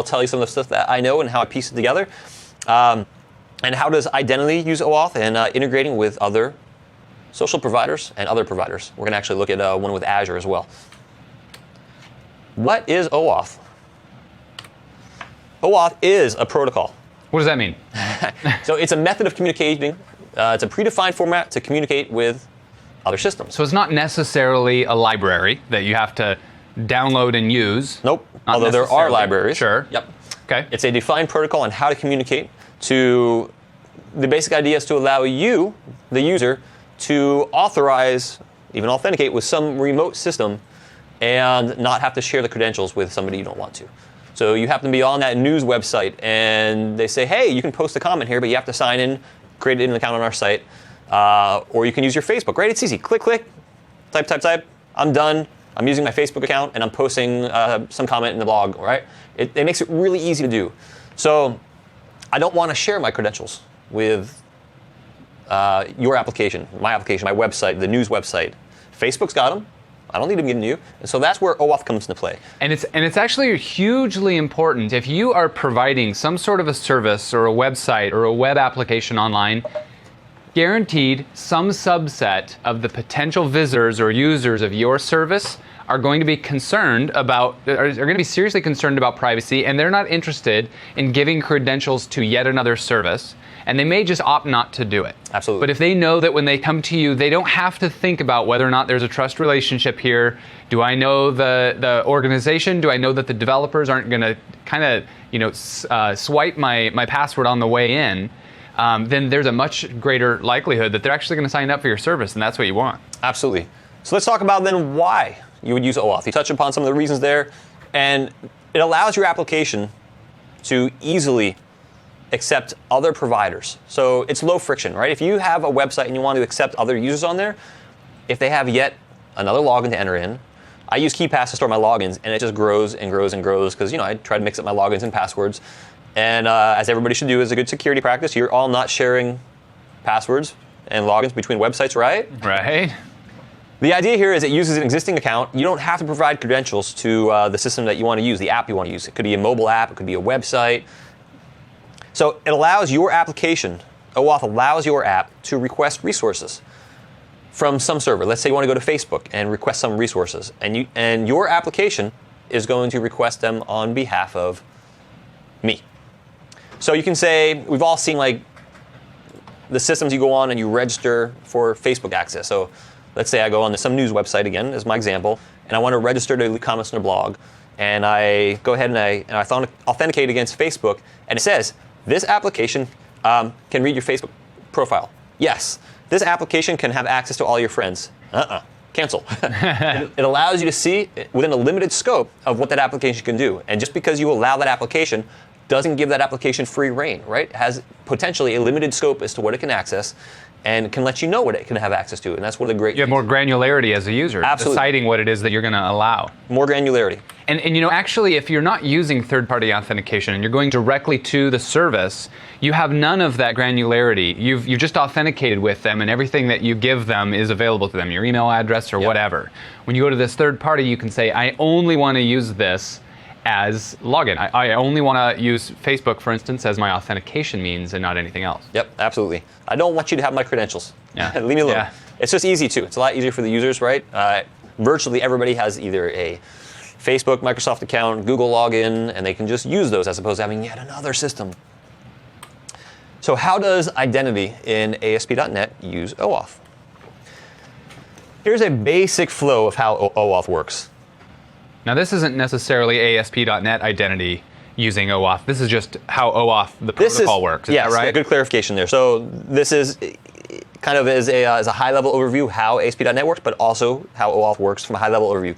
I'll tell you some of the stuff that I know and how I piece it together. And how does Identity use OAuth and integrating with other social providers and other providers. We're going to actually look at one with Azure as well. What is OAuth? OAuth is a protocol. What does that mean? So it's a method of communicating. It's a predefined format to communicate with other systems. So it's not necessarily a library that you have to download and use. Nope. Although there are libraries. Sure. Yep. Okay. It's a defined protocol on how to communicate to. The basic idea is to allow you, the user, to authorize, even authenticate with some remote system and not have to share the credentials with somebody you don't want to. So you happen to be on that news website and they say, hey, you can post a comment here, but you have to sign in, create an account on our site, or you can use your Facebook, right? It's easy. Click, click, type. I'm done. I'm using my Facebook account and I'm posting some comment in the blog, right? It makes it really easy to do. So I don't want to share my credentials with your application, my website, the news website. Facebook's got them. I don't need them getting you. And so that's where OAuth comes into play. And it's actually hugely important. If you are providing some sort of a service or a website or a web application online, guaranteed some subset of the potential visitors or users of your service are going to be concerned about, are going to be seriously concerned about privacy, and they're not interested in giving credentials to yet another service. And they may just opt not to do it. Absolutely. But if they know that when they come to you, they don't have to think about whether or not there's a trust relationship here. Do I know the organization? Do I know that the developers aren't going to kind of swipe my password on the way in? Then there's a much greater likelihood that they're actually going to sign up for your service, and that's what you want. Absolutely. So let's talk about then why you would use OAuth. You touched upon some of the reasons there, and it allows your application to easily accept other providers. So it's low friction, right? If you have a website and you want to accept other users on there, if they have yet another login to enter in, I use KeePass to store my logins, and it just grows and grows and grows because I try to mix up my logins and passwords. And as everybody should do as a good security practice, you're all not sharing passwords and logins between websites, right? Right. The idea here is it uses an existing account. You don't have to provide credentials to the system that you want to use, the app you want to use. It could be a mobile app, it could be a website. So it allows your application, OAuth allows your app to request resources from some server. Let's say you want to go to Facebook and request some resources, and your application is going to request them on behalf of me. So you can say, we've all seen like the systems you go on and you register for Facebook access. So let's say I go on to some news website again, as my example, and I want to register to leave comments in a blog, and I go ahead and I authenticate against Facebook, and it says, this application can read your Facebook profile. Yes. This application can have access to all your friends. Cancel. It allows you to see within a limited scope of what that application can do. And just because you allow that application doesn't give that application free reign, right? It has potentially a limited scope as to what it can access and can let you know what it can have access to. And that's one of the great You have more granularity as a user, Absolutely. Deciding what it is that you're going to allow. More granularity. And actually, if you're not using third-party authentication and you're going directly to the service, you have none of that granularity. You've just authenticated with them, and everything that you give them is available to them, your email address or whatever. When you go to this third party, you can say, I only want to use this as login. I only want to use Facebook, for instance, as my authentication means and not anything else. Yep, absolutely. I don't want you to have my credentials. Yeah. Leave me alone. Yeah. It's just easy, too. It's a lot easier for the users, right? Virtually everybody has either a Facebook, Microsoft account, Google login, and they can just use those as opposed to having yet another system. So how does identity in ASP.NET use OAuth? Here's a basic flow of how OAuth works. Now, this isn't necessarily ASP.NET identity using OAuth. This is just how OAuth, the protocol, works. Is that right? Good clarification there. So this is kind of as a high-level overview how ASP.NET works, but also how OAuth works from a high-level overview.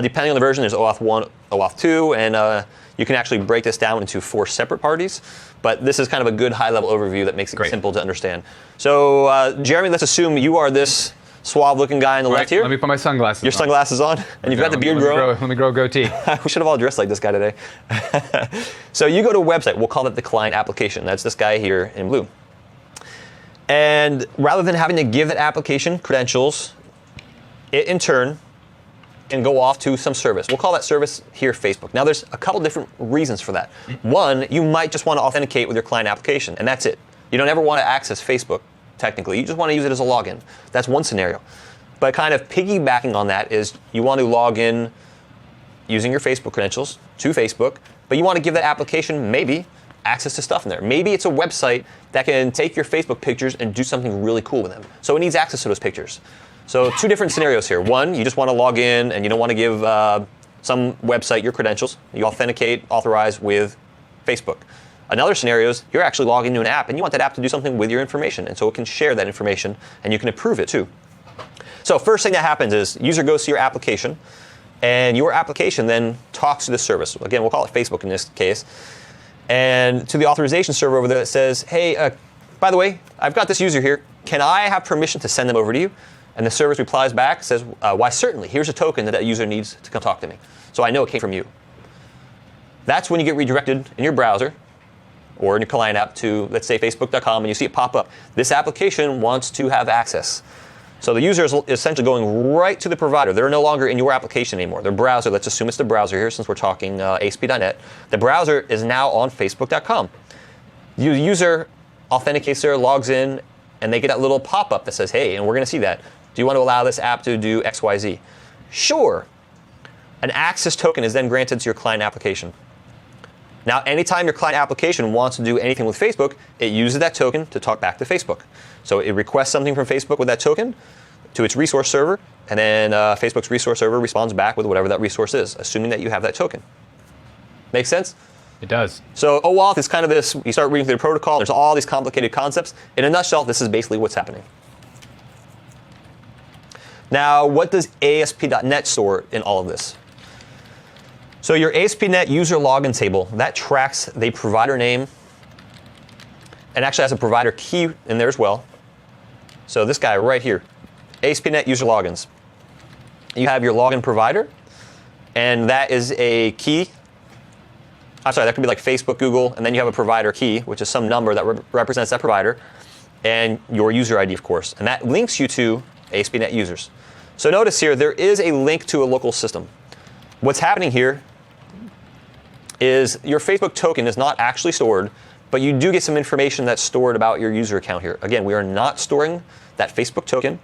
Depending on the version, there's OAuth 1, OAuth 2, and you can actually break this down into 4 separate parties. But this is kind of a good high-level overview that makes it simple to understand. So Jeremy, let's assume you are this suave-looking guy on the left here. Let me put my sunglasses on. Your sunglasses on, and you've got the beard growing. Let me grow a goatee. We should have all dressed like this guy today. So you go to a website. We'll call that the client application. That's this guy here in blue. And rather than having to give that application credentials, it in turn and go off to some service. We'll call that service here Facebook. Now there's a couple different reasons for that. One, you might just want to authenticate with your client application, and that's it. You don't ever want to access Facebook, technically. You just want to use it as a login. That's one scenario. But kind of piggybacking on that is you want to log in using your Facebook credentials to Facebook, but you want to give that application maybe access to stuff in there. Maybe it's a website that can take your Facebook pictures and do something really cool with them. So it needs access to those pictures. So two different scenarios here. One, you just want to log in and you don't want to give some website your credentials. You authenticate, authorize with Facebook. Another scenario is you're actually logging into an app and you want that app to do something with your information, and so it can share that information and you can approve it too. So first thing that happens is user goes to your application and your application then talks to the service. Again, we'll call it Facebook in this case. And to the authorization server over there that says, hey, by the way, I've got this user here. Can I have permission to send them over to you? And the service replies back, says, why certainly, here's a token that that user needs to come talk to me. So I know it came from you. That's when you get redirected in your browser or in your client app to, let's say, facebook.com, and you see it pop up. This application wants to have access. So the user is essentially going right to the provider. They're no longer in your application anymore. Their browser, let's assume it's the browser here since we're talking ASP.NET. The browser is now on facebook.com. The user authenticates there, logs in, and they get that little pop-up that says, hey, and we're going to see that. Do you want to allow this app to do X, Y, Z? Sure. An access token is then granted to your client application. Now, anytime your client application wants to do anything with Facebook, it uses that token to talk back to Facebook. So it requests something from Facebook with that token to its resource server, and then Facebook's resource server responds back with whatever that resource is, assuming that you have that token. Make sense? It does. So OAuth is kind of this, you start reading through the protocol, there's all these complicated concepts. In a nutshell, this is basically what's happening. Now, what does ASP.NET store in all of this? So your ASP.NET user login table, that tracks the provider name and actually has a provider key in there as well. So this guy right here, ASP.NET user logins. You have your login provider, and that is a key. I'm sorry, that could be like Facebook, Google, and then you have a provider key, which is some number that represents that provider, and your user ID, of course. And that links you to ASP.NET users. So notice here, there is a link to a local system. What's happening here is your Facebook token is not actually stored, but you do get some information that's stored about your user account here. Again, we are not storing that Facebook token,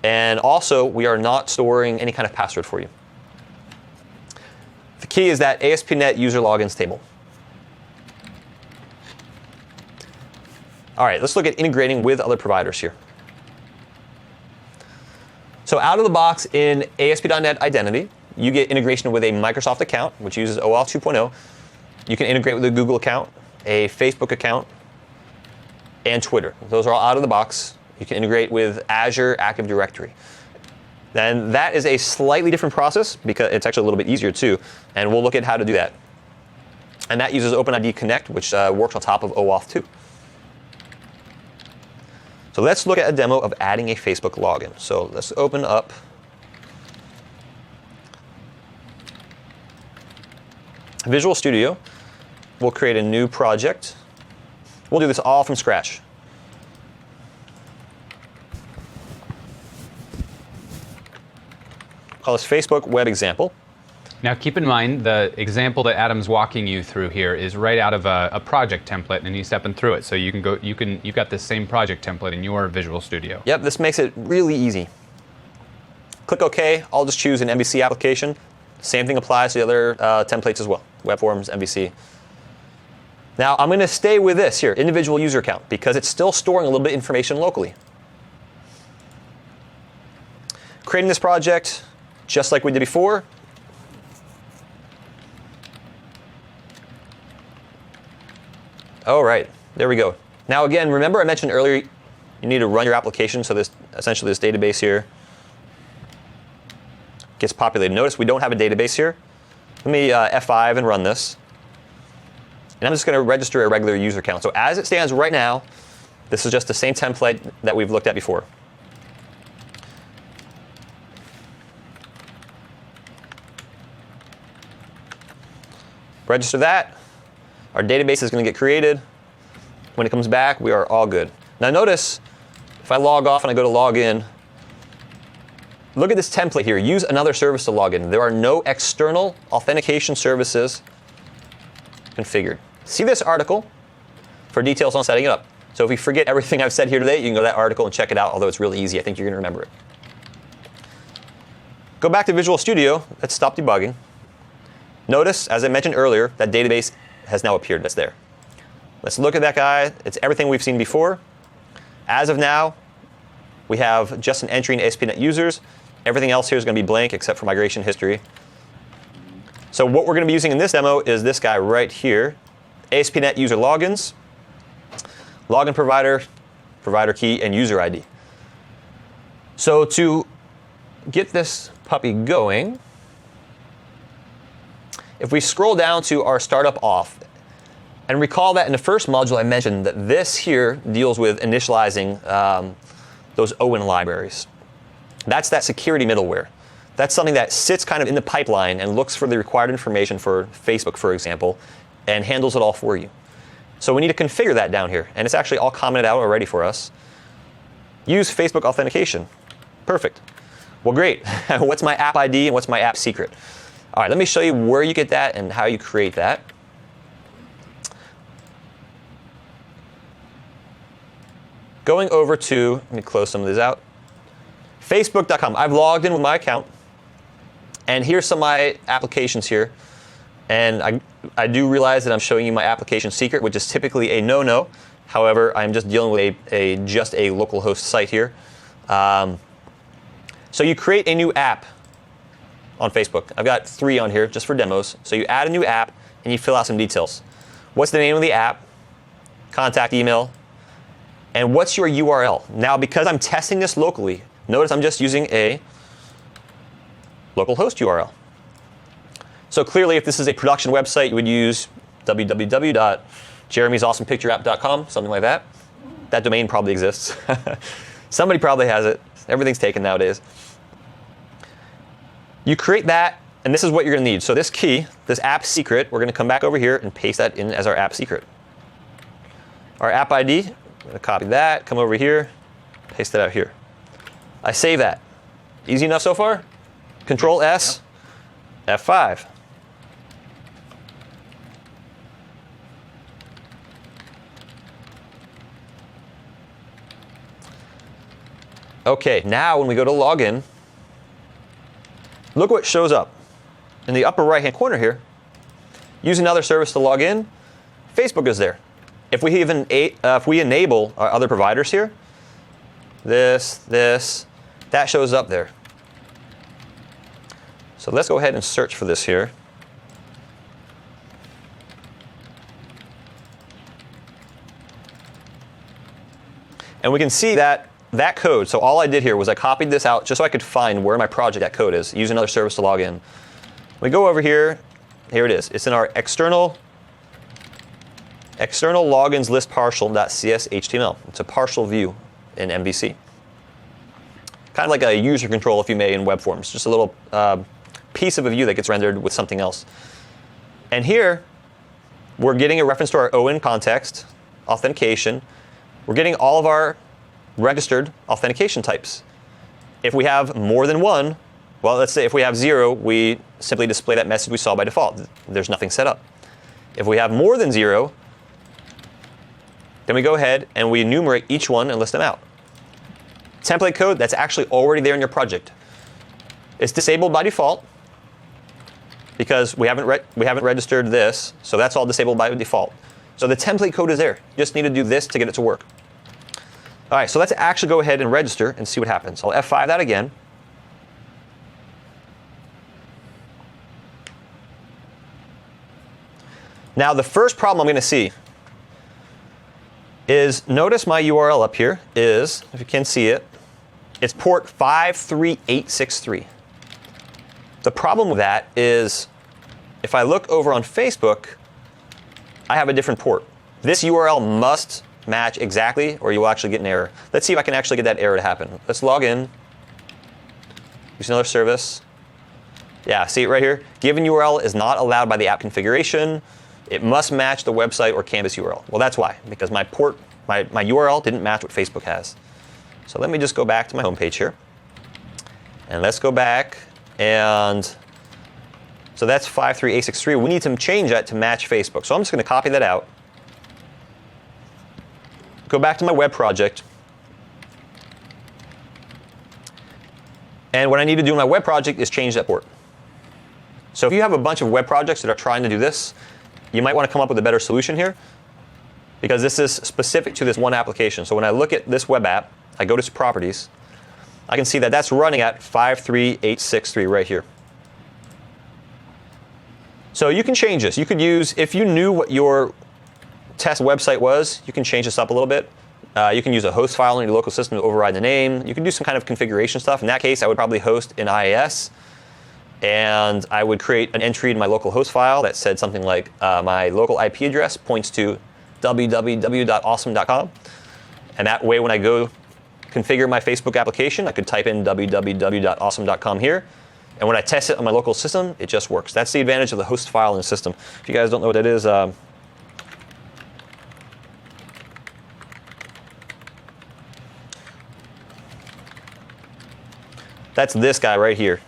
and also we are not storing any kind of password for you. The key is that ASP.NET user logins table. All right, let's look at integrating with other providers here. So out of the box in ASP.NET Identity, you get integration with a Microsoft account, which uses OAuth 2.0. You can integrate with a Google account, a Facebook account, and Twitter. Those are all out of the box. You can integrate with Azure Active Directory. Then that is a slightly different process because it's actually a little bit easier too, and we'll look at how to do that. And that uses OpenID Connect, which works on top of OAuth 2. So let's look at a demo of adding a Facebook login. So let's open up Visual Studio. We'll create a new project. We'll do this all from scratch. Call this Facebook web example. Now keep in mind, the example that Adam's walking you through here is right out of a project template, and he's stepping through it. So you can go, you've got the same project template in your Visual Studio. Yep, this makes it really easy. Click OK. I'll just choose an MVC application. Same thing applies to the other templates as well. Web forms, MVC. Now I'm going to stay with this here, individual user account, because it's still storing a little bit of information locally. Creating this project, just like we did before. All right, there we go. Now again, remember I mentioned earlier you need to run your application, so this essentially this database here gets populated. Notice we don't have a database here. Let me F5 and run this. And I'm just going to register a regular user account. So as it stands right now, this is just the same template that we've looked at before. Register that. Our database is going to get created. When it comes back, we are all good. Now notice, if I log off and I go to log in, look at this template here. Use another service to log in. There are no external authentication services configured. See this article for details on setting it up. So if you forget everything I've said here today, you can go to that article and check it out, although it's really easy. I think you're going to remember it. Go back to Visual Studio. Let's stop debugging. Notice, as I mentioned earlier, that database has now appeared. That's there. Let's look at that guy. It's everything we've seen before. As of now, we have just an entry in ASP.NET users. Everything else here is going to be blank except for migration history. So what we're going to be using in this demo is this guy right here, ASP.NET user logins, login provider, provider key, and user ID. So to get this puppy going, if we scroll down to our startup auth, and recall that in the first module I mentioned that this here deals with initializing those Owen libraries. That's that security middleware. That's something that sits kind of in the pipeline and looks for the required information for Facebook, for example, and handles it all for you. So we need to configure that down here, and it's actually all commented out already for us. Use Facebook Authentication. Perfect. Well, great. What's my app ID and what's my app secret? All right, let me show you where you get that and how you create that. Going over to, let me close some of these out, Facebook.com. I've logged in with my account, and here's some of my applications here. And I do realize that I'm showing you my application secret, which is typically a no-no. However, I'm just dealing with just a localhost site here. So you create a new app on Facebook. I've got 3 on here just for demos. So you add a new app, and you fill out some details. What's the name of the app? Contact email. And what's your URL? Now, because I'm testing this locally, notice I'm just using a localhost URL. So clearly, if this is a production website, you would use www.jeremy'sawesomepictureapp.com, something like that. That domain probably exists. Somebody probably has it. Everything's taken nowadays. You create that, and this is what you're going to need. So this key, this app secret, we're going to come back over here and paste that in as our app secret. Our app ID, I'm going to copy that, come over here, paste it out here. I save that. Easy enough so far? Control S, F5. Okay, now when we go to login, look what shows up. In the upper right-hand corner here, use another service to log in, Facebook is there. If we enable our other providers here, that shows up there. So let's go ahead and search for this here. And we can see that code, so all I did here was I copied this out just so I could find where my project that code is, use another service to log in. We go over here, here it is. It's in our external logins list partial.cs HTML. It's a partial view in MVC. Kind of like a user control, if you may, in web forms. Just a little piece of a view that gets rendered with something else. And here, we're getting a reference to our Owen context, authentication. We're getting all of our registered authentication types. If we have more than one, well, let's say if we have 0, we simply display that message we saw by default. There's nothing set up. If we have more than 0, then we go ahead and we enumerate each one and list them out. Template code, that's actually already there in your project. It's disabled by default because we haven't registered this, so that's all disabled by default. So the template code is there. You just need to do this to get it to work. All right, so let's actually go ahead and register and see what happens. I'll F5 that again. Now, the first problem I'm going to see is, notice my URL up here is, if you can see it, it's port 53863. The problem with that is, if I look over on Facebook, I have a different port. This URL must match exactly, or you will actually get an error. Let's see if I can actually get that error to happen. Let's log in. Use another service. Yeah, see it right here? Given URL is not allowed by the app configuration. It must match the website or Canvas URL. Well, that's why, because my URL didn't match what Facebook has. So let me just go back to my home page here. And let's go back, and so that's 53863. We need to change that to match Facebook. So I'm just going to copy that out. Go back to my web project. And what I need to do in my web project is change that port. So if you have a bunch of web projects that are trying to do this, you might want to come up with a better solution here, because this is specific to this one application. So when I look at this web app, I go to its properties, I can see that that's running at 53863 right here. So you can change this. You could use, if you knew what your test website was, you can change this up a little bit. You can use a host file in your local system to override the name. You can do some kind of configuration stuff. In that case, I would probably host an IIS, and I would create an entry in my local host file that said something like my local IP address points to www.awesome.com. And that way, when I go configure my Facebook application, I could type in www.awesome.com here. And when I test it on my local system, it just works. That's the advantage of the host file in the system. If you guys don't know what that is, that's this guy right here.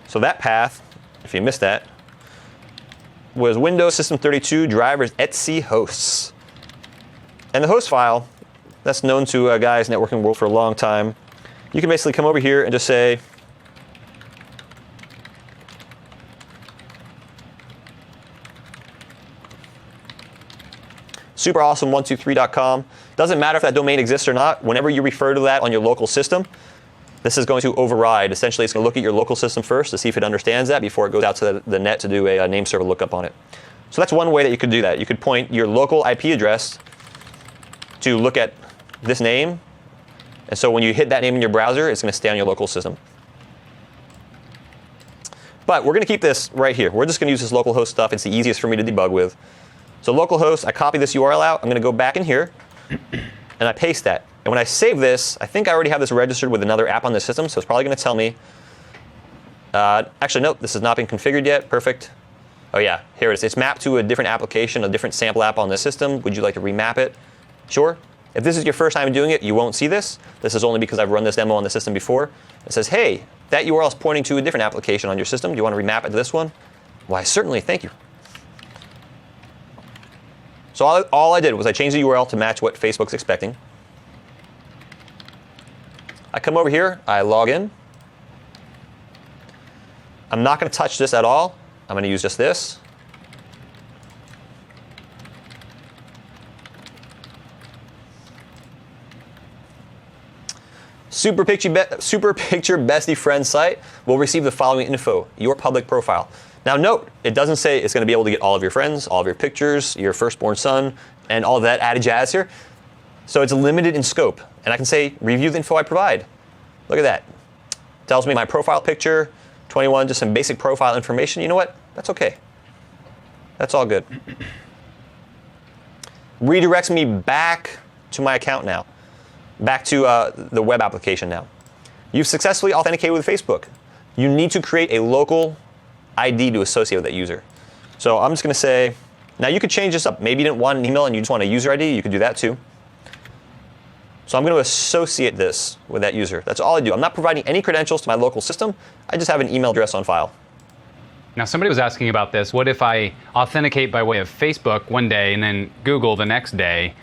So that path, if you missed that, was Windows System 32 drivers etc hosts. And the host file, that's known to guys in the networking world for a long time. You can basically come over here and just say, superawesome123.com. Doesn't matter if that domain exists or not. Whenever you refer to that on your local system, this is going to override. Essentially, it's going to look at your local system first to see if it understands that before it goes out to the net to do a name server lookup on it. So that's one way that you could do that. You could point your local IP address to look at this name. And so when you hit that name in your browser, it's going to stay on your local system. But we're going to keep this right here. We're just going to use this localhost stuff. It's the easiest for me to debug with. So localhost, I copy this URL out. I'm going to go back in here, and I paste that. And when I save this, I think I already have this registered with another app on the system, so it's probably going to tell me. Actually, nope, this has not been configured yet. Perfect. Oh yeah, here it is. It's mapped to a different application, a different sample app on the system. Would you like to remap it? Sure. If this is your first time doing it, you won't see this. This is only because I've run this demo on the system before. It says, hey, that URL is pointing to a different application on your system. Do you want to remap it to this one? Why, certainly, thank you. So all I did was I changed the URL to match what Facebook's expecting. I come over here, I log in. I'm not going to touch this at all. I'm going to use just this. Super Picture Bestie Friend site will receive the following info: your public profile. Now note, it doesn't say it's going to be able to get all of your friends, all of your pictures, your firstborn son, and all of that added jazz here. So it's limited in scope. And I can say, review the info I provide. Look at that. Tells me my profile picture, 21, just some basic profile information. You know what? That's okay. That's all good. Redirects me back to my account now. Back to the web application now. You've successfully authenticated with Facebook. You need to create a local ID to associate with that user. So I'm just going to say, now you could change this up. Maybe you didn't want an email and you just want a user ID. You could do that too. So I'm going to associate this with that user. That's all I do. I'm not providing any credentials to my local system. I just have an email address on file. Now, somebody was asking about this. What if I authenticate by way of Facebook one day and then Google the next day?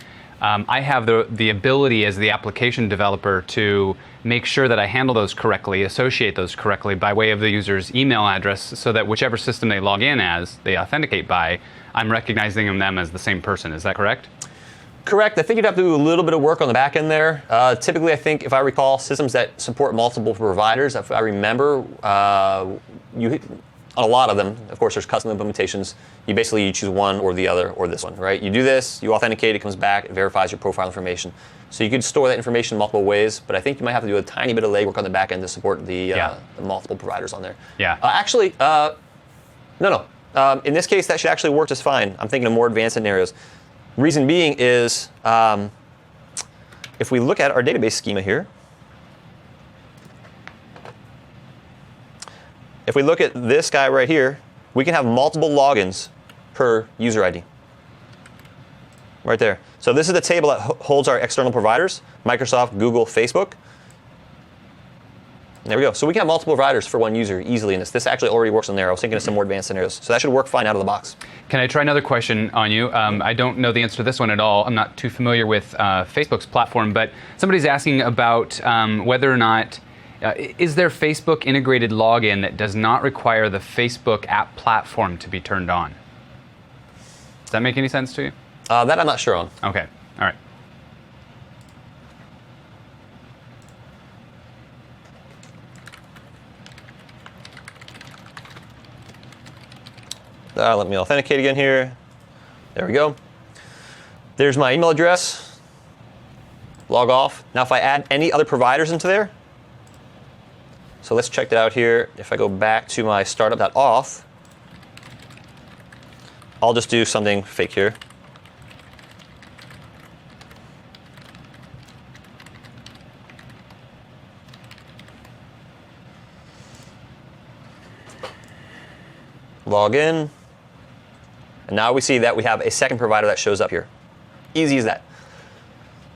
I have the ability as the application developer to make sure that I handle those correctly, associate those correctly by way of the user's email address, so that whichever system they log in as, they authenticate by, I'm recognizing them as the same person. Is that correct? Correct. I think you'd have to do a little bit of work on the back end there. Typically, I think, if I recall, systems that support multiple providers, if I remember, on a lot of them, of course, there's custom implementations. You basically choose one or the other or this one, right? You do this, you authenticate, it comes back, it verifies your profile information. So you could store that information in multiple ways, but I think you might have to do a tiny bit of legwork on the back end to support the multiple providers on there. Yeah. Actually, no. In this case, that should actually work just fine. I'm thinking of more advanced scenarios. Reason being is, if we look at our database schema here, if we look at this guy right here, we can have multiple logins per user ID. Right there. So this is the table that holds our external providers: Microsoft, Google, Facebook. There we go. So we can have multiple providers for one user easily in this. This actually already works in there. I was thinking of some more advanced scenarios. So that should work fine out of the box. Can I try another question on you? I don't know the answer to this one at all. I'm not too familiar with Facebook's platform, but somebody's asking about whether or not, is there Facebook integrated login that does not require the Facebook app platform to be turned on? Does that make any sense to you? That I'm not sure on. Okay, all right. Let me authenticate again here. There we go. There's my email address. Log off. Now if I add any other providers into there, so let's check that out here. If I go back to my startup.auth, I'll just do something fake here. Log in. And now we see that we have a second provider that shows up here. Easy as that.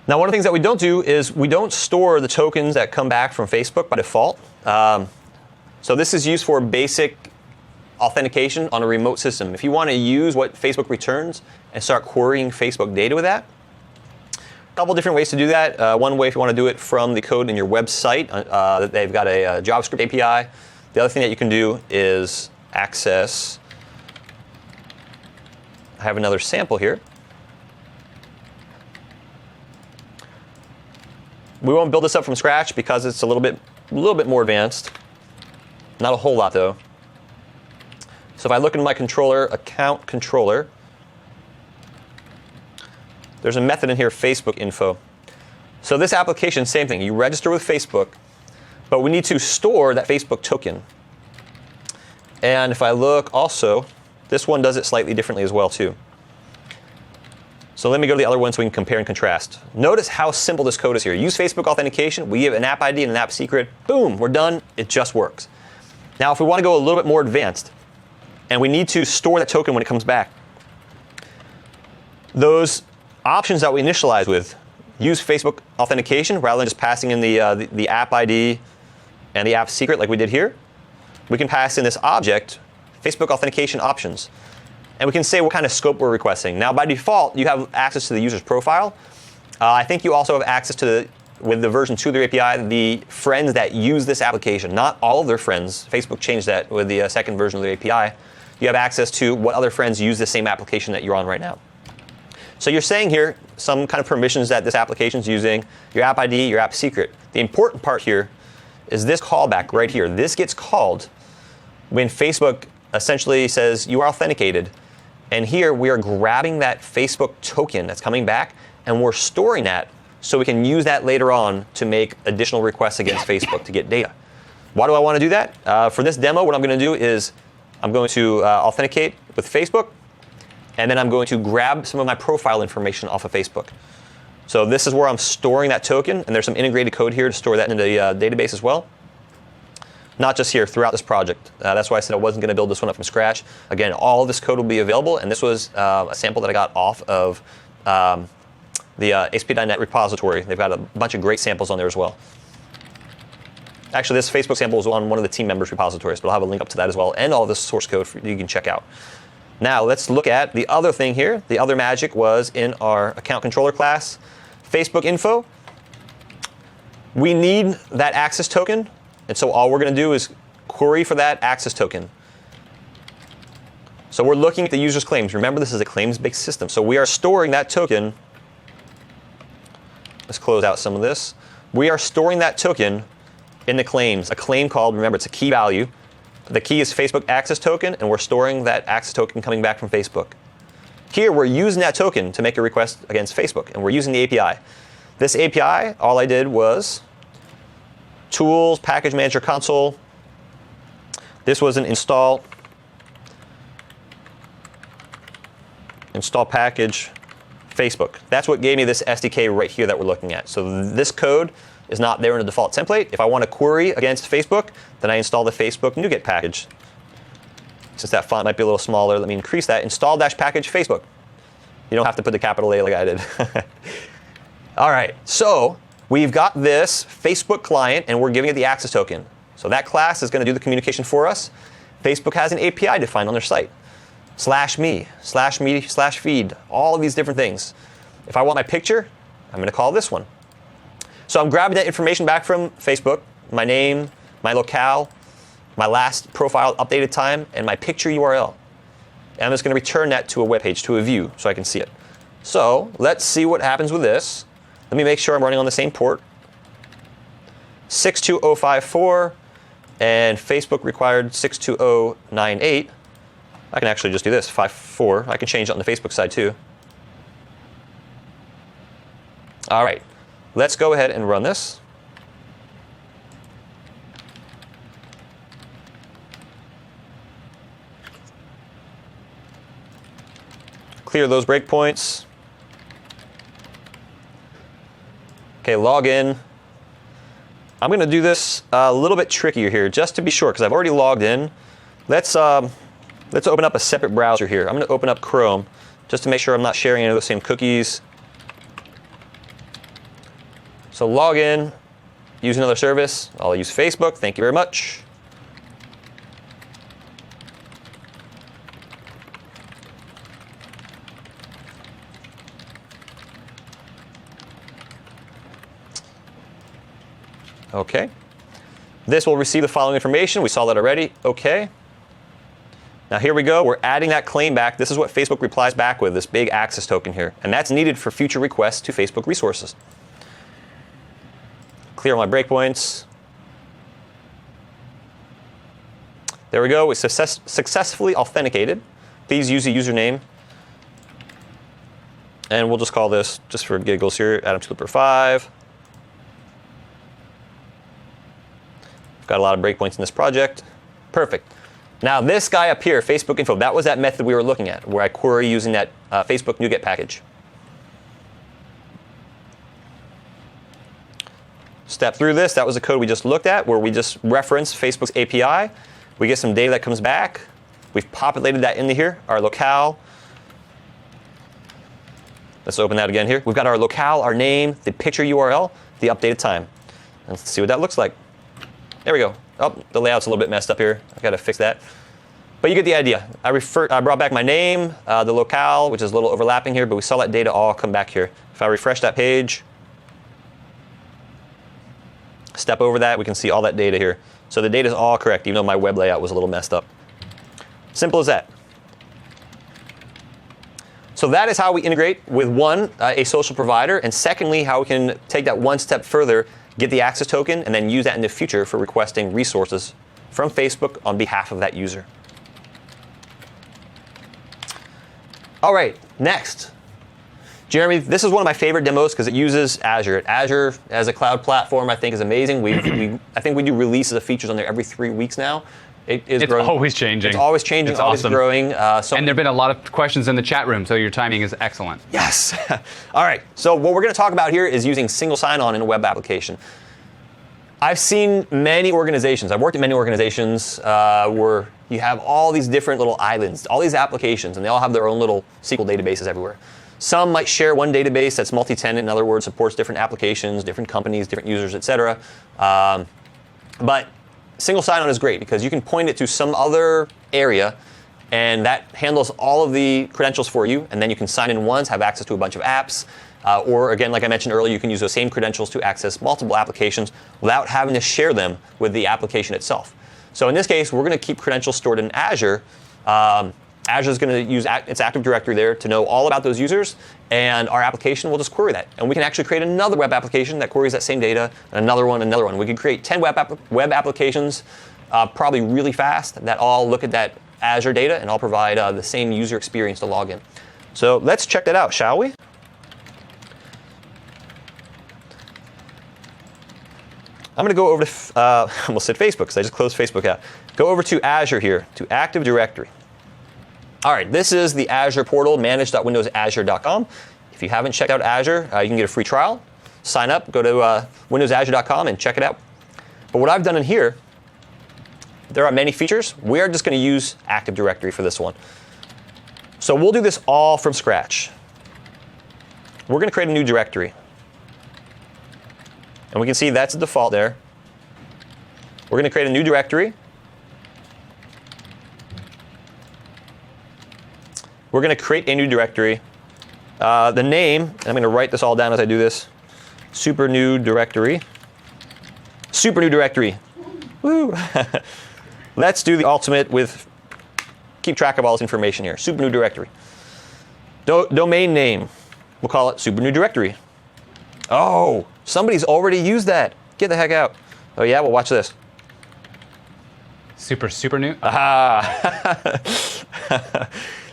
Now, one of the things that we don't do is we don't store the tokens that come back from Facebook by default. So this is used for basic authentication on a remote system. If you want to use what Facebook returns and start querying Facebook data with that, a couple different ways to do that. One way, if you want to do it from the code in your website, they've got a JavaScript API. The other thing that you can do is access. I have another sample here. We won't build this up from scratch because it's a little bit more advanced. Not a whole lot though. So if I look in my controller, account controller, there's a method in here, Facebook info. So this application, same thing. You register with Facebook, but we need to store that Facebook token. And if I look also, this one does it slightly differently as well too. So let me go to the other one so we can compare and contrast. Notice how simple this code is here. Use Facebook authentication. We give an app ID and an app secret. Boom, we're done. It just works. Now, if we want to go a little bit more advanced, and we need to store that token when it comes back, those options that we initialize with, use Facebook authentication rather than just passing in the app ID and the app secret like we did here. We can pass in this object, Facebook authentication options. And we can say what kind of scope we're requesting. Now, by default, you have access to the user's profile. I think you also have access to, with the version 2 of their API, the friends that use this application. Not all of their friends. Facebook changed that with the second version of their API. You have access to what other friends use the same application that you're on right now. So you're saying here some kind of permissions that this application is using, your app ID, your app secret. The important part here is this callback right here. This gets called when Facebook essentially says you are authenticated. And here we are grabbing that Facebook token that's coming back, and we're storing that so we can use that later on to make additional requests against Facebook to get data. Why do I want to do that? For this demo, what I'm going to do is I'm going to authenticate with Facebook, and then I'm going to grab some of my profile information off of Facebook. So this is where I'm storing that token, and there's some integrated code here to store that into the database as well. Not just here, throughout this project. That's why I said I wasn't going to build this one up from scratch. Again, all of this code will be available, and this was a sample that I got off of the ASP.NET repository. They've got a bunch of great samples on there as well. Actually, this Facebook sample was on one of the team members' repositories, but I'll have a link up to that as well, and all this source code you can check out. Now, let's look at the other thing here. The other magic was in our account controller class, Facebook info. We need that access token. And so all we're going to do is query for that access token. So we're looking at the user's claims. Remember, this is a claims-based system. So we are storing that token. Let's close out some of this. We are storing that token in the claims. A claim called, remember, it's a key value. The key is Facebook access token, and we're storing that access token coming back from Facebook. Here, we're using that token to make a request against Facebook, and we're using the API. This API, all I did was Tools, Package Manager Console. This was an install package Facebook. That's what gave me this SDK right here that we're looking at. So this code is not there in the default template. If I want to query against Facebook, then I install the Facebook NuGet package. Since that font might be a little smaller, let me increase that. Install-package Facebook. You don't have to put the capital A like I did. All right, so we've got this Facebook client, and we're giving it the access token. So that class is going to do the communication for us. Facebook has an API defined on their site. /me, /feed, all of these different things. If I want my picture, I'm going to call this one. So I'm grabbing that information back from Facebook, my name, my locale, my last profile updated time, and my picture URL. And I'm just going to return that to a web page, to a view, so I can see it. So let's see what happens with this. Let me make sure I'm running on the same port. 62054, and Facebook required 62098. I can actually just do this, 54. I can change it on the Facebook side too. All right, let's go ahead and run this. Clear those breakpoints. Okay, log in. I'm going to do this a little bit trickier here, just to be sure, because I've already logged in. Let's open up a separate browser here. I'm going to open up Chrome, just to make sure I'm not sharing any of those same cookies. So log in, use another service. I'll use Facebook. Thank you very much. Okay. This will receive the following information. We saw that already. Okay. Now here we go. We're adding that claim back. This is what Facebook replies back with, this big access token here. And that's needed for future requests to Facebook resources. Clear my breakpoints. There we go. We successfully authenticated. Please use a username. And we'll just call this, just for giggles here, Adam Tuliper 5. Got a lot of breakpoints in this project. Perfect. Now this guy up here, Facebook info, that was that method we were looking at, where I query using that Facebook NuGet package. Step through this. That was the code we just looked at, where we just reference Facebook's API. We get some data that comes back. We've populated that into here, our locale. Let's open that again here. We've got our locale, our name, the picture URL, the updated time. Let's see what that looks like. There we go. Oh, the layout's a little bit messed up here. I've got to fix that. But you get the idea. I brought back my name, the locale, which is a little overlapping here, but we saw that data all come back here. If I refresh that page, step over that, we can see all that data here. So the data is all correct, even though my web layout was a little messed up. Simple as that. So that is how we integrate with one, a social provider, and secondly, how we can take that one step further, get the access token, and then use that in the future for requesting resources from Facebook on behalf of that user. All right, next. Jeremy, this is one of my favorite demos because it uses Azure. Azure as a cloud platform, I think, is amazing. I think we do releases of features on there every 3 weeks now. It's growing. Always changing. It's always changing, it's always awesome. growing. And there have been a lot of questions in the chat room, so your timing is excellent. Yes. All right. So what we're going to talk about here is using single sign-on in a web application. I've seen many organizations. I've worked at many organizations where you have all these different little islands, all these applications, and they all have their own little SQL databases everywhere. Some might share one database that's multi-tenant, in other words, supports different applications, different companies, different users, etc. But single sign-on is great because you can point it to some other area and that handles all of the credentials for you, and then you can sign in once, have access to a bunch of apps, or again, like I mentioned earlier, you can use those same credentials to access multiple applications without having to share them with the application itself. So in this case, we're going to keep credentials stored in Azure. Azure is going to use its Active Directory there to know all about those users, and our application will just query that. And we can actually create another web application that queries that same data, and another one, another one. We can create 10 web applications probably really fast that all look at that Azure data and all provide the same user experience to log in. So let's check that out, shall we? I'm going to go over to, I almost said Facebook because I just closed Facebook out. Go over to Azure here, to Active Directory. All right, this is the Azure portal, manage.windowsazure.com. If you haven't checked out Azure, you can get a free trial. Sign up, go to windowsazure.com and check it out. But what I've done in here, there are many features. We are just going to use Active Directory for this one. So we'll do this all from scratch. We're going to create a new directory. And we can see that's the default there. We're going to create a new directory. We're going to create a new directory. The name, and I'm going to write this all down as I do this. Super new directory. Super new directory. Woo! Let's do the ultimate with keep track of all this information here. Super new directory. Domain name. We'll call it super new directory. Oh, somebody's already used that. Get the heck out. Oh yeah, well watch this. Super new.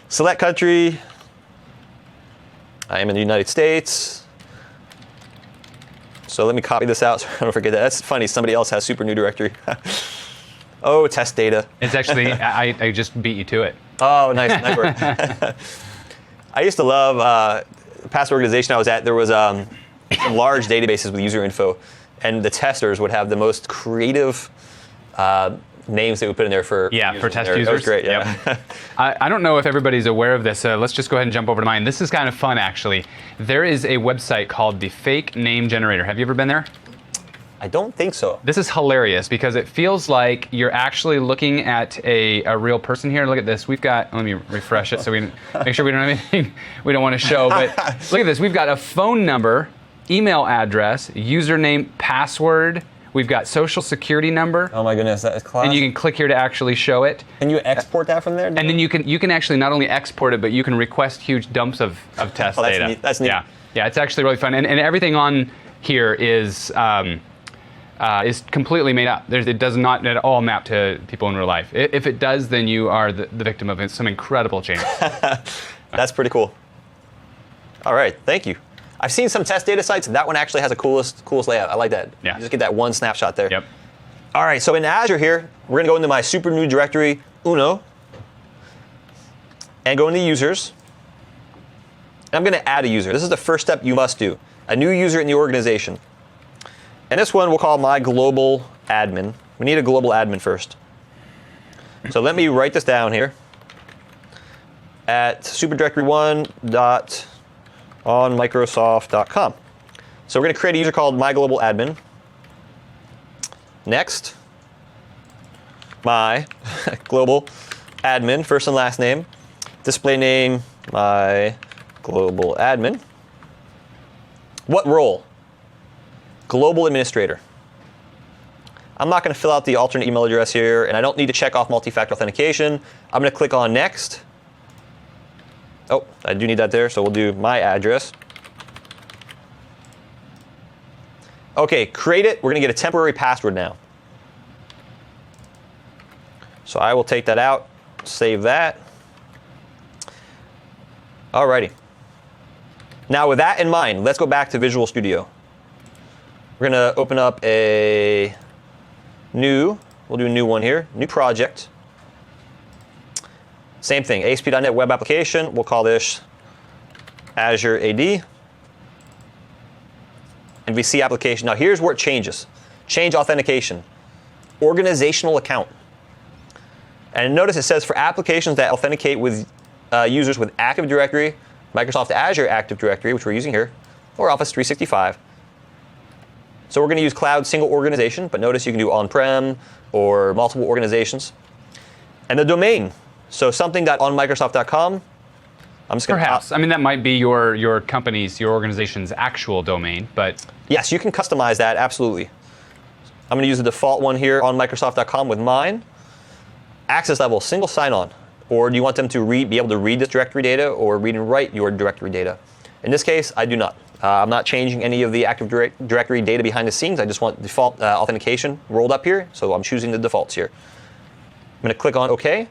Select country. I am in the United States. So let me copy this out so I don't forget that. That's funny, somebody else has super new directory. Oh, test data. It's actually, I just beat you to it. Oh, nice work. I used to love, past organization I was at, there was some large databases with user info, and the testers would have the most creative names they would put in there for for test users. That was great, yeah. Yep. I don't know if everybody's aware of this. Let's just go ahead and jump over to mine. This is kind of fun, actually. There is a website called the Fake Name Generator. Have you ever been there? I don't think so. This is hilarious because it feels like you're actually looking at a real person here. Look at this. We've got, let me refresh it so we make sure we don't have anything we don't want to show. But look at this. We've got a phone number, email address, username, password. We've got social security number. Oh my goodness, that is classic. And you can click here to actually show it. Can you export that from there? And then you can actually not only export it, but you can request huge dumps of test data. Neat. That's neat. Yeah, it's actually really fun. And everything on here is completely made up. It does not at all map to people in real life. If it does, then you are the victim of some incredible change. That's pretty cool. All right, thank you. I've seen some test data sites, and that one actually has a coolest layout. I like that. Yeah. You just get that one snapshot there. Yep. All right, so in Azure here, we're gonna go into my super new directory, Uno, and go into users. And I'm gonna add a user. This is the first step you must do. A new user in the organization. And this one we'll call my global admin. We need a global admin first. So let me write this down here. At superdirectory1.onmicrosoft.com. So we're going to create a user called my global admin. Next, my global admin, first and last name. Display name, my global admin. What role? Global administrator. I'm not going to fill out the alternate email address here, and I don't need to check off multi-factor authentication. I'm going to click on next. Oh, I do need that there, so we'll do my address. Okay, create it. We're going to get a temporary password now. So I will take that out, save that. Alrighty. Now with that in mind, let's go back to Visual Studio. We're going to open up a new, we'll do a new one here, new project. Same thing, ASP.NET Web Application. We'll call this Azure AD. And VC application. Now here's where it changes. Change authentication. Organizational account. And notice it says for applications that authenticate with users with Active Directory, Microsoft Azure Active Directory, which we're using here, or Office 365. So we're going to use cloud single organization, but notice you can do on-prem or multiple organizations. And the domain. So something.onmicrosoft.com. I'm just going to perhaps. I mean, that might be your company's, your organization's actual domain, but yes, you can customize that, absolutely. I'm going to use the default one here on Microsoft.com with mine. Access level, single sign-on. Or do you want them to be able to read this directory data or read and write your directory data? In this case, I do not. I'm not changing any of the Active Directory data behind the scenes. I just want default authentication rolled up here, so I'm choosing the defaults here. I'm going to click on OK.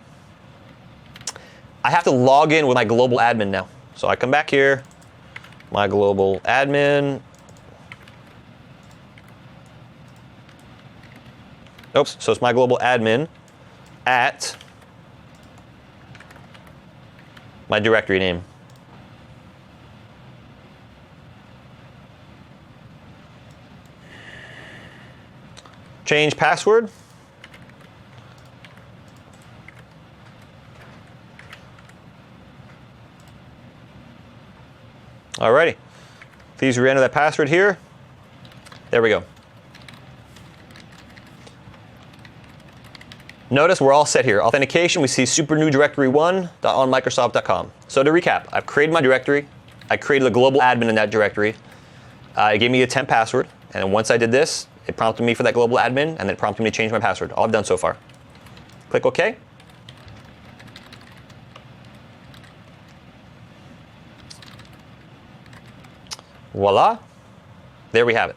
I have to log in with my global admin now. So I come back here, my global admin. Oops, so it's my global admin at my directory name. Change password. Alrighty. Please re-enter that password here. There we go. Notice we're all set here. Authentication, we see supernewdirectory1.onmicrosoft.com. So to recap, I've created my directory. I created a global admin in that directory. It gave me a temp password. And then once I did this, it prompted me for that global admin, and then it prompted me to change my password. All I've done so far. Click OK. Voila. There we have it.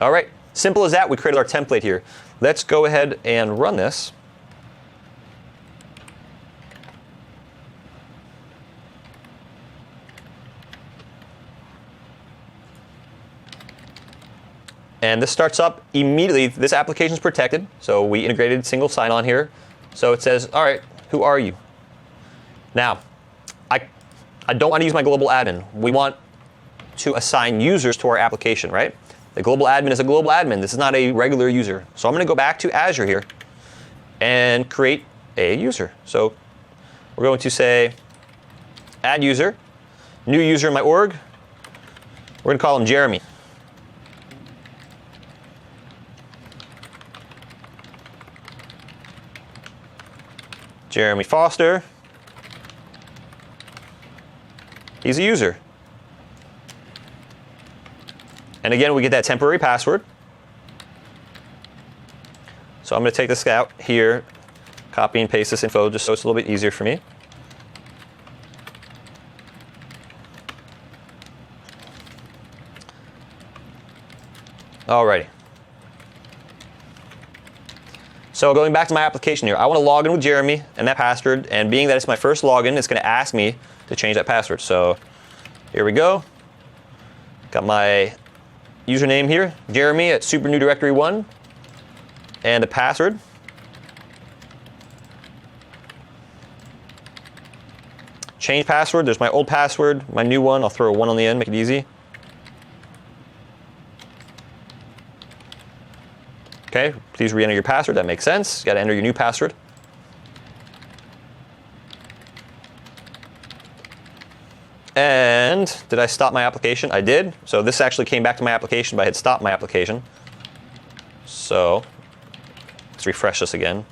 All right. Simple as that. We created our template here. Let's go ahead and run this. And this starts up immediately. This application is protected, so we integrated single sign-on here. So it says, all right, who are you? Now, I don't want to use my global admin. We want to assign users to our application, right? The global admin is a global admin. This is not a regular user. So I'm going to go back to Azure here and create a user. So we're going to say add user, new user in my org. We're going to call him Jeremy. Jeremy Foster. He's a user. And again, we get that temporary password. So I'm going to take this out here, copy and paste this info just so it's a little bit easier for me. Alrighty. So going back to my application here, I want to log in with Jeremy and that password. And being that it's my first login, it's going to ask me to change that password. So here we go. Got my username here, Jeremy at supernewdirectory1, and the password. Change password. There's my old password, my new one. I'll throw a 1 on the end, make it easy. Okay, please re-enter your password. That makes sense. You got to enter your new password. And did I stop my application? I did. So this actually came back to my application, but I had stopped my application. So let's refresh this again.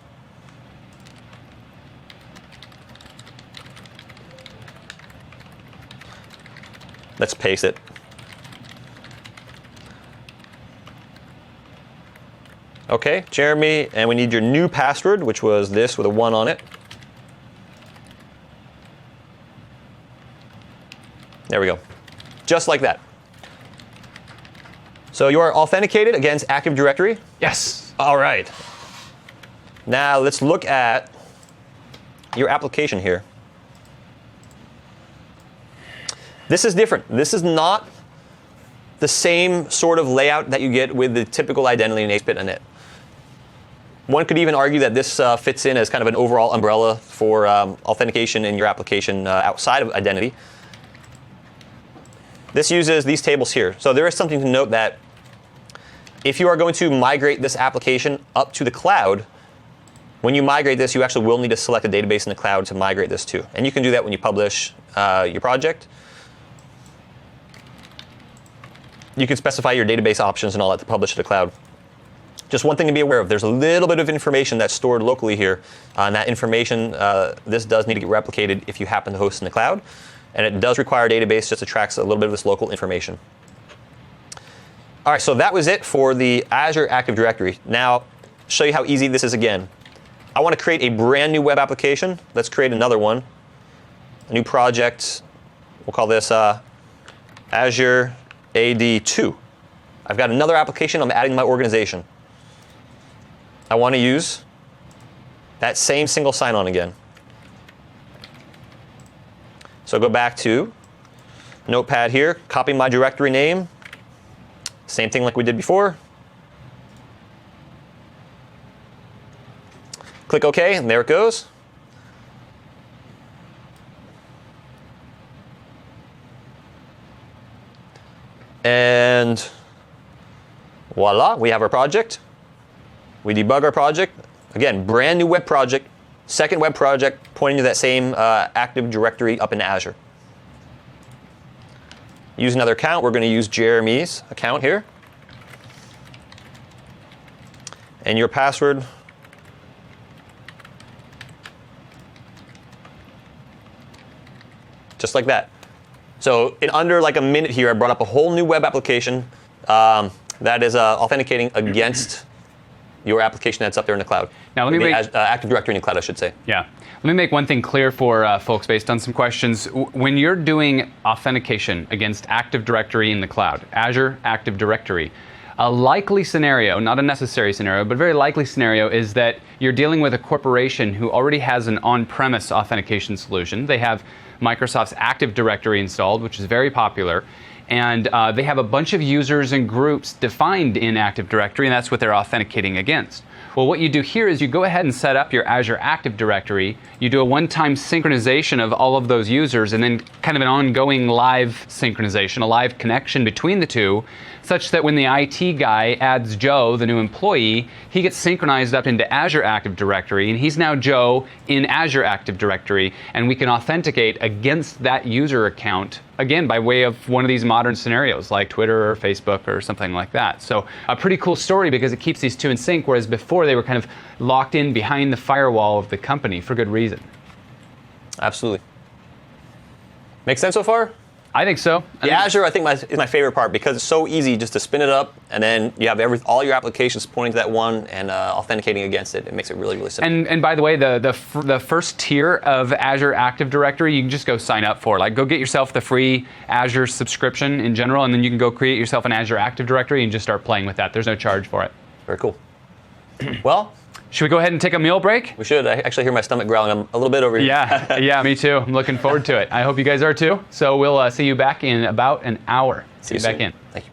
Let's paste it. Okay, Jeremy, and we need your new password, which was this with a 1 on it. There we go. Just like that. So you are authenticated against Active Directory? Yes. All right. Now let's look at your application here. This is different. This is not the same sort of layout that you get with the typical identity in ASP.NET. One could even argue that this fits in as kind of an overall umbrella for authentication in your application outside of identity. This uses these tables here. So there is something to note that if you are going to migrate this application up to the cloud, when you migrate this, you actually will need to select a database in the cloud to migrate this to. And you can do that when you publish your project. You can specify your database options and all that to publish to the cloud. Just one thing to be aware of, there's a little bit of information that's stored locally here. And that information, this does need to get replicated if you happen to host in the cloud. And it does require a database, just attracts a little bit of this local information. All right, so that was it for the Azure Active Directory. Now, show you how easy this is again. I want to create a brand new web application. Let's create another one. A new project. We'll call this Azure AD2. I've got another application I'm adding to my organization. I want to use that same single sign-on again. So go back to Notepad here, copy my directory name. Same thing like we did before. Click OK, and there it goes. And voila, we have our project. We debug our project. Again, brand new web project, second web project, pointing to that same Active Directory up in Azure. Use another account. We're going to use Jeremy's account here. And your password just like that. So in under like a minute here, I brought up a whole new web application that is authenticating against your application that's up there in the cloud. Now let me make Active Directory in the cloud, I should say. Yeah. Let me make one thing clear for folks based on some questions. When you're doing authentication against Active Directory in the cloud, Azure Active Directory, a likely scenario, not a necessary scenario, but a very likely scenario is that you're dealing with a corporation who already has an on-premise authentication solution. They have Microsoft's Active Directory installed, which is very popular, and they have a bunch of users and groups defined in Active Directory, and that's what they're authenticating against. Well, what you do here is you go ahead and set up your Azure Active Directory, you do a one-time synchronization of all of those users, and then kind of an ongoing live synchronization, a live connection between the two, such that when the IT guy adds Joe, the new employee, he gets synchronized up into Azure Active Directory, and he's now Joe in Azure Active Directory, and we can authenticate against that user account, again, by way of one of these modern scenarios, like Twitter or Facebook or something like that. So a pretty cool story because it keeps these two in sync, whereas before they were kind of locked in behind the firewall of the company for good reason. Absolutely. Make sense so far? I think so. The Azure, I think, is my favorite part because it's so easy just to spin it up, and then you have all your applications pointing to that one and authenticating against it. It makes it really, really simple. And by the way, the first tier of Azure Active Directory, you can just go sign up for. Like, go get yourself the free Azure subscription in general, and then you can go create yourself an Azure Active Directory and just start playing with that. There's no charge for it. Very cool. Well, should we go ahead and take a meal break? We should. I actually hear my stomach growling. I'm a little bit over here. Yeah, me too. I'm looking forward to it. I hope you guys are too. So we'll see you back in about an hour. See you back in. Thank you.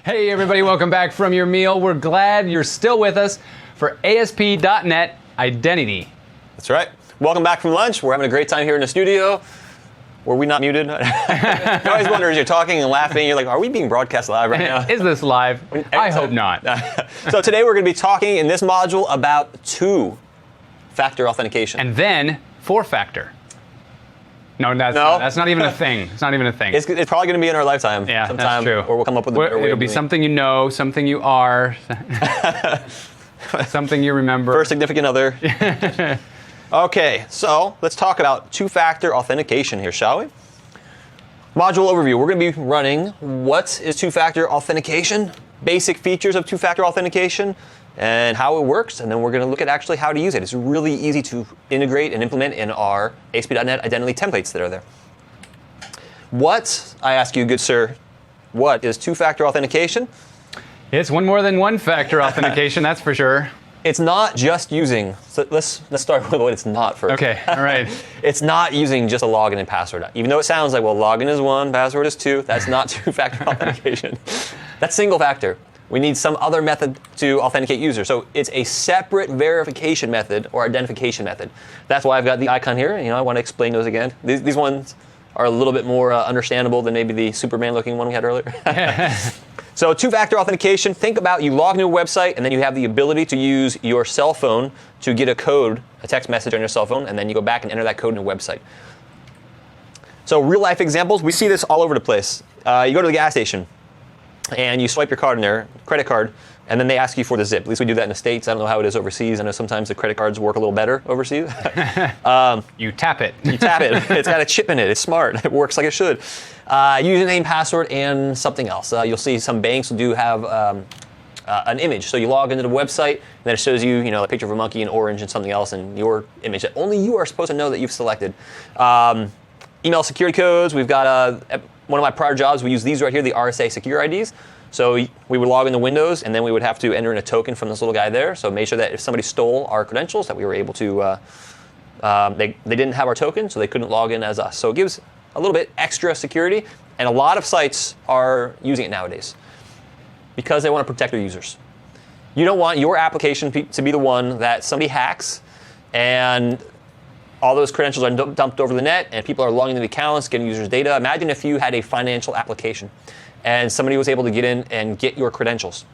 Hey everybody, welcome back from your meal. We're glad you're still with us for ASP.NET Identity. That's right. Welcome back from lunch. We're having a great time here in the studio. Were we not muted? You always wonder as you're talking and laughing, you're like, are we being broadcast live right now? Is this live? I hope not. So today we're going to be talking in this module about two-factor authentication. And then four-factor. No, that's not even a thing. It's not even a thing. It's probably going to be in our lifetime. Yeah, sometime, that's true. Or we'll come up with a better way. It'll be something you know, something you are, something you remember. First significant other. Okay, so let's talk about two-factor authentication here, shall we? Module overview. We're going to be running what is two-factor authentication, basic features of two-factor authentication, and how it works, and then we're going to look at actually how to use it. It's really easy to integrate and implement in our ASP.NET identity templates that are there. What, I ask you, good sir, what is two-factor authentication? It's one more than one-factor authentication, that's for sure. It's not just using, so let's start with what it's not first. Okay, all right. It's not using just a login and password. Even though it sounds like, well, login is one, password is two, that's not two-factor authentication. That's single factor. We need some other method to authenticate users. So it's a separate verification method or identification method. That's why I've got the icon here. I want to explain those again. These ones are a little bit more understandable than maybe the Superman-looking one we had earlier. So two-factor authentication, think about you log into a website and then you have the ability to use your cell phone to get a code, a text message on your cell phone, and then you go back and enter that code in a website. So real-life examples, we see this all over the place. You go to the gas station and you swipe your card in there, credit card, and then they ask you for the zip. At least we do that in the States. I don't know how it is overseas. I know sometimes the credit cards work a little better overseas. You tap it. You tap it. It's got a chip in it. It's smart. It works like it should. Username, password, and something else. You'll see some banks do have an image. So you log into the website, and then it shows you, a picture of a monkey in orange and something else, and your image that only you are supposed to know that you've selected. Email security codes. We've got one of my prior jobs. We use these right here, the RSA secure IDs. So we would log into Windows, and then we would have to enter in a token from this little guy there. So make sure that if somebody stole our credentials, that we were able to. They didn't have our token, so they couldn't log in as us. So it gives a little bit extra security, and a lot of sites are using it nowadays because they want to protect their users. You don't want your application to be the one that somebody hacks, and all those credentials are dumped over the net, and people are logging into the accounts, getting users' data. Imagine if you had a financial application, and somebody was able to get in and get your credentials.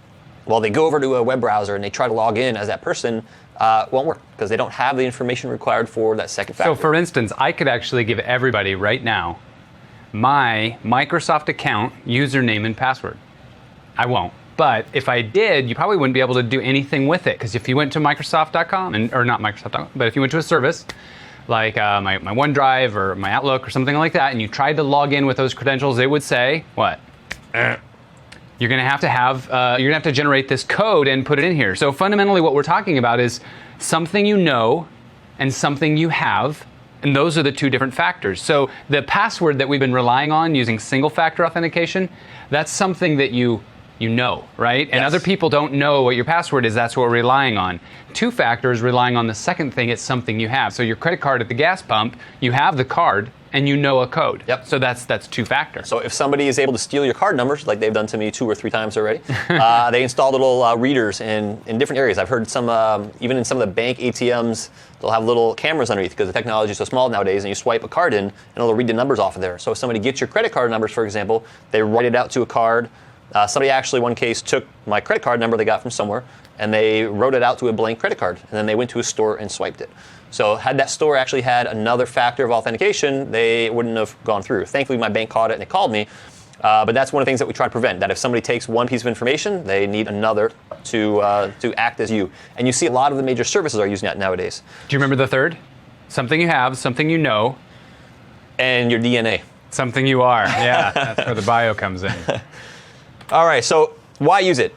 Well, they go over to a web browser and they try to log in as that person. won't work because they don't have the information required for that second factor. So for instance, I could actually give everybody right now my Microsoft account username and password. I won't. But if I did, you probably wouldn't be able to do anything with it, because if you went to Microsoft.com, or not Microsoft.com, but if you went to a service like my OneDrive or my Outlook or something like that, and you tried to log in with those credentials, it would say, what? You're going to have to generate this code and put it in here. So fundamentally what we're talking about is something you know and something you have, and those are the two different factors. So the password that we've been relying on using single-factor authentication, that's something that you know, right? And yes. Other people don't know what your password is. That's what we're relying on. Two-factor is relying on the second thing. It's something you have. So your credit card at the gas pump, you have the card and you know a code. Yep. So that's two-factor. So if somebody is able to steal your card numbers, like they've done to me 2 or 3 times already, they install little readers in different areas. I've heard some, even in some of the bank ATMs, they'll have little cameras underneath because the technology is so small nowadays, and you swipe a card in and it'll read the numbers off of there. So if somebody gets your credit card numbers, for example, they write it out to a card. Somebody actually, one case, took my credit card number they got from somewhere, and they wrote it out to a blank credit card, and then they went to a store and swiped it. So had that store actually had another factor of authentication, they wouldn't have gone through. Thankfully, my bank caught it and they called me, but that's one of the things that we try to prevent, that if somebody takes one piece of information, they need another to act as you. And you see a lot of the major services are using that nowadays. Do you remember the third? Something you have, something you know. And your DNA. Something you are. Yeah, that's where the bio comes in. All right, so why use it?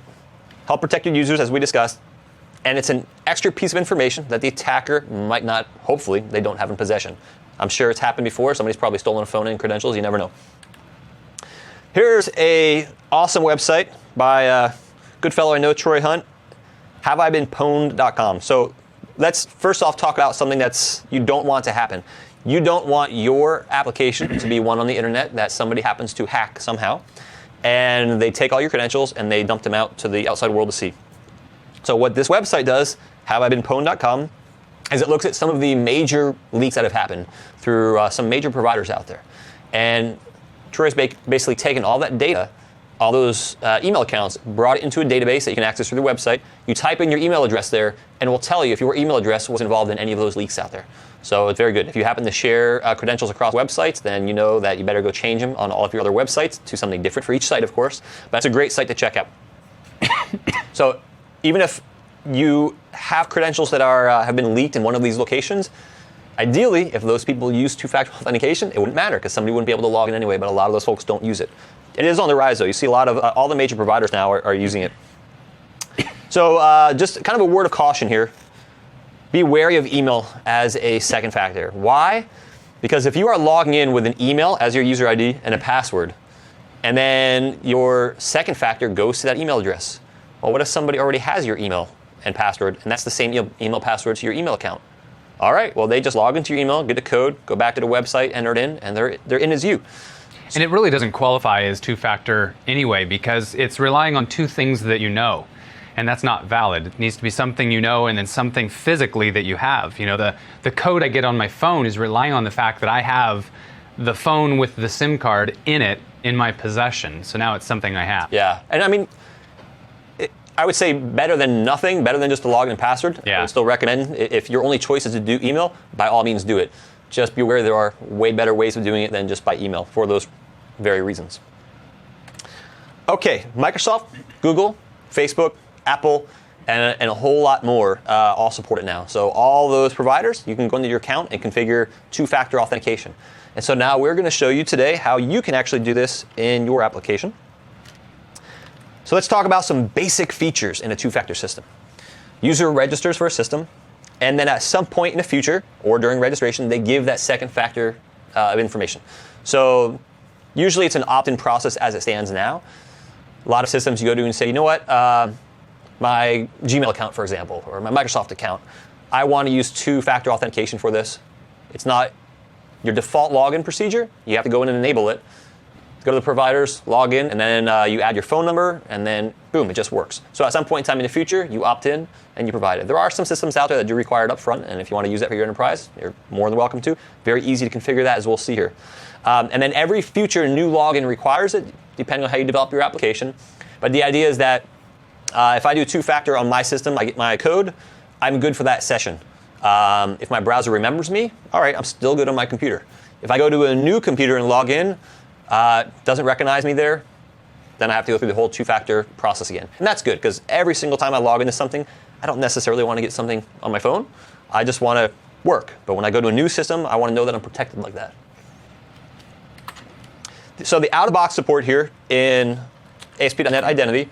Help protect your users, as we discussed, and it's an extra piece of information that the attacker might not, hopefully, they don't have in possession. I'm sure it's happened before. Somebody's probably stolen a phone and credentials. You never know. Here's a awesome website by a good fellow I know, Troy Hunt, haveibeenpwned.com. So let's first off talk about something that's you don't want to happen. You don't want your application to be one on the internet that somebody happens to hack somehow, and they take all your credentials and they dump them out to the outside world to see. So what this website does, haveibeenpwned.com, is it looks at some of the major leaks that have happened through some major providers out there. And Troy's basically taken all that data, all those email accounts, brought it into a database that you can access through the website. You type in your email address there, and it will tell you if your email address was involved in any of those leaks out there. So it's very good. If you happen to share credentials across websites, then you know that you better go change them on all of your other websites to something different for each site, of course. But that's a great site to check out. So even if you have credentials that have been leaked in one of these locations, ideally, if those people use two-factor authentication, it wouldn't matter because somebody wouldn't be able to log in anyway, but a lot of those folks don't use it. It is on the rise, though. You see a lot of, all the major providers now are using it. So just kind of a word of caution here. Be wary of email as a second factor. Why? Because if you are logging in with an email as your user ID and a password, and then your second factor goes to that email address, well, what if somebody already has your email and password, and that's the same email password to your email account? All right, well, they just log into your email, get a code, go back to the website, enter it in, and they're in as you. And it really doesn't qualify as two-factor anyway, because it's relying on two things that you know. And that's not valid. It needs to be something you know and then something physically that you have. You know, the code I get on my phone is relying on the fact that I have the phone with the SIM card in it in my possession. So now it's something I have. Yeah, and I mean, I would say better than nothing, better than just a login and password. Yeah. I would still recommend, if your only choice is to do email, by all means do it. Just be aware there are way better ways of doing it than just by email for those very reasons. Okay, Microsoft, Google, Facebook, Apple, and a whole lot more all support it now. So all those providers, you can go into your account and configure two-factor authentication. And so now we're going to show you today how you can actually do this in your application. So let's talk about some basic features in a two-factor system. User registers for a system, and then at some point in the future, or during registration, they give that second factor of information. So usually it's an opt-in process as it stands now. A lot of systems you go to and say, you know what, my Gmail account, for example, or my Microsoft account, I want to use two-factor authentication for this. It's not your default login procedure. You have to go in and enable it. Go to the providers, log in, and then you add your phone number, and then boom, it just works. So at some point in time in the future, you opt in and you provide it. There are some systems out there that do require it up front, and if you want to use that for your enterprise, you're more than welcome to. Very easy to configure that, as we'll see here. And then every future new login requires it, depending on how you develop your application. But the idea is that if I do two-factor on my system, I get my code, I'm good for that session. If my browser remembers me, all right, I'm still good on my computer. If I go to a new computer and log in, doesn't recognize me there, then I have to go through the whole two-factor process again. And that's good, because every single time I log into something, I don't necessarily want to get something on my phone. I just want to work. But when I go to a new system, I want to know that I'm protected like that. So the out-of-box support here in ASP.NET Identity,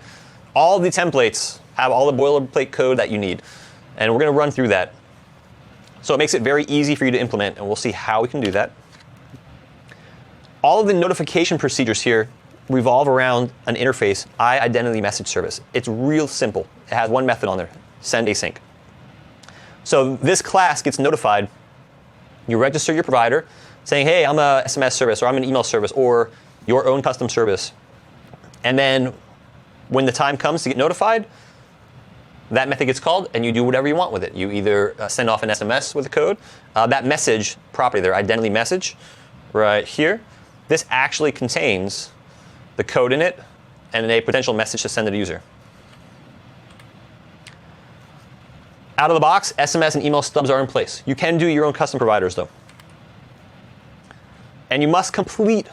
all the templates have all the boilerplate code that you need. And we're going to run through that. So it makes it very easy for you to implement, and we'll see how we can do that. All of the notification procedures here revolve around an interface, identity message service. It's real simple. It has one method on there, send async. So this class gets notified. You register your provider saying, hey, I'm a SMS service, or I'm an email service, or your own custom service. And then when the time comes to get notified, that method gets called, and you do whatever you want with it. You either send off an SMS with the code. That message property there, identity message, right here, this actually contains the code in it and a potential message to send to the user. Out of the box, SMS and email stubs are in place. You can do your own custom providers, though. And you must complete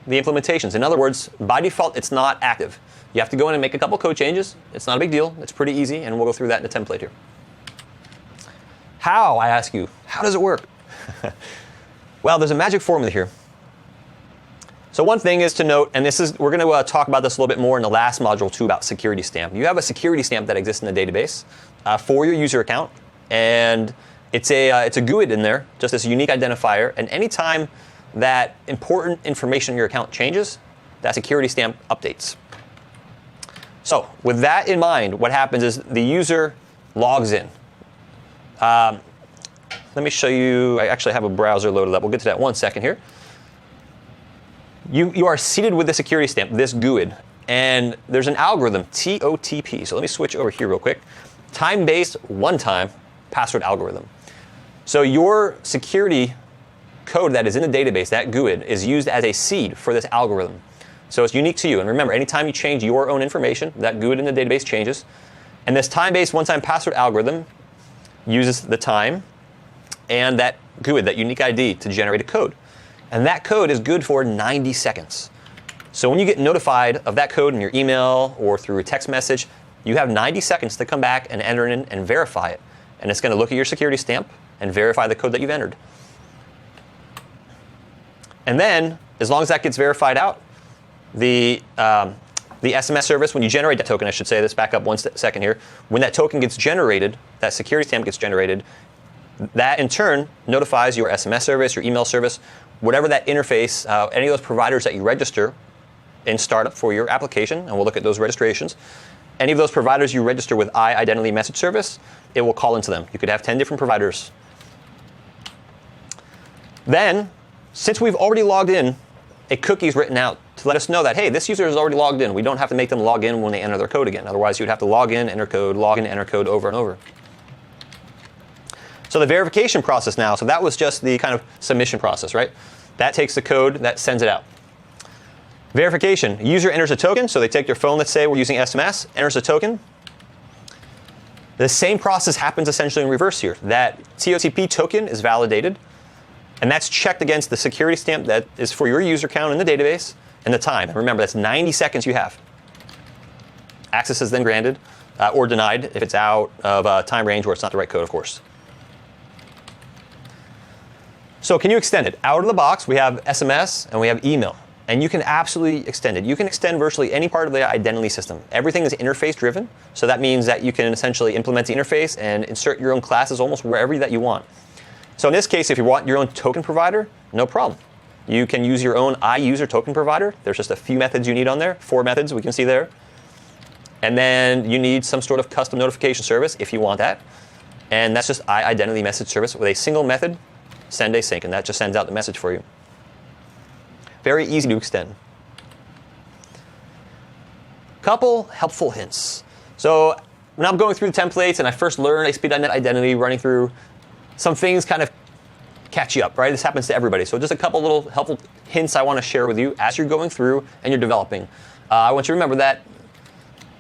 the implementations. In other words, by default, it's not active. You have to go in and make a couple code changes. It's not a big deal. It's pretty easy, and we'll go through that in a template here. How, I ask you, how does it work? Well, there's a magic formula here. So one thing is to note, and we're going to talk about this a little bit more in the last module too about security stamp. You have a security stamp that exists in the database for your user account, and it's a GUID in there, just this unique identifier. And anytime that important information in your account changes, that security stamp updates. So with that in mind, what happens is the user logs in. Let me show you. I actually have a browser loaded up. We'll get to that in 1 second here. You are seated with the security stamp, this GUID, and there's an algorithm, TOTP. So let me switch over here real quick. Time-based, one-time password algorithm. So your security code that is in the database, that GUID, is used as a seed for this algorithm. So it's unique to you. And remember, anytime you change your own information, that GUID in the database changes. And this time-based one-time password algorithm uses the time and that GUID, that unique ID, to generate a code. And that code is good for 90 seconds. So when you get notified of that code in your email or through a text message, you have 90 seconds to come back and enter in and verify it. And it's going to look at your security stamp and verify the code that you've entered. And then, as long as that gets verified out, the SMS service, when you generate that token, I should say this, back up 1 second here. When that token gets generated, that security stamp gets generated, that in turn notifies your SMS service, your email service, whatever that interface, any of those providers that you register in startup for your application, and we'll look at those registrations. Any of those providers you register with identity message service, it will call into them. You could have 10 different providers. Then, since we've already logged in, a cookie is written out to let us know that, hey, this user is already logged in. We don't have to make them log in when they enter their code again. Otherwise, you'd have to log in, enter code, log in, enter code over and over. So the verification process now, so that was just the kind of submission process, right? That takes the code, that sends it out. Verification, user enters a token, so they take their phone, let's say we're using SMS, enters a token. The same process happens essentially in reverse here. That TOTP token is validated, and that's checked against the security stamp that is for your user account in the database and the time. And remember, that's 90 seconds you have. Access is then granted or denied if it's out of time range or it's not the right code, of course. So can you extend it? Out of the box, we have SMS and we have email. And you can absolutely extend it. You can extend virtually any part of the identity system. Everything is interface driven. So that means that you can essentially implement the interface and insert your own classes almost wherever that you want. So in this case, if you want your own token provider, no problem. You can use your own iUser token provider. There's just a few methods you need on there, 4 methods we can see there. And then you need some sort of custom notification service if you want that. And that's just identity message service with a single method, send async, and that just sends out the message for you. Very easy to extend. Couple helpful hints. So when I'm going through the templates and I first learned ASP.NET Identity, running through, some things kind of catch you up, right? This happens to everybody. So just a couple little helpful hints I want to share with you as you're going through and you're developing. I want you to remember that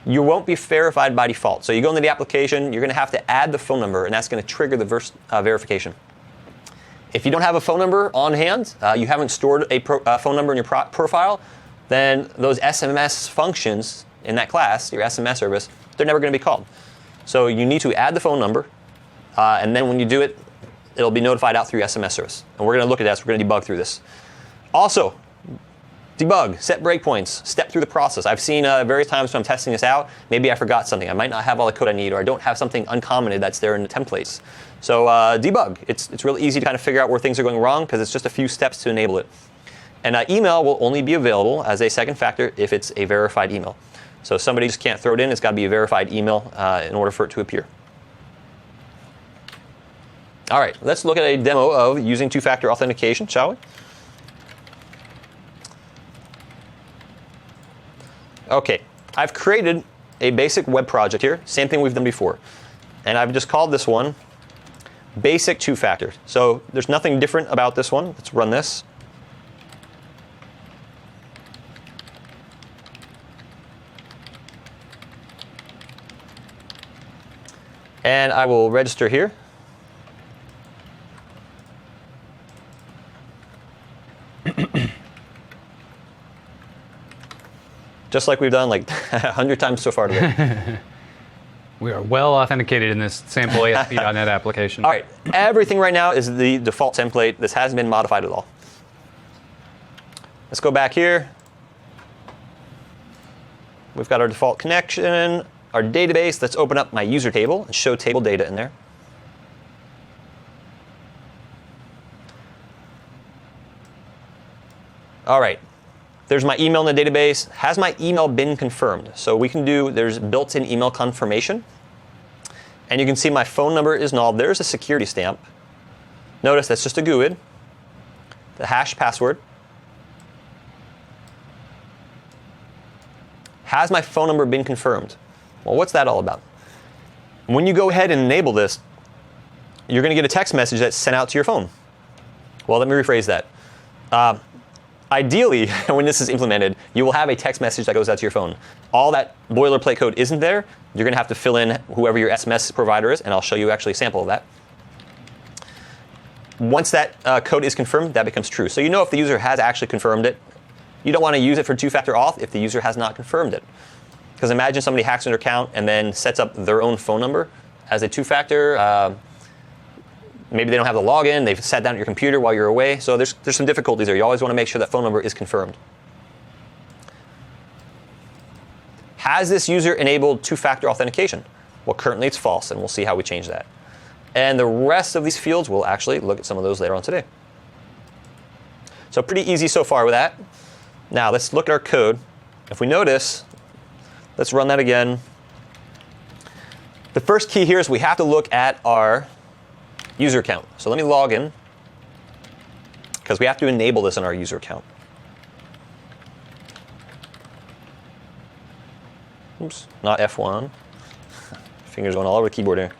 you won't be verified by default. So you go into the application, you're going to have to add the phone number, and that's going to trigger the verification. If you don't have a phone number on hand, you haven't stored a phone number in your profile, then those SMS functions in that class, your SMS service, they're never going to be called. So you need to add the phone number, and then when you do it, it'll be notified out through your SMS service. And we're going to look at this. We're going to debug through this. Also, debug, set breakpoints, step through the process. I've seen various times when I'm testing this out, maybe I forgot something. I might not have all the code I need, or I don't have something uncommented that's there in the templates. So debug. It's really easy to kind of figure out where things are going wrong because it's just a few steps to enable it. And email will only be available as a second factor if it's a verified email. So somebody just can't throw it in. It's got to be a verified email in order for it to appear. All right, let's look at a demo of using two-factor authentication, shall we? OK, I've created a basic web project here, same thing we've done before. And I've just called this one basic two-factor. So there's nothing different about this one. Let's run this. And I will register here. Just like we've done like 100 times so far today. We are well authenticated in this sample ASP.NET application. All right, everything right now is the default template. This hasn't been modified at all. Let's go back here. We've got our default connection, our database. Let's open up my user table and show table data in there. All right. There's my email in the database. Has my email been confirmed? So we can do, there's built-in email confirmation. And you can see my phone number is null. There's a security stamp. Notice that's just a GUID. The hash password. Has my phone number been confirmed? Well, what's that all about? When you go ahead and enable this, you're going to get a text message that's sent out to your phone. Well, let me rephrase that. Ideally, when this is implemented, you will have a text message that goes out to your phone. All that boilerplate code isn't there. You're going to have to fill in whoever your SMS provider is, and I'll show you actually a sample of that. Once that code is confirmed, that becomes true. So you know if the user has actually confirmed it. You don't want to use it for two-factor auth if the user has not confirmed it. Because imagine somebody hacks into their account and then sets up their own phone number as a two-factor. Maybe they don't have the login. They've sat down at your computer while you're away. So there's some difficulties there. You always want to make sure that phone number is confirmed. Has this user enabled two-factor authentication? Well, currently it's false, and we'll see how we change that. And the rest of these fields, we'll actually look at some of those later on today. So pretty easy so far with that. Now let's look at our code. If we notice, let's run that again. The first key here is we have to look at our user account. So let me log in, because we have to enable this in our user account. Oops, not F1. Fingers going all over the keyboard here.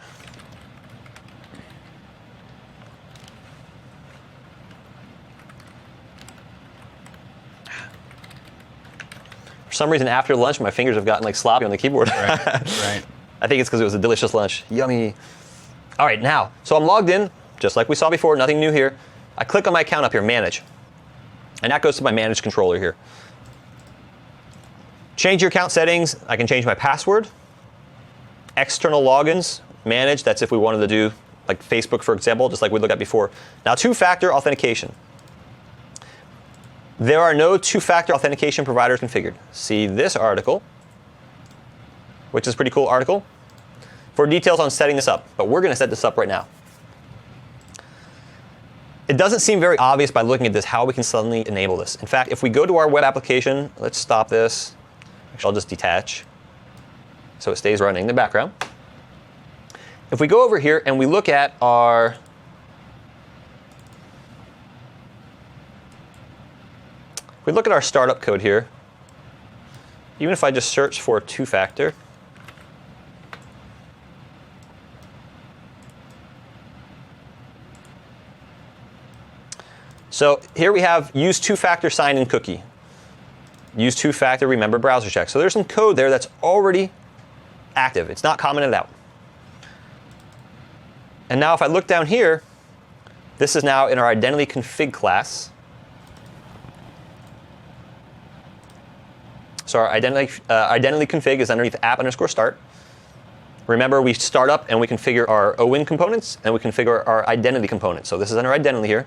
For some reason, after lunch, my fingers have gotten like sloppy on the keyboard. Right, right. I think it's because it was a delicious lunch. Yummy. All right, now, so I'm logged in, just like we saw before, nothing new here. I click on my account up here, Manage. And that goes to my Manage controller here. Change your account settings. I can change my password. External logins, Manage. That's if we wanted to do, like Facebook, for example, just like we looked at before. Now, two-factor authentication. There are no two-factor authentication providers configured. See this article, which is a pretty cool article, for details on setting this up. But we're going to set this up right now. It doesn't seem very obvious by looking at this how we can suddenly enable this. In fact, if we go to our web application, let's stop this. Actually, I'll just detach so it stays running in the background. If we go over here and we look at our startup code here, even if I just search for two-factor, so here we have use two-factor sign-in cookie. use two-factor, remember browser check. So there's some code there that's already active. It's not commented out. And now if I look down here, this is now in our identity config class. So our identity config is underneath app_start. Remember, we start up and we configure our OWIN components and we configure our identity components. So this is under identity here.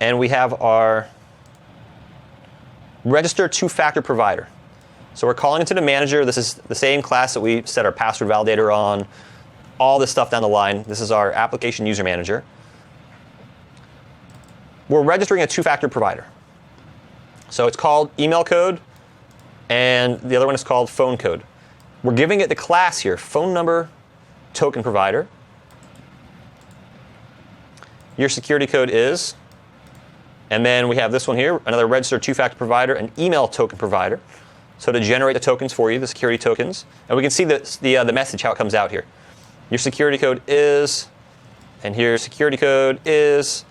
And we have our register two-factor provider. So we're calling into the manager. This is the same class that we set our password validator on, all this stuff down the line. This is our application user manager. We're registering a two-factor provider. So it's called email code, and the other one is called phone code. We're giving it the class here, phone number token provider. Your security code is, and then we have this one here, another register two-factor provider, an email token provider. So to generate the tokens for you, the security tokens, and we can see the message, how it comes out here. Your security code is, and here security code is.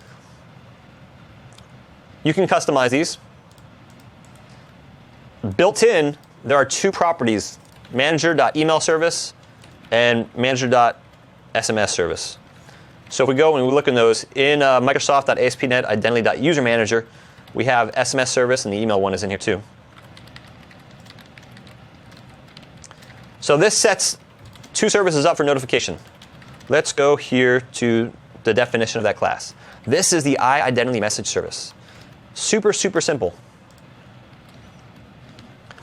You can customize these. Built in, there are two properties, manager.email service and manager.sms service. So if we go and we look in those, in Microsoft.ASP.NET Identity.User Manager, we have SMS service, and the email one is in here too. So this sets two services up for notification. Let's go here to the definition of that class. This is the iIdentity message service. Super, super simple.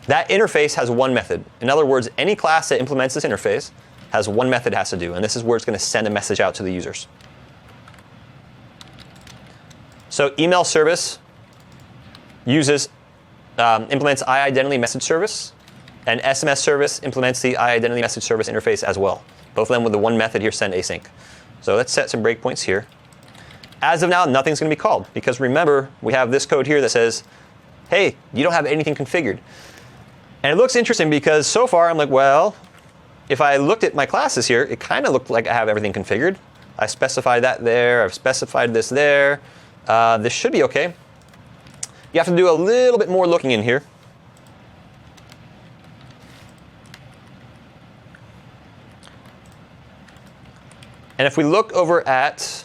That interface has one method. In other words, any class that implements this interface has one method it has to do, and this is where it's going to send a message out to the users. So email service implements iIdentity message service, and SMS service implements the iIdentity message service interface as well. Both of them with the one method here, send async. So let's set some breakpoints here. As of now, nothing's going to be called, because remember, we have this code here that says, hey, you don't have anything configured. And it looks interesting because so far I'm like, well, if I looked at my classes here, it kind of looked like I have everything configured. I specified that there. I've specified this there. This should be OK. You have to do a little bit more looking in here. And if we look over at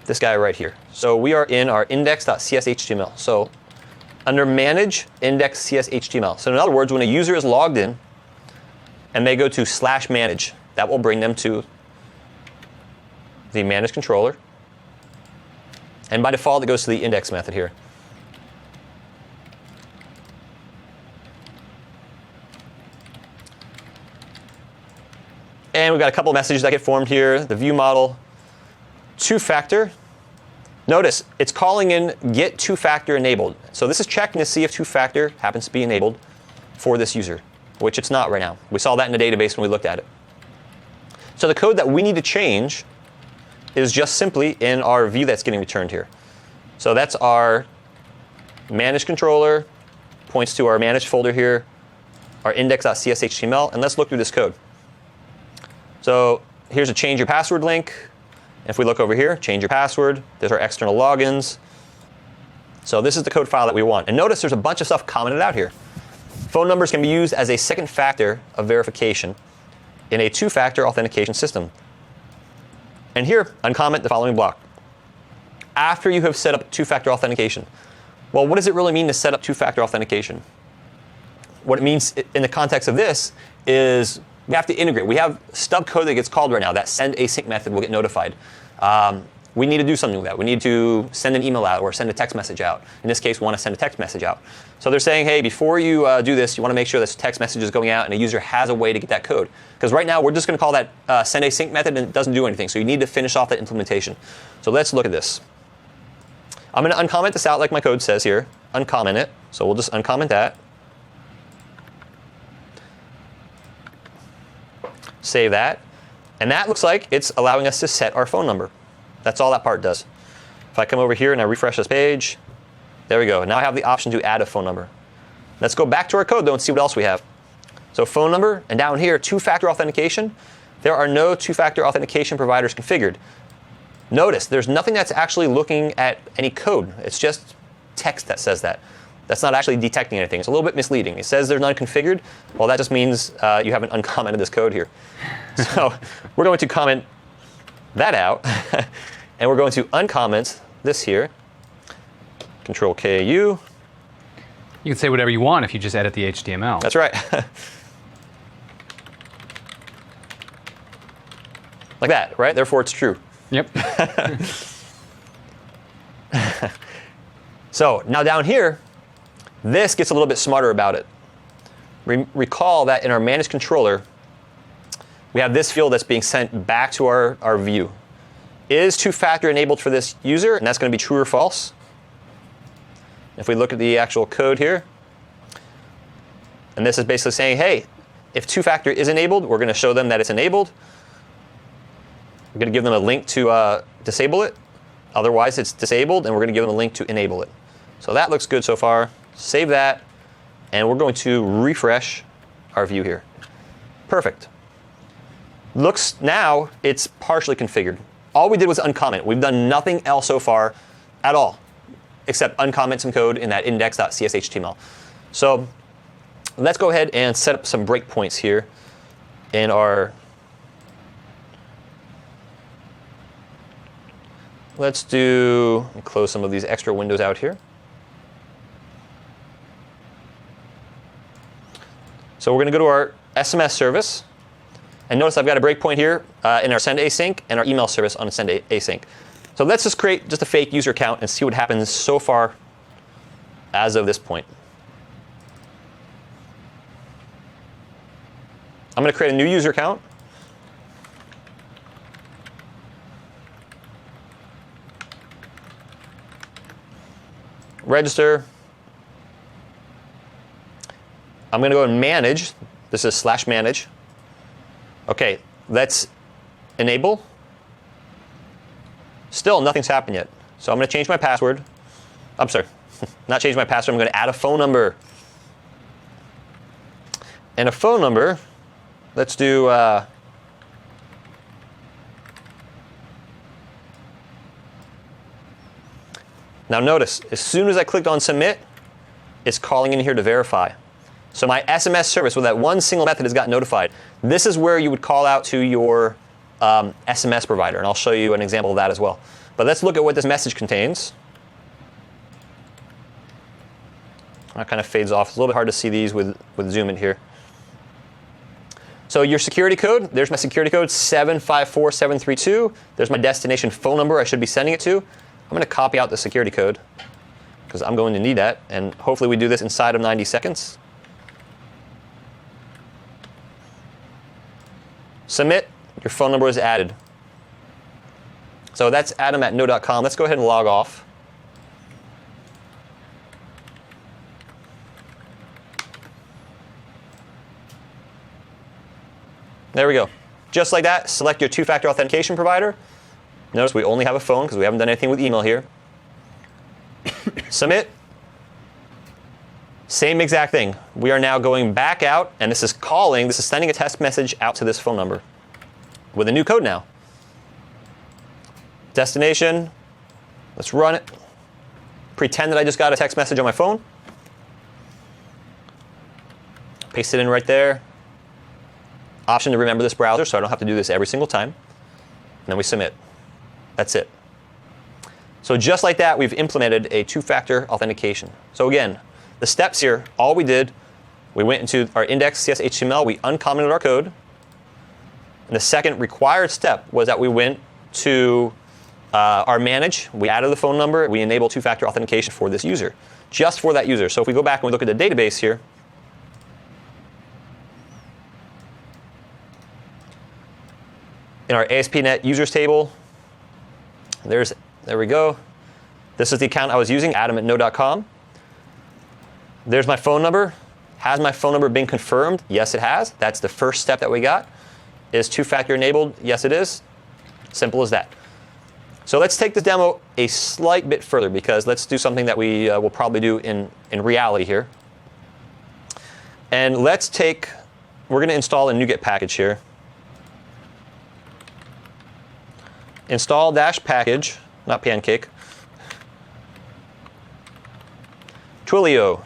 this guy right here, so we are in our index.cshtml. So under manage index.cshtml. So in other words, when a user is logged in and they go to /manage, that will bring them to the manage controller. And by default, it goes to the index method here. And we've got a couple of messages that get formed here. The view model, two-factor. Notice, it's calling in get two-factor enabled. So this is checking to see if two-factor happens to be enabled for this user, which it's not right now. We saw that in the database when we looked at it. So the code that we need to change is just simply in our view that's getting returned here. So that's our manage controller, points to our manage folder here, our index.cshtml, and let's look through this code. So here's a change your password link. If we look over here, change your password. There's our external logins. So this is the code file that we want. And notice there's a bunch of stuff commented out here. Phone numbers can be used as a second factor of verification in a two-factor authentication system. And here, uncomment the following block. After you have set up two-factor authentication. Well, what does it really mean to set up two-factor authentication? What it means in the context of this is we have to integrate. We have stub code that gets called right now. That send async method will get notified. We need to do something with that. We need to send an email out or send a text message out. In this case, we want to send a text message out. So they're saying, hey, before you do this, you want to make sure this text message is going out and a user has a way to get that code. Because right now, we're just going to call that send async method and it doesn't do anything. So you need to finish off that implementation. So let's look at this. I'm going to uncomment this out like my code says here. Uncomment it. So we'll just uncomment that. Save that. And that looks like it's allowing us to set our phone number. That's all that part does. If I come over here and I refresh this page, there we go. Now I have the option to add a phone number. Let's go back to our code, though, and see what else we have. So phone number, and down here, two-factor authentication. There are no two-factor authentication providers configured. Notice, there's nothing that's actually looking at any code. It's just text that says that. That's not actually detecting anything. It's a little bit misleading. It says they're non-configured. Well, that just means you haven't uncommented this code here. So we're going to comment that out. And we're going to uncomment this here. Control KU. You can say whatever you want if you just edit the HTML. That's right. Like that, right? Therefore, it's true. Yep. So now down here, this gets a little bit smarter about it. Recall that in our managed controller, we have this field that's being sent back to our view. Is two-factor enabled for this user? And that's going to be true or false. If we look at the actual code here, and this is basically saying, hey, if two-factor is enabled, we're going to show them that it's enabled. We're going to give them a link to disable it. Otherwise, it's disabled, and we're going to give them a link to enable it. So that looks good so far. Save that, and we're going to refresh our view here. Perfect. Looks now, it's partially configured. All we did was uncomment. We've done nothing else so far at all, except uncomment some code in that index.cshtml. So let's go ahead and set up some breakpoints here in our. Let's close some of these extra windows out here. So we're going to go to our SMS service. And notice I've got a breakpoint here in our send async and our email service on send async. So let's just create just a fake user account and see what happens so far as of this point. I'm going to create a new user account. Register. I'm going to go and manage. This is /manage. OK, let's enable. Still, nothing's happened yet. So I'm going to change my password. I'm sorry, not change my password. I'm going to add a phone number. And a phone number, let's do now notice, as soon as I clicked on submit, it's calling in here to verify. So my SMS service with that one single method has got notified. This is where you would call out to your SMS provider, and I'll show you an example of that as well. But let's look at what this message contains. That kind of fades off. It's a little bit hard to see these with zoom in here. So your security code, there's my security code, 754732. There's my destination phone number I should be sending it to. I'm going to copy out the security code because I'm going to need that, and hopefully we do this inside of 90 seconds. Submit, your phone number is added. So that's adam@no.com. Let's go ahead and log off. There we go. Just like that, select your two-factor authentication provider. Notice we only have a phone because we haven't done anything with email here. Submit. Same exact thing. We are now going back out, and this is sending a test message out to this phone number with a new code now. Destination. Let's run it. Pretend that I just got a text message on my phone. Paste it in right there. Option to remember this browser, so I don't have to do this every single time. And then we submit. That's it. So just like that, we've implemented a two-factor authentication. So again, the steps here, all we did, we went into our index.cs.html, we uncommented our code. And the second required step was that we went to our manage, we added the phone number, we enabled two-factor authentication for this user, just for that user. So if we go back and we look at the database here, in our ASP.NET users table, there we go. This is the account I was using, adam@no.com. There's my phone number. Has my phone number been confirmed? Yes, it has. That's the first step that we got. Is two-factor enabled? Yes, it is. Simple as that. So let's take this demo a slight bit further, because let's do something that we will probably do in reality here. And we're going to install a NuGet package here. Install -package, not pancake. Twilio.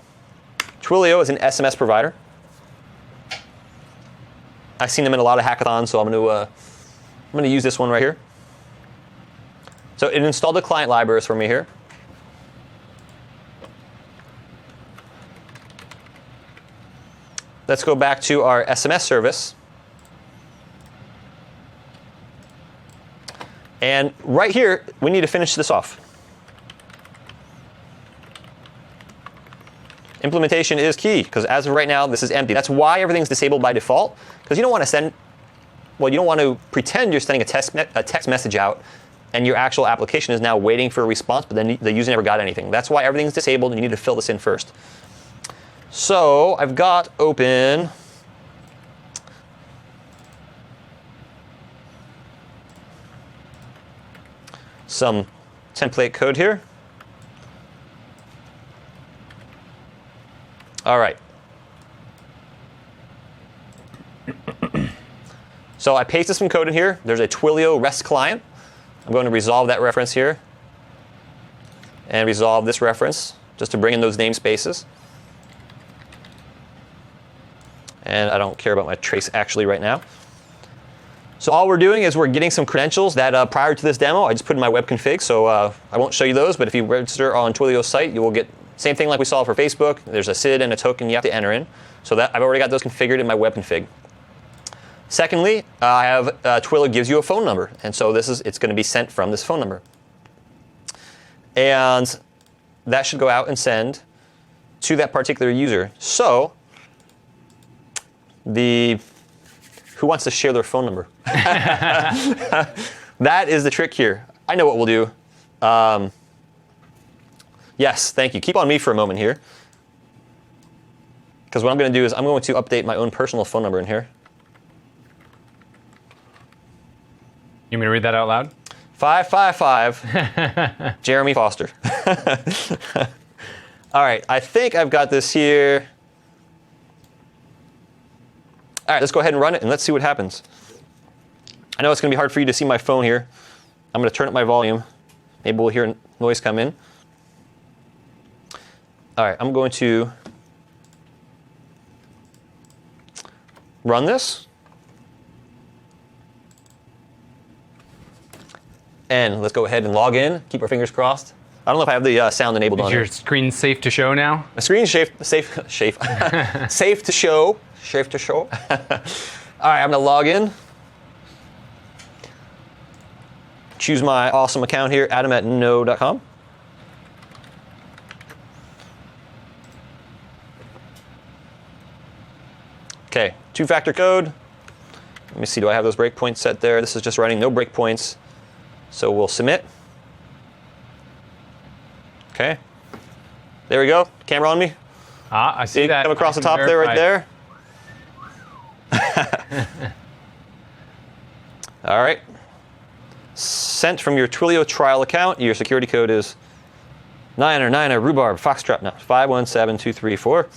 Twilio is an SMS provider. I've seen them in a lot of hackathons, so I'm going to use this one right here. So it installed the client libraries for me here. Let's go back to our SMS service. And right here, we need to finish this off. Implementation is key, because as of right now, this is empty. That's why everything's disabled by default, because you don't want to send, well, you don't want to pretend you're sending a text message out, and your actual application is now waiting for a response, but then the user never got anything. That's why everything's disabled, and you need to fill this in first. So I've got open some template code here. All right. So I pasted some code in here. There's a Twilio REST client. I'm going to resolve that reference here and resolve this reference just to bring in those namespaces. And I don't care about my trace actually right now. So all we're doing is we're getting some credentials that prior to this demo, I just put in my web config. So I won't show you those, but if you register on Twilio's site, you will get same thing like we saw for Facebook. There's a SID and a token you have to enter in. So that I've already got those configured in my web config. Secondly, I have Twilio gives you a phone number, and so it's going to be sent from this phone number. And that should go out and send to that particular user. So who wants to share their phone number? That is the trick here. I know what we'll do. Yes, thank you. Keep on me for a moment here. Because what I'm going to do is I'm going to update my own personal phone number in here. You want me to read that out loud? 555 Jeremy Foster. All right, I think I've got this here. All right, let's go ahead and run it, and let's see what happens. I know it's going to be hard for you to see my phone here. I'm going to turn up my volume. Maybe we'll hear noise come in. All right, I'm going to run this. And let's go ahead and log in. Keep our fingers crossed. I don't know if I have the sound enabled on Is your screen safe to show now? My screen's safe to show. Safe to show. All right, I'm going to log in. Choose my awesome account here, adam@no.com. Okay, two-factor code. Let me see, do I have those breakpoints set there? This is just running, no breakpoints. So we'll submit. Okay. There we go. Camera on me. Ah, I see that. Come across the top there, right there. All right. Sent from your Twilio trial account. Your security code is 9 rhubarb, foxtrot, no, 517234.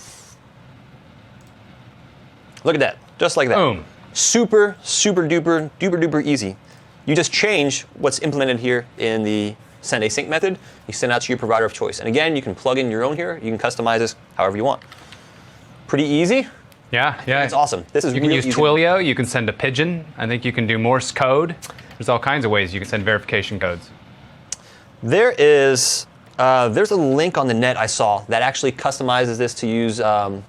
Look at that. Just like that. Boom. Super, super duper, duper duper easy. You just change what's implemented here in the send async method. You send out to your provider of choice. And again, you can plug in your own here. You can customize this however you want. Pretty easy. Yeah. It's awesome. This is You can real use easy. Twilio. You can send a pigeon. I think you can do Morse code. There's all kinds of ways you can send verification codes. There's a link on the net I saw that actually customizes this to use, I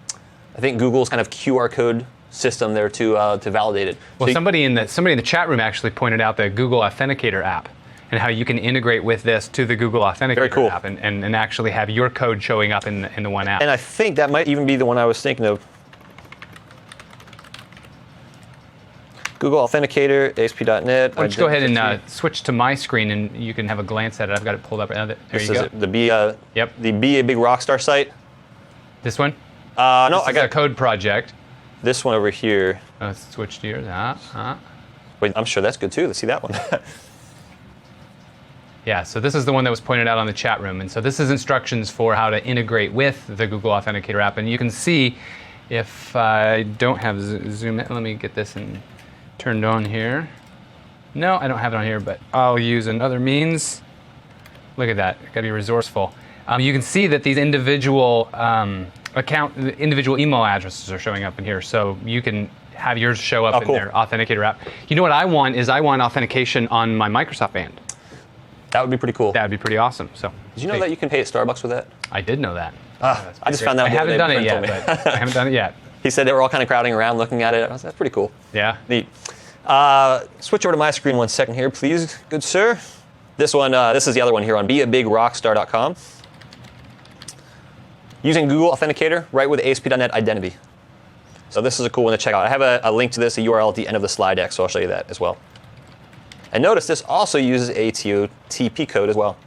think Google's kind of QR code system there to validate it. Well, so somebody in the chat room actually pointed out the Google Authenticator app and how you can integrate with this to the Google Authenticator app and actually have your code showing up in the one app. And I think that might even be the one I was thinking of. Google Authenticator, ASP.NET. Why don't you go ahead and switch to my screen and you can have a glance at it. I've got it pulled up. There you go. The Be a Big Rockstar site. This one? No, I got a code project. This one over here. Let's switch to yours. Wait, I'm sure that's good too. Let's see that one. Yeah, so this is the one that was pointed out on the chat room. And so this is instructions for how to integrate with the Google Authenticator app. And you can see, if I don't have zoom in, let me get this turned on here. No, I don't have it on here, but I'll use another means. Look at that. Got to be resourceful. you can see that these individual individual email addresses are showing up in here. So you can have yours show up in their Authenticator app. You know what I want is I want authentication on my Microsoft band. That would be pretty cool. That would be pretty awesome. So did you know that you can pay at Starbucks with that? I did know that. I just found that. I haven't done it yet. But I haven't done it yet. He said they were all kind of crowding around looking at it. That's pretty cool. Yeah. Neat. Switch over to my screen 1 second here, please, good sir. This one, this is the other one here on beabigrockstar.com. Using Google Authenticator, right with ASP.NET Identity. So this is a cool one to check out. I have a link to this, a URL at the end of the slide deck, so I'll show you that as well. And notice this also uses a TOTP code as well.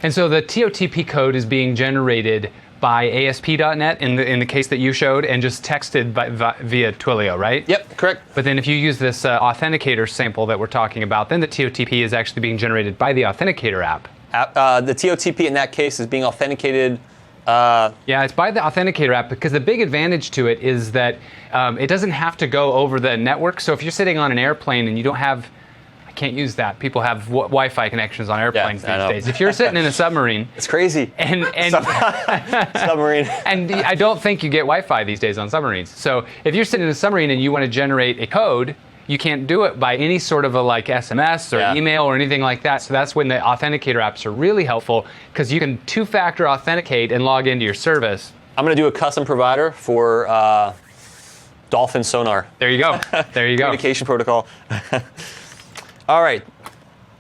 And so the TOTP code is being generated by ASP.NET in the case that you showed, and just texted via Twilio, right? Yep, correct. But then if you use this Authenticator sample that we're talking about, then the TOTP is actually being generated by the Authenticator app. The TOTP in that case is being authenticated. Yeah, it's by the Authenticator app, because the big advantage to it is that it doesn't have to go over the network. So if you're sitting on an airplane and you don't have, I can't use that. People have Wi-Fi connections on airplanes these days. If you're sitting in a submarine, it's crazy. And submarine. And I don't think you get Wi-Fi these days on submarines. So if you're sitting in a submarine and you want to generate a code, you can't do it by any sort of a SMS or email or anything like that. So that's when the Authenticator apps are really helpful, because you can two-factor authenticate and log into your service. I'm going to do a custom provider for Dolphin Sonar. There you go. There you go. Communication protocol. All right.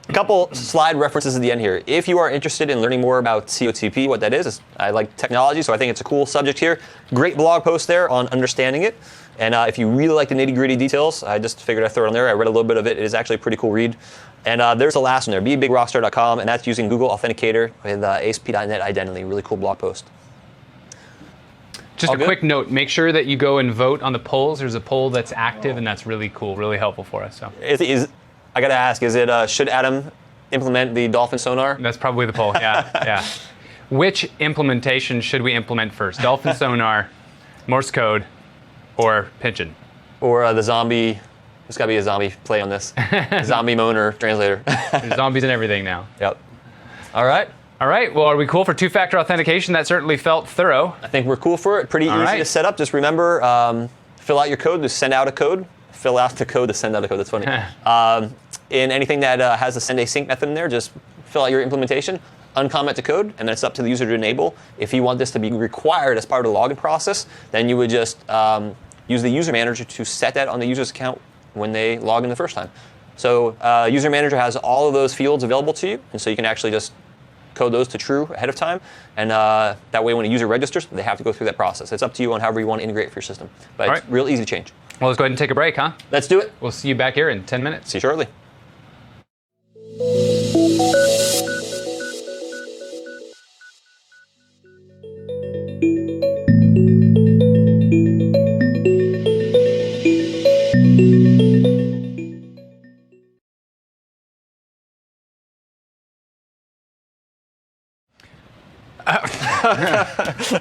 A couple slide references at the end here. If you are interested in learning more about TOTP, what that is, I like technology, so I think it's a cool subject here. Great blog post there on understanding it. And if you really like the nitty-gritty details, I just figured I'd throw it on there. I read a little bit of it. It is actually a pretty cool read. And there's the last one there, beabigrockstar.com, and that's using Google Authenticator with ASP.NET Identity. Really cool blog post. Just a quick note, make sure that you go and vote on the polls. There's a poll that's active, and that's really cool, really helpful for us. So. I got to ask, is it should Adam implement the Dolphin Sonar? That's probably the poll, yeah. Which implementation should we implement first? Dolphin Sonar, Morse code, or Pigeon? Or the zombie, there's got to be a zombie play on this. Zombie moaner translator. There's zombies and everything now. Yep. All right. All right, well, are we cool for two-factor authentication? That certainly felt thorough. I think we're cool for it. Pretty easy to set up. Just remember, fill out your code to send out a code. Fill out the code to send out a code. That's funny. In anything that has a send async method in there, just fill out your implementation, uncomment the code, and then it's up to the user to enable. If you want this to be required as part of the login process, then you would just use the user manager to set that on the user's account when they log in the first time. So user manager has all of those fields available to you, and so you can actually just code those to true ahead of time, and that way when a user registers, they have to go through that process. It's up to you on however you want to integrate it for your system. But it's real easy to change. Well, let's go ahead and take a break, huh? Let's do it. We'll see you back here in 10 minutes. See you shortly.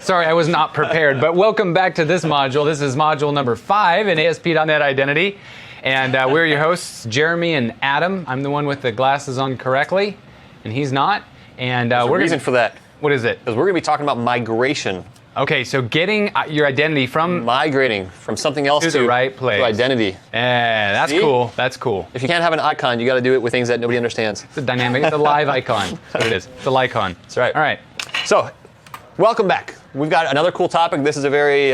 Sorry, I was not prepared, but welcome back to this module. This is module number 5 in ASP.NET Identity. And we're your hosts, Jeremy and Adam. I'm the one with the glasses on correctly, and he's not. And There's a reason for that. What is it? Because we're going to be talking about migration. Okay, so getting your identity from... Migrating from something else to the right place. To identity. That's cool. That's cool. If you can't have an icon, you got to do it with things that nobody understands. It's a dynamic. It's a live icon. That's what it is. It's a Lycon. That's right. All right. So, welcome back. We've got another cool topic. This is a very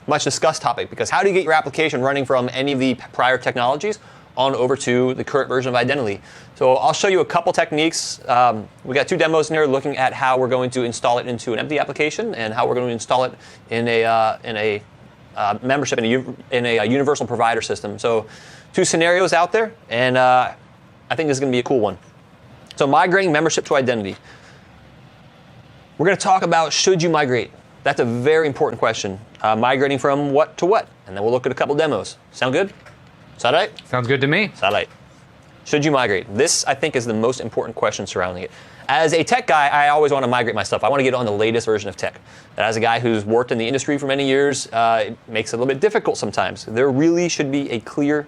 much discussed topic, because how do you get your application running from any of the prior technologies on over to the current version of Identity? So I'll show you a couple techniques. We got 2 demos in here looking at how we're going to install it into an empty application and how we're going to install it in a membership in a universal provider system. So 2 scenarios out there, and I think this is going to be a cool one. So migrating membership to Identity. We're going to talk about, should you migrate? That's a very important question. Migrating from what to what? And then we'll look at a couple demos. Sound good? Is that right? Sounds good to me. Sound right. Should you migrate? This, I think, is the most important question surrounding it. As a tech guy, I always want to migrate my stuff. I want to get on the latest version of tech. And as a guy who's worked in the industry for many years, it makes it a little bit difficult sometimes. There really should be a clear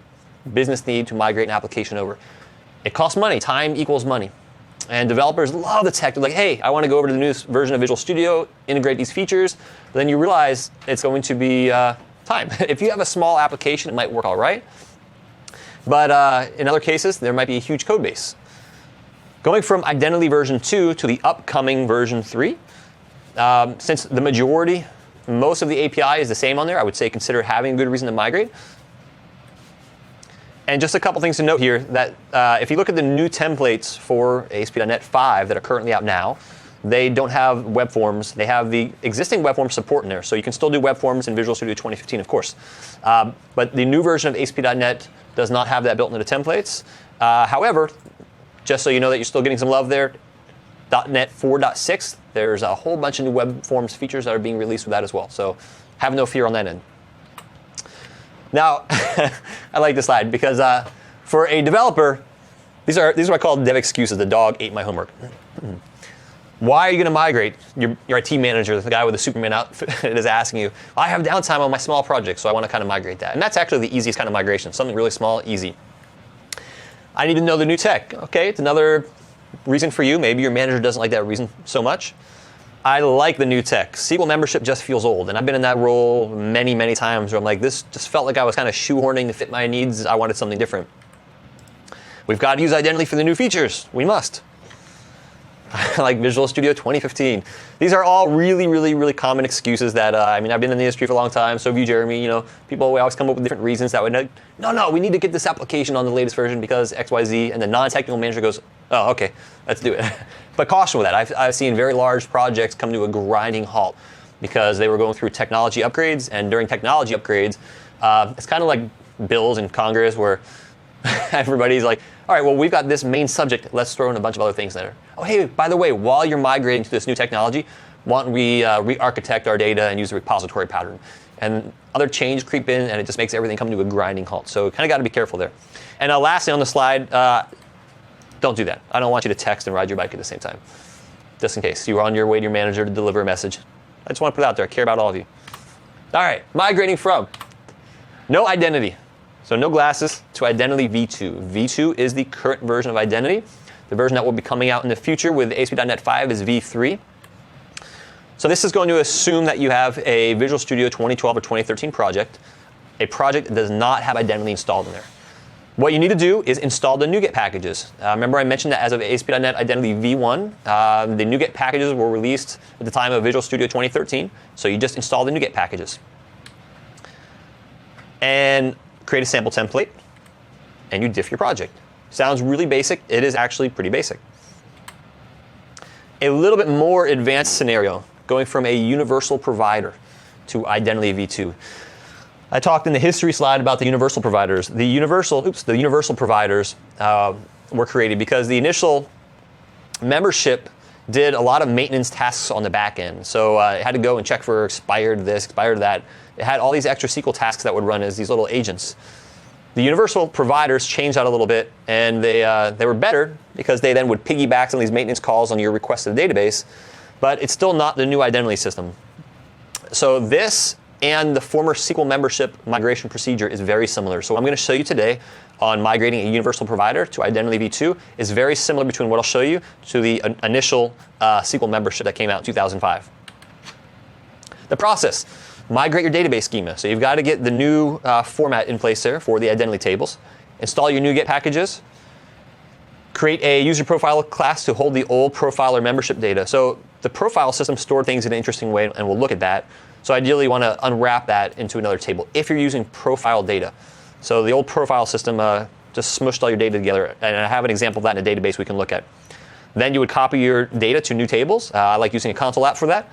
business need to migrate an application over. It costs money. Time equals money. And developers love the tech. They're like, hey, I want to go over to the newest version of Visual Studio, integrate these features. But then you realize it's going to be time. If you have a small application, it might work all right. But in other cases, there might be a huge code base. Going from Identity version 2 to the upcoming version 3, since the majority, most of the API is the same on there, I would say consider having a good reason to migrate. And just a couple things to note here, that if you look at the new templates for ASP.NET 5 that are currently out now, they don't have web forms. They have the existing web form support in there. So you can still do web forms in Visual Studio 2015, of course. But the new version of ASP.NET does not have that built into the templates. However, just so you know that you're still getting some love there, .NET 4.6, there's a whole bunch of new web forms features that are being released with that as well. So have no fear on that end. Now, I like this slide because for a developer, these are what I call dev excuses. The dog ate my homework. Why are you going to migrate? Your IT manager, the guy with the Superman outfit, is asking you, I have downtime on my small project, so I want to kind of migrate that. And that's actually the easiest kind of migration, something really small, easy. I need to know the new tech. Okay, it's another reason for you. Maybe your manager doesn't like that reason so much. I like the new tech. SQL membership just feels old. And I've been in that role many, many times where I'm like, this just felt like I was kind of shoehorning to fit my needs. I wanted something different. We've got to use identity for the new features. We must. Like Visual Studio 2015. These are all really, really, really common excuses that, I've been in the industry for a long time. So have you, Jeremy. People always come up with different reasons that would, no, we need to get this application on the latest version because X, Y, Z. And the non-technical manager goes, oh, okay, let's do it. But caution with that. I've seen very large projects come to a grinding halt because they were going through technology upgrades. And during technology upgrades, it's kind of like bills in Congress where everybody's like, all right, well, we've got this main subject. Let's throw in a bunch of other things there. Oh, hey, by the way, while you're migrating to this new technology, why don't we re-architect our data and use a repository pattern? And other changes creep in, and it just makes everything come to a grinding halt. So kind of got to be careful there. And lastly on the slide, don't do that. I don't want you to text and ride your bike at the same time, just in case you're on your way to your manager to deliver a message. I just want to put it out there. I care about all of you. All right, migrating from no identity. So no glasses to Identity v2. v2 is the current version of Identity. The version that will be coming out in the future with ASP.NET 5 is v3. So this is going to assume that you have a Visual Studio 2012 or 2013 project, a project that does not have Identity installed in there. What you need to do is install the NuGet packages. Remember I mentioned that as of ASP.NET Identity v1, the NuGet packages were released at the time of Visual Studio 2013. So you just install the NuGet packages. And create a sample template, and you diff your project. Sounds really basic. It is actually pretty basic. A little bit more advanced scenario, going from a universal provider to Identity v2. I talked in the history slide about the universal providers. The universal providers were created because the initial membership did a lot of maintenance tasks on the back end. So it had to go and check for expired this, expired that. It had all these extra SQL tasks that would run as these little agents. The universal providers changed that a little bit, and they were better because they then would piggyback some of these maintenance calls on your request to the database, but it's still not the new identity system. So this and the former SQL membership migration procedure is very similar. So what I'm going to show you today on migrating a universal provider to Identity v2 is very similar between what I'll show you to the initial SQL membership that came out in 2005. The process. Migrate your database schema. So you've got to get the new format in place there for the identity tables. Install your NuGet packages. Create a user profile class to hold the old profile or membership data. So the profile system stored things in an interesting way, and we'll look at that. So ideally you want to unwrap that into another table if you're using profile data. So the old profile system just smushed all your data together. And I have an example of that in a database we can look at. Then you would copy your data to new tables. I like using a console app for that.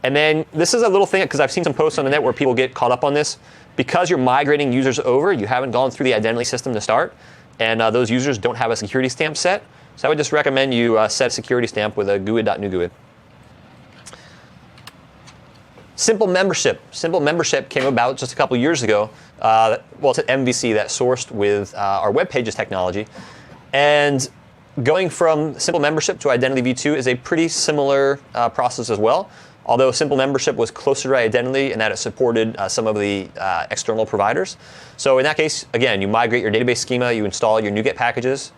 And then this is a little thing, because I've seen some posts on the net where people get caught up on this. Because you're migrating users over, you haven't gone through the identity system to start, and those users don't have a security stamp set. So I would just recommend you set a security stamp with a GUID.NuGUID. Simple membership. Simple membership came about just a couple years ago. Well, it's an MVC that sourced with our web pages technology. And going from simple membership to Identity v2 is a pretty similar process as well. Although simple membership was closer to identity and that it supported some of the external providers. So in that case, again, you migrate your database schema, you install your NuGet packages,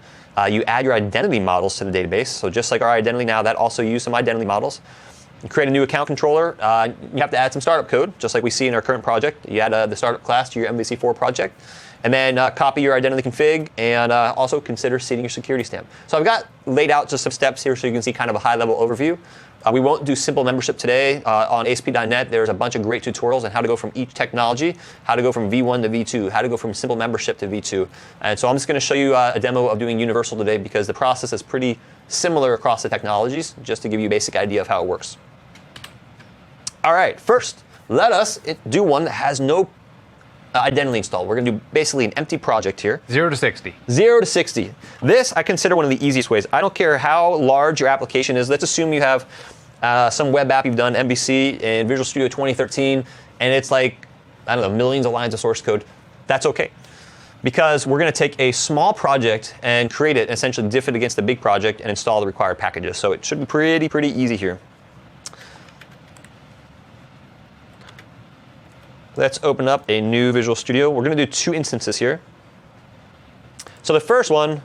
You add your identity models to the database. So just like our identity now, that also uses some identity models. You create a new account controller. You have to add some startup code, just like we see in our current project. You add the startup class to your MVC4 project. And then copy your identity config, and also consider seeding your security stamp. So I've got laid out just some steps here so you can see kind of a high-level overview. We won't do simple membership today. On ASP.net, there's a bunch of great tutorials on how to go from each technology, how to go from V1 to V2, how to go from simple membership to V2. And so I'm just going to show you a demo of doing universal today because the process is pretty similar across the technologies, just to give you a basic idea of how it works. All right, first, let us do one that has no identity installed. We're going to do basically an empty project here. 0 to 60. 0 to 60. This I consider one of the easiest ways. I don't care how large your application is. Let's assume you have some web app you've done, MVC, in Visual Studio 2013, and it's like, I don't know, millions of lines of source code. That's okay. Because we're going to take a small project and create it, essentially diff it against the big project and install the required packages. So it should be pretty easy here. Let's open up a new Visual Studio. We're going to do 2 instances here. So the first one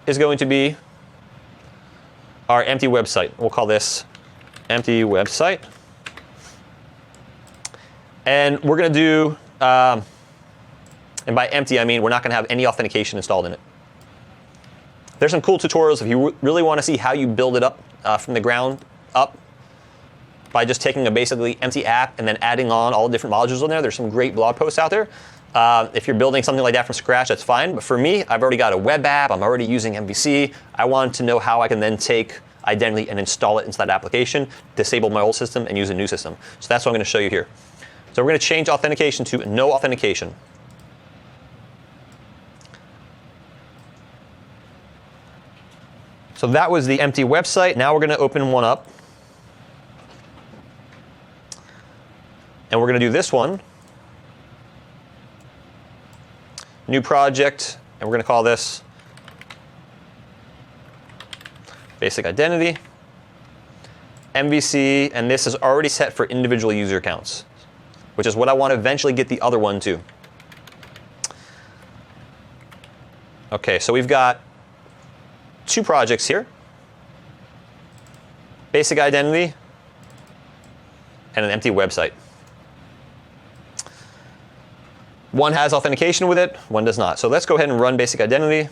is going to be our empty website. We'll call this empty website. And we're going to do, and by empty I mean we're not going to have any authentication installed in it. There's some cool tutorials if you really want to see how you build it up from the ground up, by just taking a basically empty app and then adding on all the different modules in there. There's some great blog posts out there. If you're building something like that from scratch, that's fine. But for me, I've already got a web app. I'm already using MVC. I want to know how I can then take identity and install it into that application, disable my old system, and use a new system. So that's what I'm going to show you here. So we're going to change authentication to no authentication. So that was the empty website. Now we're going to open one up. And we're going to do this one. New project, and we're going to call this basic identity, MVC, and this is already set for individual user accounts, which is what I want to eventually get the other one to. Okay, so we've got 2 projects here. Basic identity and an empty website. One has authentication with it, one does not. So let's go ahead and run basic identity.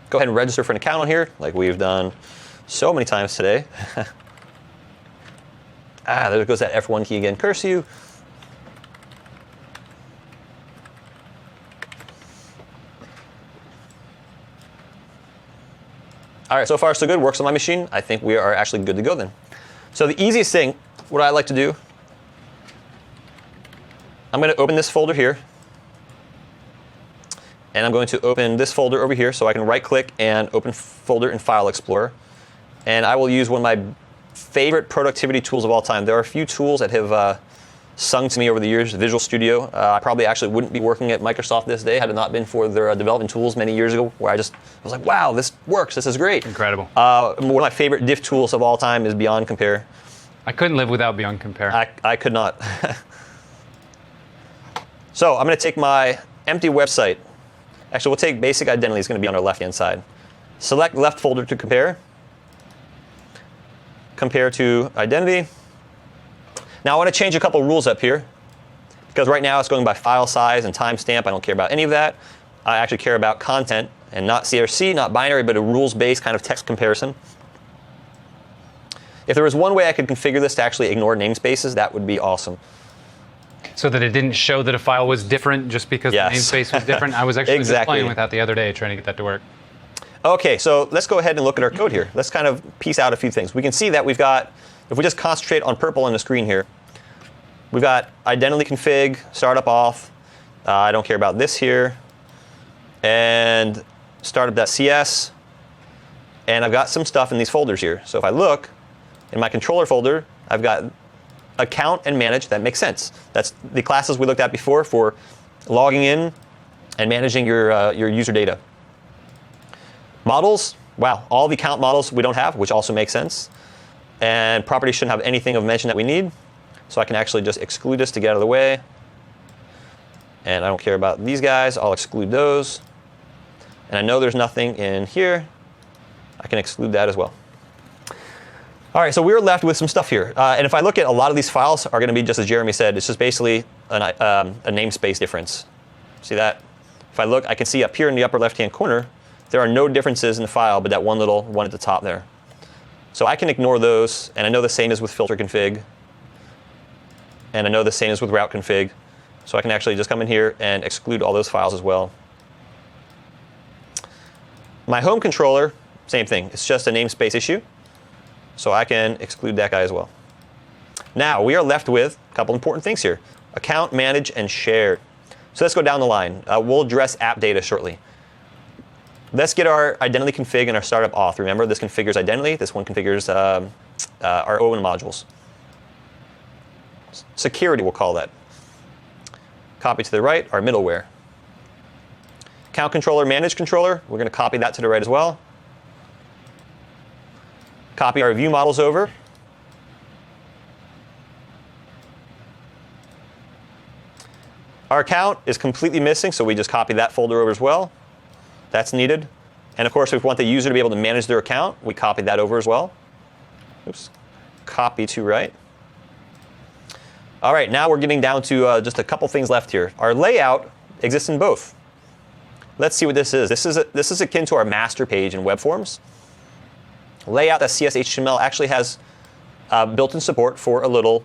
Go ahead and register for an account on here, like we've done so many times today. There goes that F1 key again. Curse you. All right, so far so good. Works on my machine. I think we are actually good to go then. So the easiest thing, what I like to do, I'm going to open this folder here. And I'm going to open this folder over here so I can right-click and open folder in File Explorer. And I will use one of my favorite productivity tools of all time. There are a few tools that have sung to me over the years. Visual Studio. I probably actually wouldn't be working at Microsoft this day had it not been for their development tools many years ago, where I was like, wow, this works. This is great. Incredible. One of my favorite diff tools of all time is Beyond Compare. I couldn't live without Beyond Compare. I could not. So I'm going to take my empty website. Actually, we'll take basic identity. It's going to be on our left-hand side. Select left folder to compare. Compare to identity. Now I want to change a couple rules up here, because right now it's going by file size and timestamp. I don't care about any of that. I actually care about content and not CRC, not binary, but a rules-based kind of text comparison. If there was one way I could configure this to actually ignore namespaces, that would be awesome. So that it didn't show that a file was different just because the namespace was different? I was actually just playing with that the other day, trying to get that to work. Okay, so let's go ahead and look at our code here. Let's kind of piece out a few things. We can see that we've got, if we just concentrate on purple on the screen here, we've got identity config, startup auth. I don't care about this here. And startup.cs. And I've got some stuff in these folders here. So if I look, in my controller folder, I've got account and manage. That makes sense. That's the classes we looked at before for logging in and managing your user data. Models, wow, all the account models we don't have, which also makes sense. And properties shouldn't have anything of mention that we need. So I can actually just exclude this to get out of the way. And I don't care about these guys. I'll exclude those. And I know there's nothing in here. I can exclude that as well. All right, so we're left with some stuff here. And if I look at a lot of these files are going to be just as Jeremy said, it's just basically a namespace difference. See that? If I look, I can see up here in the upper left-hand corner, there are no differences in the file, but that one little one at the top there. So I can ignore those, and I know the same is with filter config, and I know the same is with route config. So I can actually just come in here and exclude all those files as well. My home controller, same thing. It's just a namespace issue. So I can exclude that guy as well. Now we are left with a couple important things here. Account, manage, and share. So let's go down the line. We'll address app data shortly. Let's get our identity config and our startup auth. Remember, this configures identity. This one configures our OWN modules. Security, we'll call that. Copy to the right, our middleware. Account controller, manage controller. We're going to copy that to the right as well. Copy our view models over. Our account is completely missing, so we just copy that folder over as well. That's needed. And of course, if we want the user to be able to manage their account, we copy that over as well. Oops. Copy to right. All right, now we're getting down to just a couple things left here. Our layout exists in both. Let's see what this is. This is akin to our master page in web forms. Layout.cs.html actually has built-in support for a little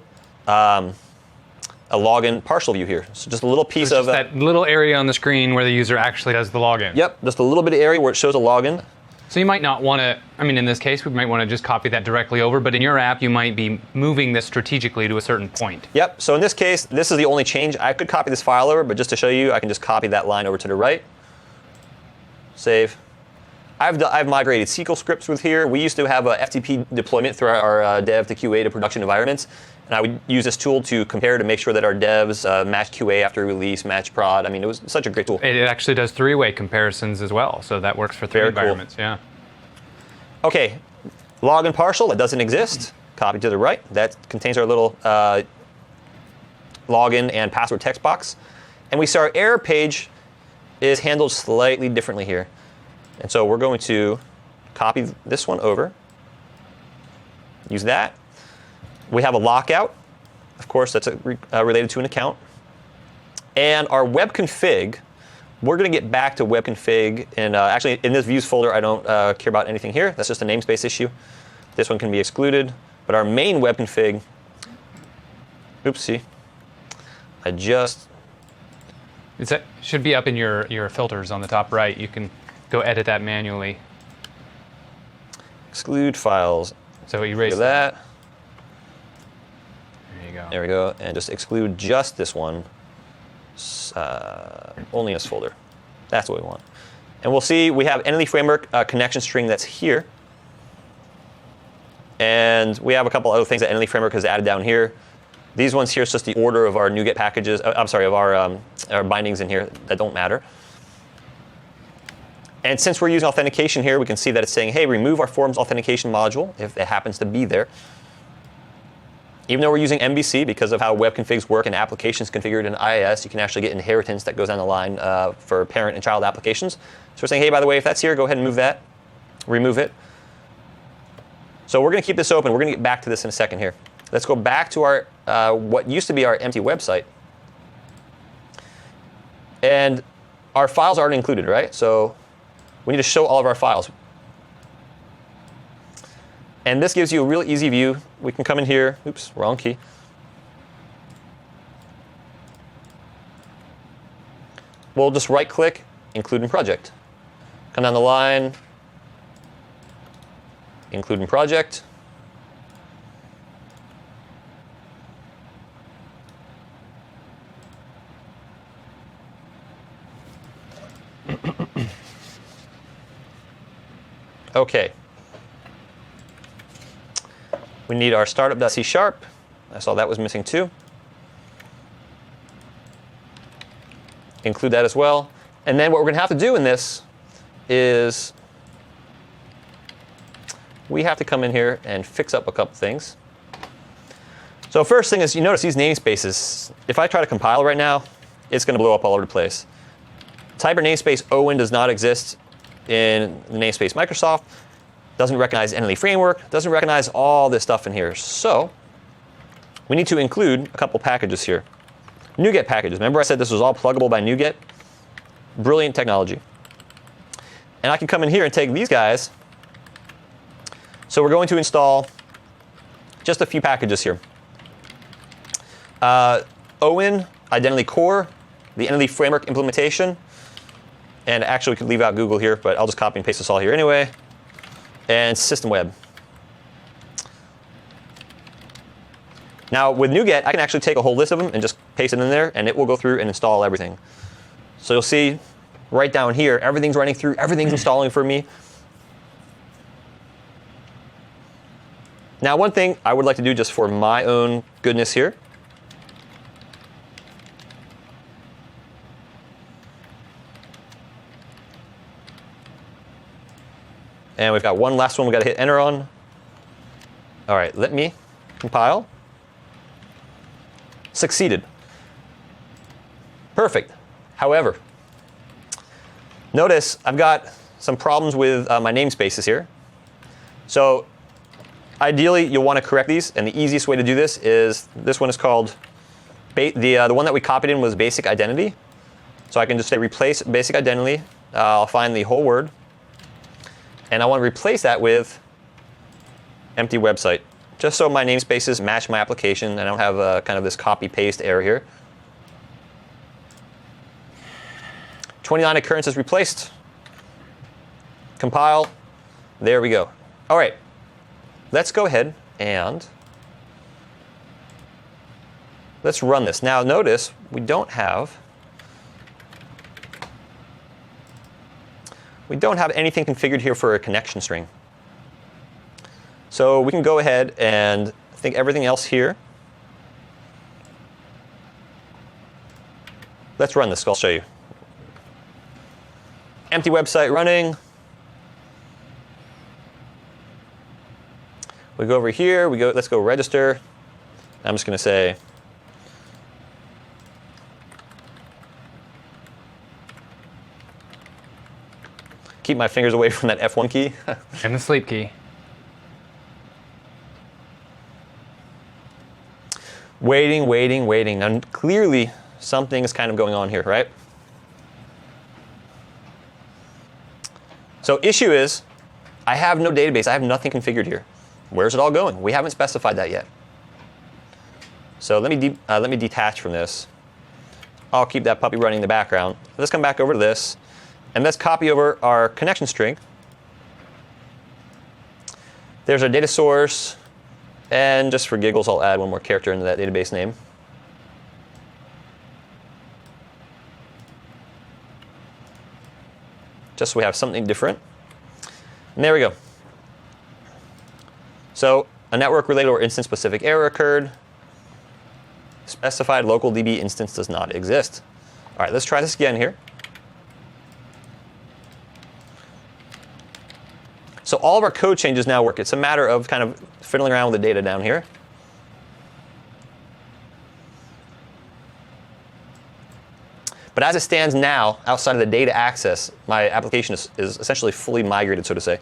a login partial view here. So just a little piece of that little area on the screen where the user actually does the login. Yep, just a little bit of area where it shows a login. So you might not want to, I mean, in this case, we might want to just copy that directly over, but in your app, you might be moving this strategically to a certain point. Yep, so in this case, this is the only change. I could copy this file over, but just to show you, I can just copy that line over to the right. Save. I've migrated SQL scripts with here. We used to have a FTP deployment through our dev to QA to production environments. And I would use this tool to compare to make sure that our devs match QA after release, match prod. I mean, it was such a great tool. It actually does three-way comparisons as well, so that works for three Very environments. Cool. Yeah. Okay, login partial, that doesn't exist. Copy to the right. That contains our little login and password text box. And we see our error page is handled slightly differently here. And so we're going to copy this one over, use that. We have a lockout. Of course, that's related to an account. And our web config, we're going to get back to web config. And actually, in this views folder, I don't care about anything here. That's just a namespace issue. This one can be excluded. But our main web config, oopsie, It should be up in your filters on the top right. You can go edit that manually. Exclude files. So erase that. There you go. There we go. And just exclude just this one. Only in this folder. That's what we want. And we'll see we have Entity Framework connection string that's here. And we have a couple other things that Entity Framework has added down here. These ones here is just the order of our NuGet packages. I'm sorry, of our bindings in here that don't matter. And since we're using authentication here, we can see that it's saying, hey, remove our forms authentication module if it happens to be there. Even though we're using MVC, because of how web configs work and applications configured in IIS, you can actually get inheritance that goes down the line for parent and child applications. So we're saying, hey, by the way, if that's here, go ahead and move that, remove it. So we're going to keep this open. We're going to get back to this in a second here. Let's go back to our what used to be our empty website. And our files aren't included, right? So we need to show all of our files. And this gives you a real easy view. We can come in here. Oops, wrong key. We'll just right-click, include in project. Come down the line, include in project. Okay. We need our startup.c#. I saw that was missing too. Include that as well. And then what we're going to have to do in this is we have to come in here and fix up a couple things. So first thing is, you notice these namespaces. If I try to compile right now, it's going to blow up all over the place. Type or namespace OWIN does not exist in the namespace Microsoft. Doesn't recognize Entity Framework. Doesn't recognize all this stuff in here. So we need to include a couple packages here. NuGet packages. Remember I said this was all pluggable by NuGet? Brilliant technology. And I can come in here and take these guys. So we're going to install just a few packages here. OWIN, Identity Core, the Entity Framework implementation. And actually, we could leave out Google here, but I'll just copy and paste this all here anyway. And System Web. Now, with NuGet, I can actually take a whole list of them and just paste it in there, and it will go through and install everything. So you'll see right down here, everything's running through, everything's installing for me. Now, one thing I would like to do just for my own goodness here. And we've got one last one we've got to hit enter on. All right, let me compile. Succeeded. Perfect. However, notice I've got some problems with my namespaces here. So ideally, you'll want to correct these, and the easiest way to do this one is called, the one that we copied in was basic identity. So I can just say replace basic identity. I'll find the whole word. And I want to replace that with empty website, just so my namespaces match my application and I don't have kind of this copy-paste error here. 29 occurrences replaced. Compile. There we go. All right. Let's go ahead and let's run this. Now notice we don't have anything configured here for a connection string. So we can go ahead and I think everything else here. Let's run this. I'll show you. Empty website running. We go over here. Let's go register. I'm just going to say keep my fingers away from that F1 key. And the sleep key. Waiting, waiting, waiting. And clearly, something is kind of going on here, right? So issue is, I have no database. I have nothing configured here. Where's it all going? We haven't specified that yet. So let me detach from this. I'll keep that puppy running in the background. Let's come back over to this. And let's copy over our connection string. There's our data source. And just for giggles, I'll add one more character into that database name. Just so we have something different. And there we go. So a network-related or instance-specific error occurred. Specified local DB instance does not exist. All right, let's try this again here. So all of our code changes now work. It's a matter of kind of fiddling around with the data down here. But as it stands now, outside of the data access, my application is essentially fully migrated, so to say.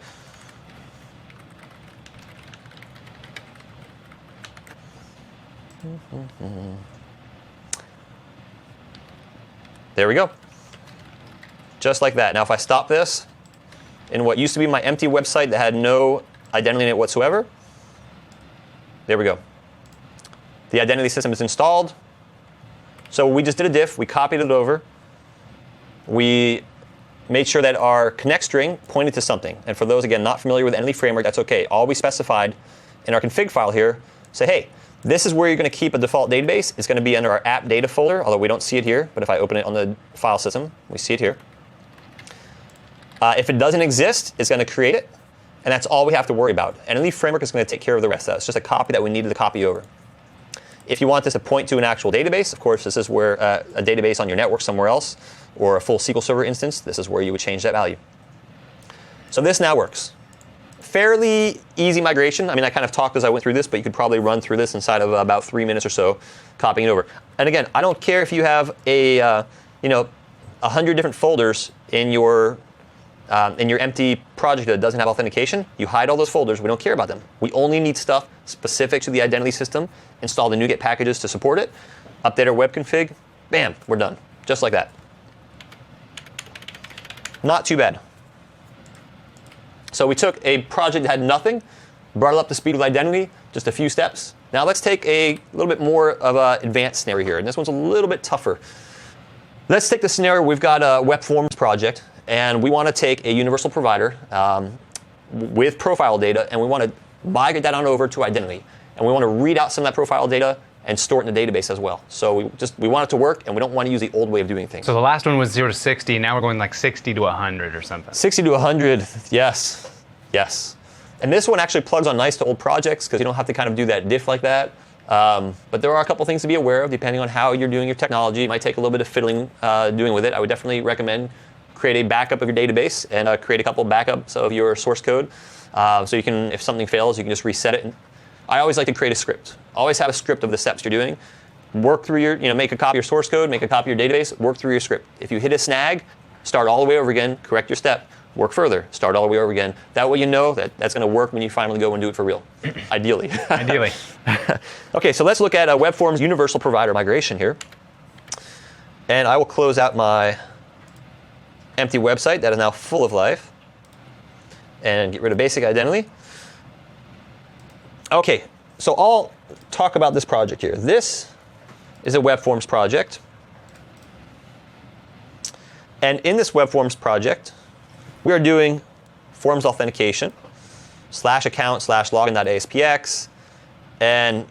There we go. Just like that. Now if I stop this, in what used to be my empty website that had no identity in it whatsoever, there we go. The identity system is installed. So we just did a diff. We copied it over. We made sure that our connect string pointed to something. And for those, again, not familiar with Entity Framework, that's OK. All we specified in our config file here, say, hey, this is where you're going to keep a default database. It's going to be under our app data folder, although we don't see it here. But if I open it on the file system, we see it here. If it doesn't exist, it's going to create it. And that's all we have to worry about. Entity Framework is going to take care of the rest. That's just a copy that we needed to copy over. If you want this to point to an actual database, of course, this is where a database on your network somewhere else, or a full SQL Server instance, this is where you would change that value. So this now works. fairly easy migration. I mean, I kind of talked as I went through this, but you could probably run through this inside of about 3 minutes or so, copying it over. And again, I don't care if you have a 100 different folders in your empty project that doesn't have authentication. You hide all those folders. We don't care about them. We only need stuff specific to the identity system. Install the NuGet packages to support it. Update our web config. Bam, we're done. Just like that. Not too bad. So we took a project that had nothing, brought it up to speed with identity, just a few steps. Now let's take a little bit more of an advanced scenario here, and this one's a little bit tougher. Let's take the scenario, we've got a web forms project, and we want to take a universal provider with profile data, and we want to migrate that on over to identity. And we want to read out some of that profile data and store it in the database as well. So we want it to work, and we don't want to use the old way of doing things. So the last one was 0 to 60. Now we're going like 60 to 100 or something. 60 to 100, yes, yes. And this one actually plugs on nice to old projects because you don't have to kind of do that diff like that. But there are a couple things to be aware of depending on how you're doing your technology. It might take a little bit of fiddling doing with it. I would definitely recommend create a backup of your database and create a couple backups of your source code. So you can, if something fails, you can just reset it. I always like to create a script. Always have a script of the steps you're doing. Work through your, make a copy of your source code, make a copy of your database, work through your script. If you hit a snag, start all the way over again, correct your step, work further, start all the way over again. That way you know that that's going to work when you finally go and do it for real, ideally. Ideally. Okay, so let's look at a web forms universal provider migration here. And I will close out my empty website that is now full of life and get rid of basic identity. Okay, so I'll talk about this project here. This is a web forms project. And in this web forms project, we are doing forms authentication, /account/login.aspx. And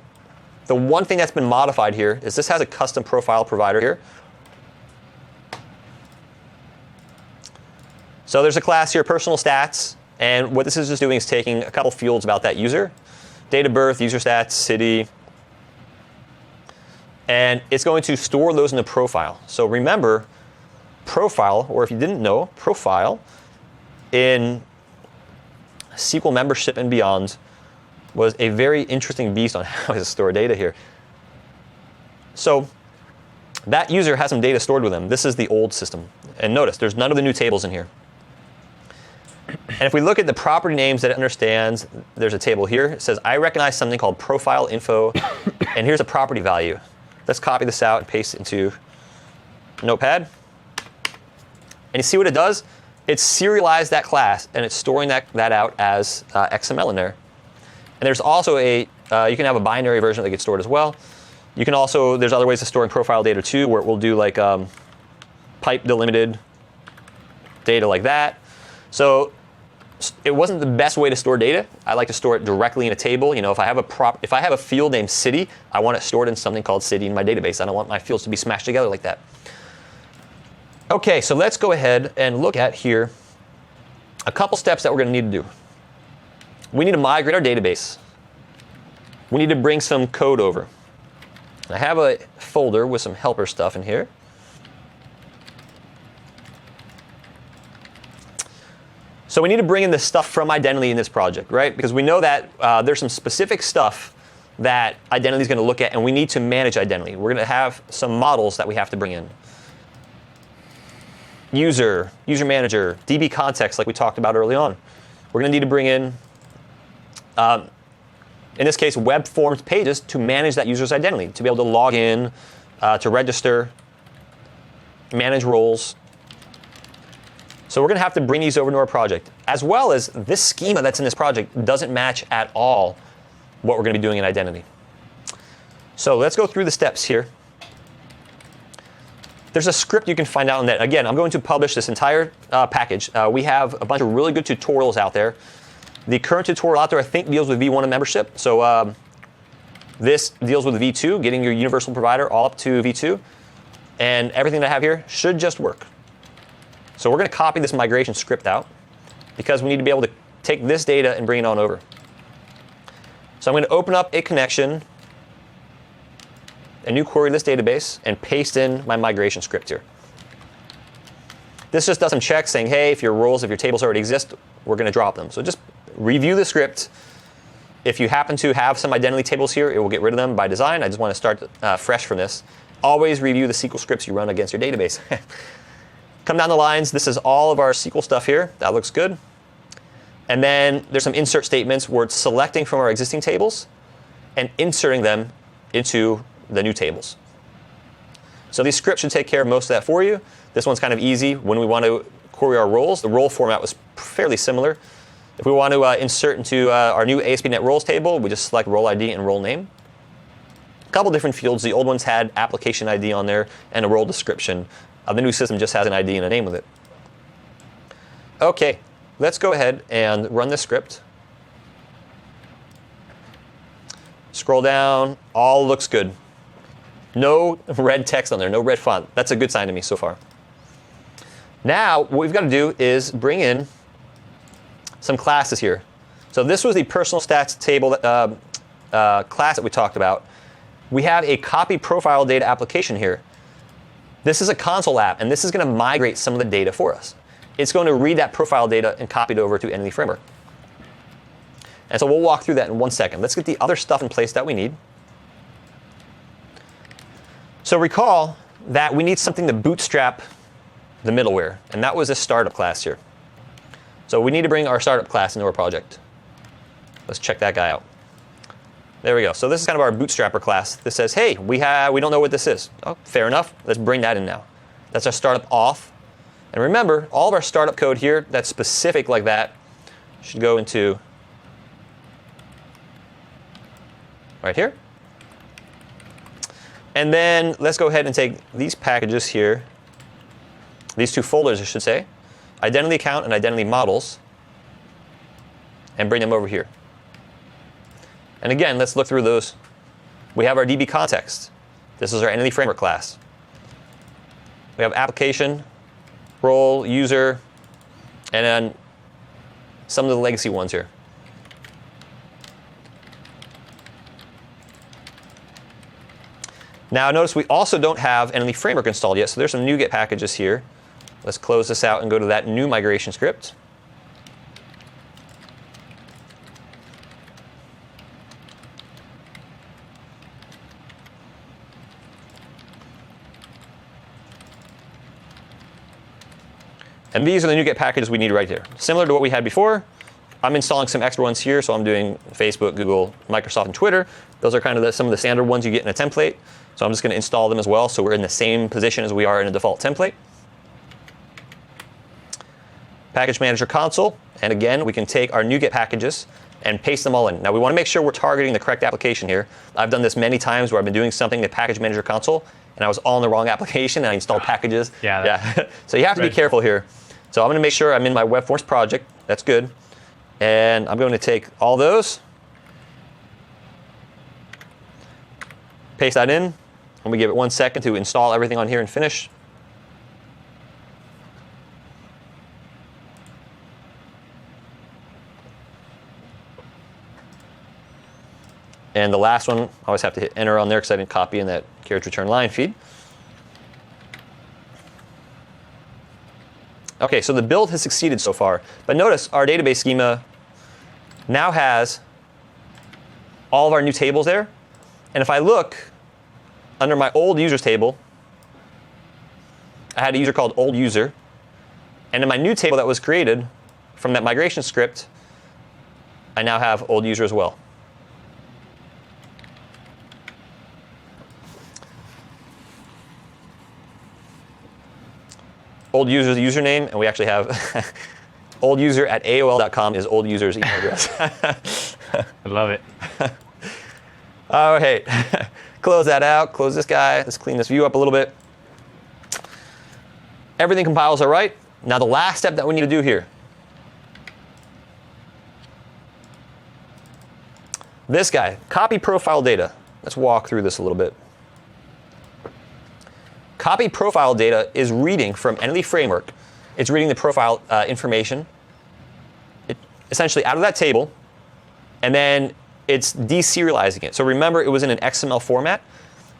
the one thing that's been modified here is this has a custom profile provider here. So there's a class here, personal stats. And what this is just doing is taking a couple fields about that user. Date of birth, user stats, city. And it's going to store those in the profile. So remember, profile, or if you didn't know, profile in SQL membership and beyond was a very interesting beast on how to store data here. So that user has some data stored with them. This is the old system. And notice, there's none of the new tables in here. And if we look at the property names that it understands, there's a table here. It says, I recognize something called profile info, and here's a property value. Let's copy this out and paste it into Notepad. And you see what it does? It's serialized that class, and it's storing that out as XML in there. And there's also you can have a binary version that gets stored as well. You can also, there's other ways of storing profile data too, where it will do like pipe delimited data like that. So it wasn't the best way to store data. I like to store it directly in a table. If I have a field named city, I want it stored in something called city in my database. I don't want my fields to be smashed together like that. Okay, so let's go ahead and look at here a couple steps that we're going to need to do. We need to migrate our database. We need to bring some code over. I have a folder with some helper stuff in here. So we need to bring in the stuff from identity in this project, right? Because we know that there's some specific stuff that identity is going to look at, and we need to manage identity. We're going to have some models that we have to bring in. User manager, DB context, like we talked about early on. We're going to need to bring in this case, web forms pages to manage that user's identity, to be able to log in, to register, manage roles. So we're going to have to bring these over to our project, as well as this schema that's in this project doesn't match at all what we're going to be doing in identity. So let's go through the steps here. There's a script you can find out on that. Again, I'm going to publish this entire package. We have a bunch of really good tutorials out there. The current tutorial out there, I think, deals with V1 and membership. So this deals with V2, getting your universal provider all up to V2. And everything that I have here should just work. So we're going to copy this migration script out because we need to be able to take this data and bring it on over. So I'm going to open up a connection, a new query list database, and paste in my migration script here. This just does some checks saying, hey, if your roles, if your tables already exist, we're going to drop them. So just review the script. If you happen to have some identity tables here, it will get rid of them by design. I just want to start fresh from this. Always review the SQL scripts you run against your database. Come down the lines. This is all of our SQL stuff here. That looks good. And then there's some insert statements where it's selecting from our existing tables and inserting them into the new tables. So these scripts should take care of most of that for you. This one's kind of easy. When we want to query our roles, the role format was fairly similar. If we want to insert into our new ASP.NET Roles table, we just select role ID and role name. A couple different fields. The old ones had application ID on there and a role description. The new system just has an ID and a name with it. OK, let's go ahead and run this script. Scroll down. All looks good. No red text on there, no red font. That's a good sign to me so far. Now, what we've got to do is bring in some classes here. So this was the personal stats table class that we talked about. We have a copy profile data application here. This is a console app, and this is going to migrate some of the data for us. It's going to read that profile data and copy it over to Entity Framework. And so we'll walk through that in 1 second. Let's get the other stuff in place that we need. So recall that we need something to bootstrap the middleware, and that was a startup class here. So we need to bring our startup class into our project. Let's check that guy out. There we go. So this is kind of our bootstrapper class. This says, hey, we don't know what this is. Oh, fair enough. Let's bring that in now. That's our startup auth. And remember, all of our startup code here that's specific like that should go into right here. And then let's go ahead and take these packages here, these two folders, I should say, identity account and identity models, and bring them over here. And again, let's look through those. We have our DB context. This is our Entity Framework class. We have application, role, user, and then some of the legacy ones here. Now notice we also don't have Entity Framework installed yet, so there's some NuGet packages here. Let's close this out and go to that new migration script. And these are the NuGet packages we need right here. Similar to what we had before, I'm installing some extra ones here, so I'm doing Facebook, Google, Microsoft, and Twitter. Those are kind of some of the standard ones you get in a template. So I'm just going to install them as well, so we're in the same position as we are in a default template. Package Manager console. And again, we can take our NuGet packages and paste them all in. Now, we want to make sure we're targeting the correct application here. I've done this many times where I've been doing something in the Package Manager console, and I was all in the wrong application, and I installed packages. Yeah. So you have to be careful here. So I'm going to make sure I'm in my Web Forms project. That's good. And I'm going to take all those, paste that in, and we give it 1 second to install everything on here and finish. And the last one, I always have to hit enter on there because I didn't copy in that carriage return line feed. OK, so the build has succeeded so far. But notice our database schema now has all of our new tables there. And if I look under my old users table, I had a user called old user. And in my new table that was created from that migration script, I now have old user as well. Old user's username, and we actually have old user at AOL.com is old user's email address. I love it. All right, close that out, close this guy. Let's clean this view up a little bit. Everything compiles all right. Now the last step that we need to do here. This guy, copy profile data. Let's walk through this a little bit. Copy profile data is reading from Entity Framework. It's reading the profile information, essentially out of that table, and then it's deserializing it. So remember, it was in an XML format.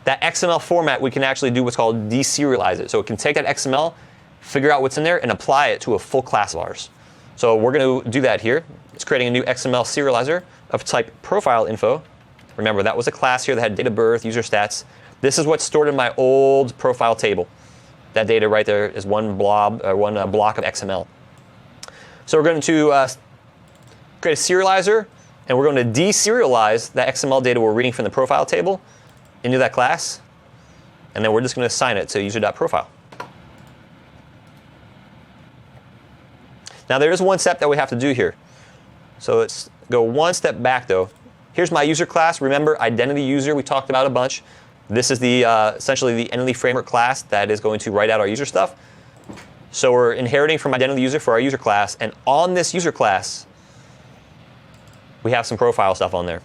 That XML format, we can actually do what's called deserialize it. So it can take that XML, figure out what's in there, and apply it to a full class of ours. So we're going to do that here. It's creating a new XML serializer of type profile info. Remember, that was a class here that had date of birth, user stats. This is what's stored in my old profile table. That data right there is one blob, or one block of XML. So we're going to create a serializer, and we're going to deserialize that XML data we're reading from the profile table into that class, and then we're just going to assign it to user.profile. Now there is one step that we have to do here. So let's go one step back though. Here's my user class. Remember, identity user we talked about a bunch. This is the essentially the entity framework class that is going to write out our user stuff. So we're inheriting from identity user for our user class, and on this user class, we have some profile stuff on there.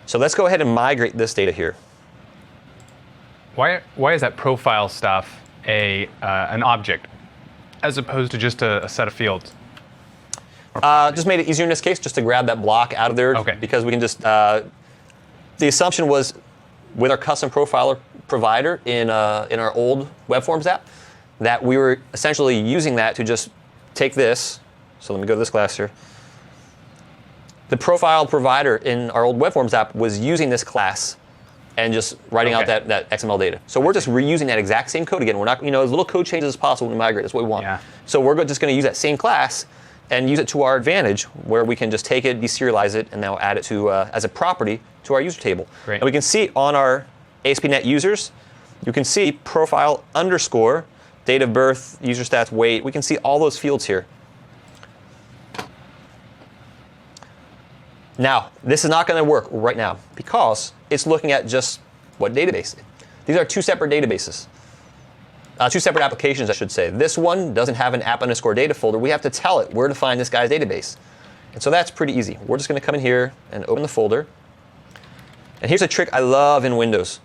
So let's go ahead and migrate this data here. Why is that profile stuff an object as opposed to just a set of fields? Just made it easier in this case, just to grab that block out of there, okay. Because we can just. The assumption was, with our custom profiler provider in our old web forms app, that we were essentially using that to just take this. So let me go to this class here. The profile provider in our old web forms app was using this class and just writing out that XML data. So we're just reusing that exact same code again. We're not, as little code changes as possible when we migrate. That's what we want. Yeah. So we're just going to use that same class and use it to our advantage, where we can just take it, deserialize it, and now add it to as a property to our user table. Great. And we can see on our ASP.NET users, you can see profile underscore, date of birth, user stats, weight. We can see all those fields here. Now, this is not going to work right now because it's looking at just what database. These are two separate databases. Two separate applications, I should say. This one doesn't have an app underscore data folder. We have to tell it where to find this guy's database. And so that's pretty easy. We're just going to come in here and open the folder. And here's a trick I love in Windows.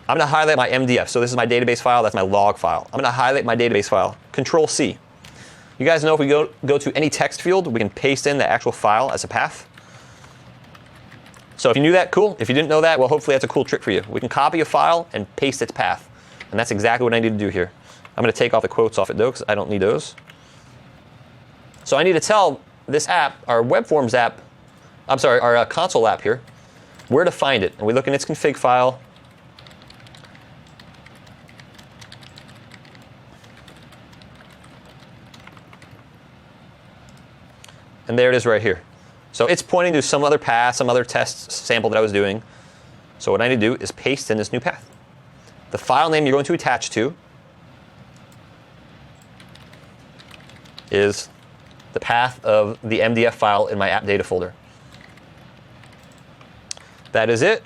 I'm going to highlight my MDF. So this is my database file. That's my log file. I'm going to highlight my database file. Control C. You guys know if we go to any text field, we can paste in the actual file as a path. So if you knew that, cool. If you didn't know that, well, hopefully that's a cool trick for you. We can copy a file and paste its path. And that's exactly what I need to do here. I'm going to take all the quotes off it, though, because I don't need those. So I need to tell this app, our web forms app, our console app here, where to find it. And we look in its config file. And there it is right here. So it's pointing to some other path, some other test sample that I was doing. So what I need to do is paste in this new path. The file name you're going to attach to is the path of the MDF file in my app data folder. That is it.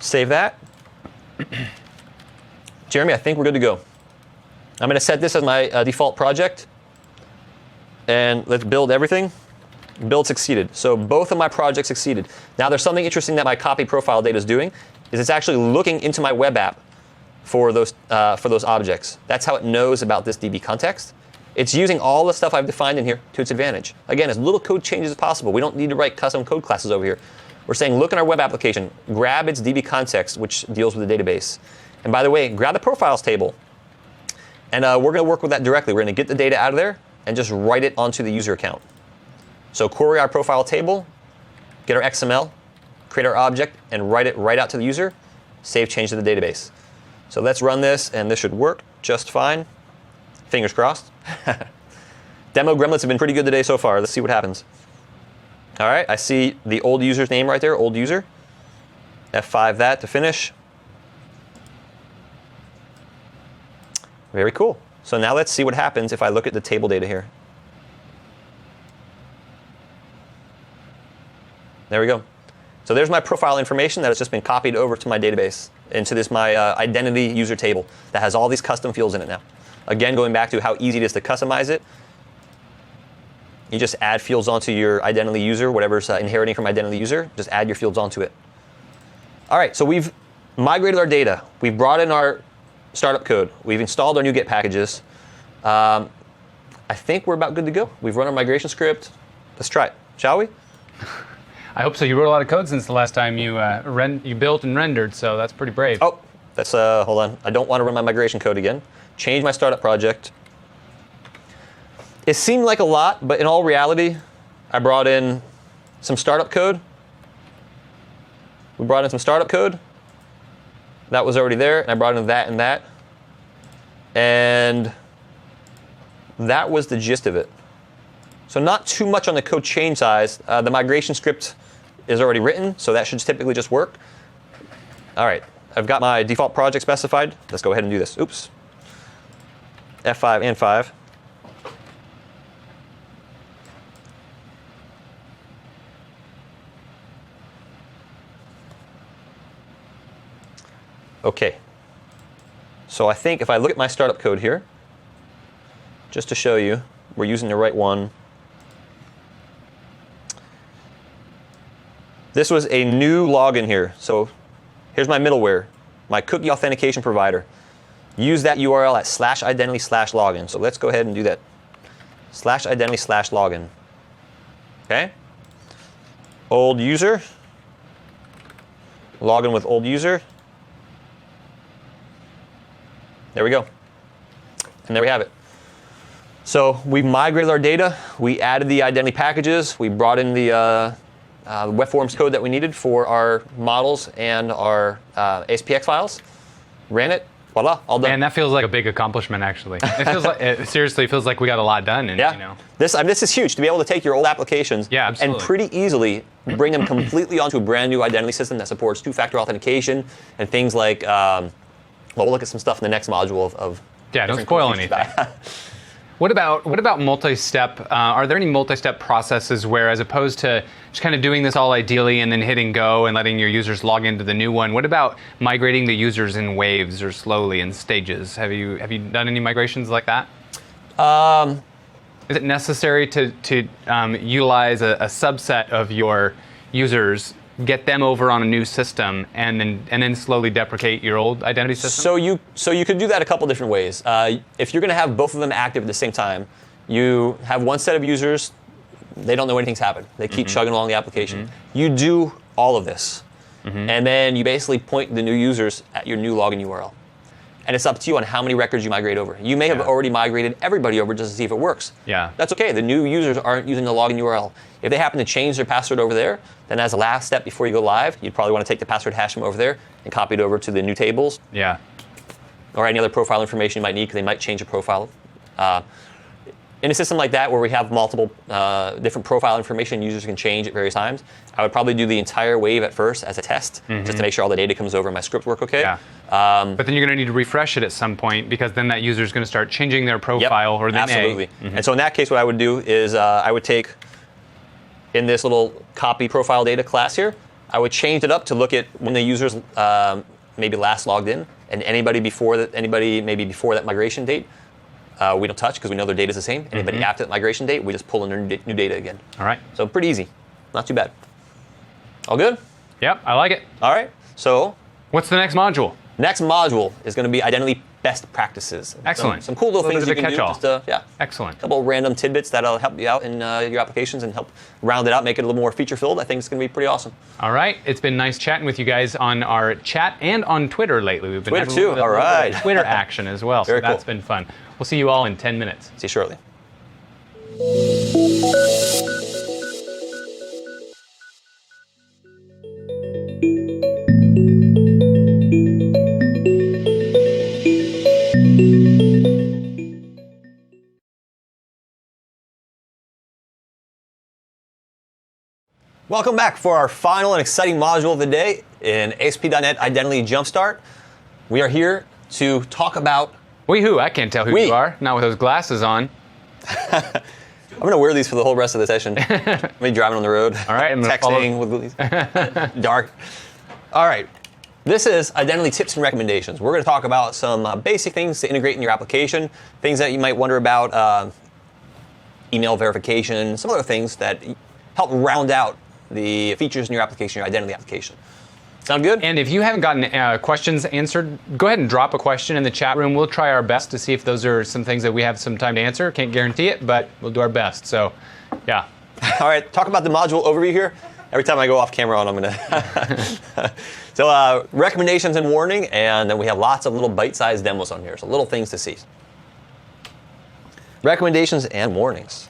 Save that. Jeremy, I think we're good to go. I'm going to set this as my default project. And let's build everything. Build succeeded. So both of my projects succeeded. Now there's something interesting that my copy profile data is doing, is it's actually looking into my web app for those objects. That's how it knows about this DB context. It's using all the stuff I've defined in here to its advantage. Again, as little code changes as possible. We don't need to write custom code classes over here. We're saying look in our web application, grab its DB context, which deals with the database. And by the way, grab the profiles table. And we're going to work with that directly. We're going to get the data out of there and just write it onto the user account. So query our profile table, get our XML, create our object, and write it right out to the user, save change to the database. So let's run this, and this should work just fine. Fingers crossed. Demo gremlins have been pretty good today so far. Let's see what happens. All right, I see the old user's name right there, old user. F5 that to finish. Very cool. So now let's see what happens if I look at the table data here. There we go. So there's my profile information that has just been copied over to my database, into this my identity user table that has all these custom fields in it now. Again, going back to how easy it is to customize it, you just add fields onto your identity user, whatever's inheriting from identity user, just add your fields onto it. All right, so we've migrated our data. We've brought in our startup code. We've installed our NuGet packages. I think we're about good to go. We've run our migration script. Let's try it, shall we? I hope so. You wrote a lot of code since the last time you built and rendered, so that's pretty brave. Oh, Let's, hold on. I don't want to run my migration code again. Change my startup project. It seemed like a lot, but in all reality, I brought in some startup code. We brought in some startup code. That was already there, and I brought in that and that. And that was the gist of it. So not too much on the code change size. The migration script is already written, so that should typically just work. All right, I've got my default project specified. Let's go ahead and do this. Oops. F5 and 5. Okay. So I think if I look at my startup code here, just to show you, we're using the right one. This was a new login here. So here's my middleware, my cookie authentication provider. Use that URL at /identity/login. So let's go ahead and do that. /identity/login. Okay. Old user. Login with old user. There we go. And there we have it. So we migrated our data. We added the identity packages. We brought in the web forms code that we needed for our models and our ASPX files. Ran it. Voila, all done. And that feels like a big accomplishment, actually. It feels like, it seriously feels like we got a lot done. And, yeah. You know. This is huge, to be able to take your old applications and pretty easily bring them completely onto a brand new identity system that supports two-factor authentication and things like, well, we'll look at some stuff in the next module of yeah, don't spoil anything. What about multi-step? Are there any multi-step processes where, as opposed to just kind of doing this all ideally and then hitting go and letting your users log into the new one, what about migrating the users in waves or slowly in stages? Have you done any migrations like that? Is it necessary to utilize a subset of your users, get them over on a new system, and then slowly deprecate your old identity system? So you could do that a couple different ways. If you're going to have both of them active at the same time, you have one set of users, they don't know anything's happened. They keep chugging along the application. You do all of this, and then you basically point the new users at your new login URL. And it's up to you on how many records you migrate over. You may have already migrated everybody over just to see if it works. Yeah. That's okay. The new users aren't using the login URL. If they happen to change their password over there, then as a last step before you go live, you'd probably want to take the password hash from over there and copy it over to the new tables. Yeah. Or any other profile information you might need, because they might change a profile. In a system like that, where we have multiple different profile information users can change at various times, I would probably do the entire wave at first as a test, just to make sure all the data comes over and my scripts work okay. Yeah. But then you're going to need to refresh it at some point, because then that user is going to start changing their profile, or they absolutely. And so in that case, what I would do is I would take, in this little copy profile data class here, I would change it up to look at when the users maybe last logged in, and anybody maybe before that migration date, we don't touch because we know their data is the same. Anybody after that migration date, we just pull in their new data again. All right. So pretty easy. Not too bad. All good? Yep, I like it. All right. So what's the next module? Next module is going to be identity best practices. Excellent. Some cool little things you can do. Just, Excellent. A couple of random tidbits that'll help you out in your applications and help round it out, make it a little more feature-filled. I think it's going to be pretty awesome. All right. It's been nice chatting with you guys on our chat and on Twitter lately. We've been Twitter too. All right. Twitter action as well. Very so that's cool. been fun. We'll see you all in 10 minutes. See you shortly. Welcome back for our final and exciting module of the day in ASP.NET Identity JumpStart. We are here to talk about... Wee-hoo, I can't tell who you are, not with those glasses on. I'm going to wear these for the whole rest of the session. I'm going to be driving on the road, all right, I'm texting with these. Dark. All right, this is identity tips and recommendations. We're going to talk about some basic things to integrate in your application, things that you might wonder about, email verification, some other things that help round out the features in your application, your identity application. Sound good? And if you haven't gotten questions answered, go ahead and drop a question in the chat room. We'll try our best to see if those are some things that we have some time to answer. Can't guarantee it, but we'll do our best. So, yeah. All right, talk about the module overview here. Every time I go off camera on, I'm going to. So recommendations and warning, and then we have lots of little bite-sized demos on here, so little things to see. Recommendations and warnings.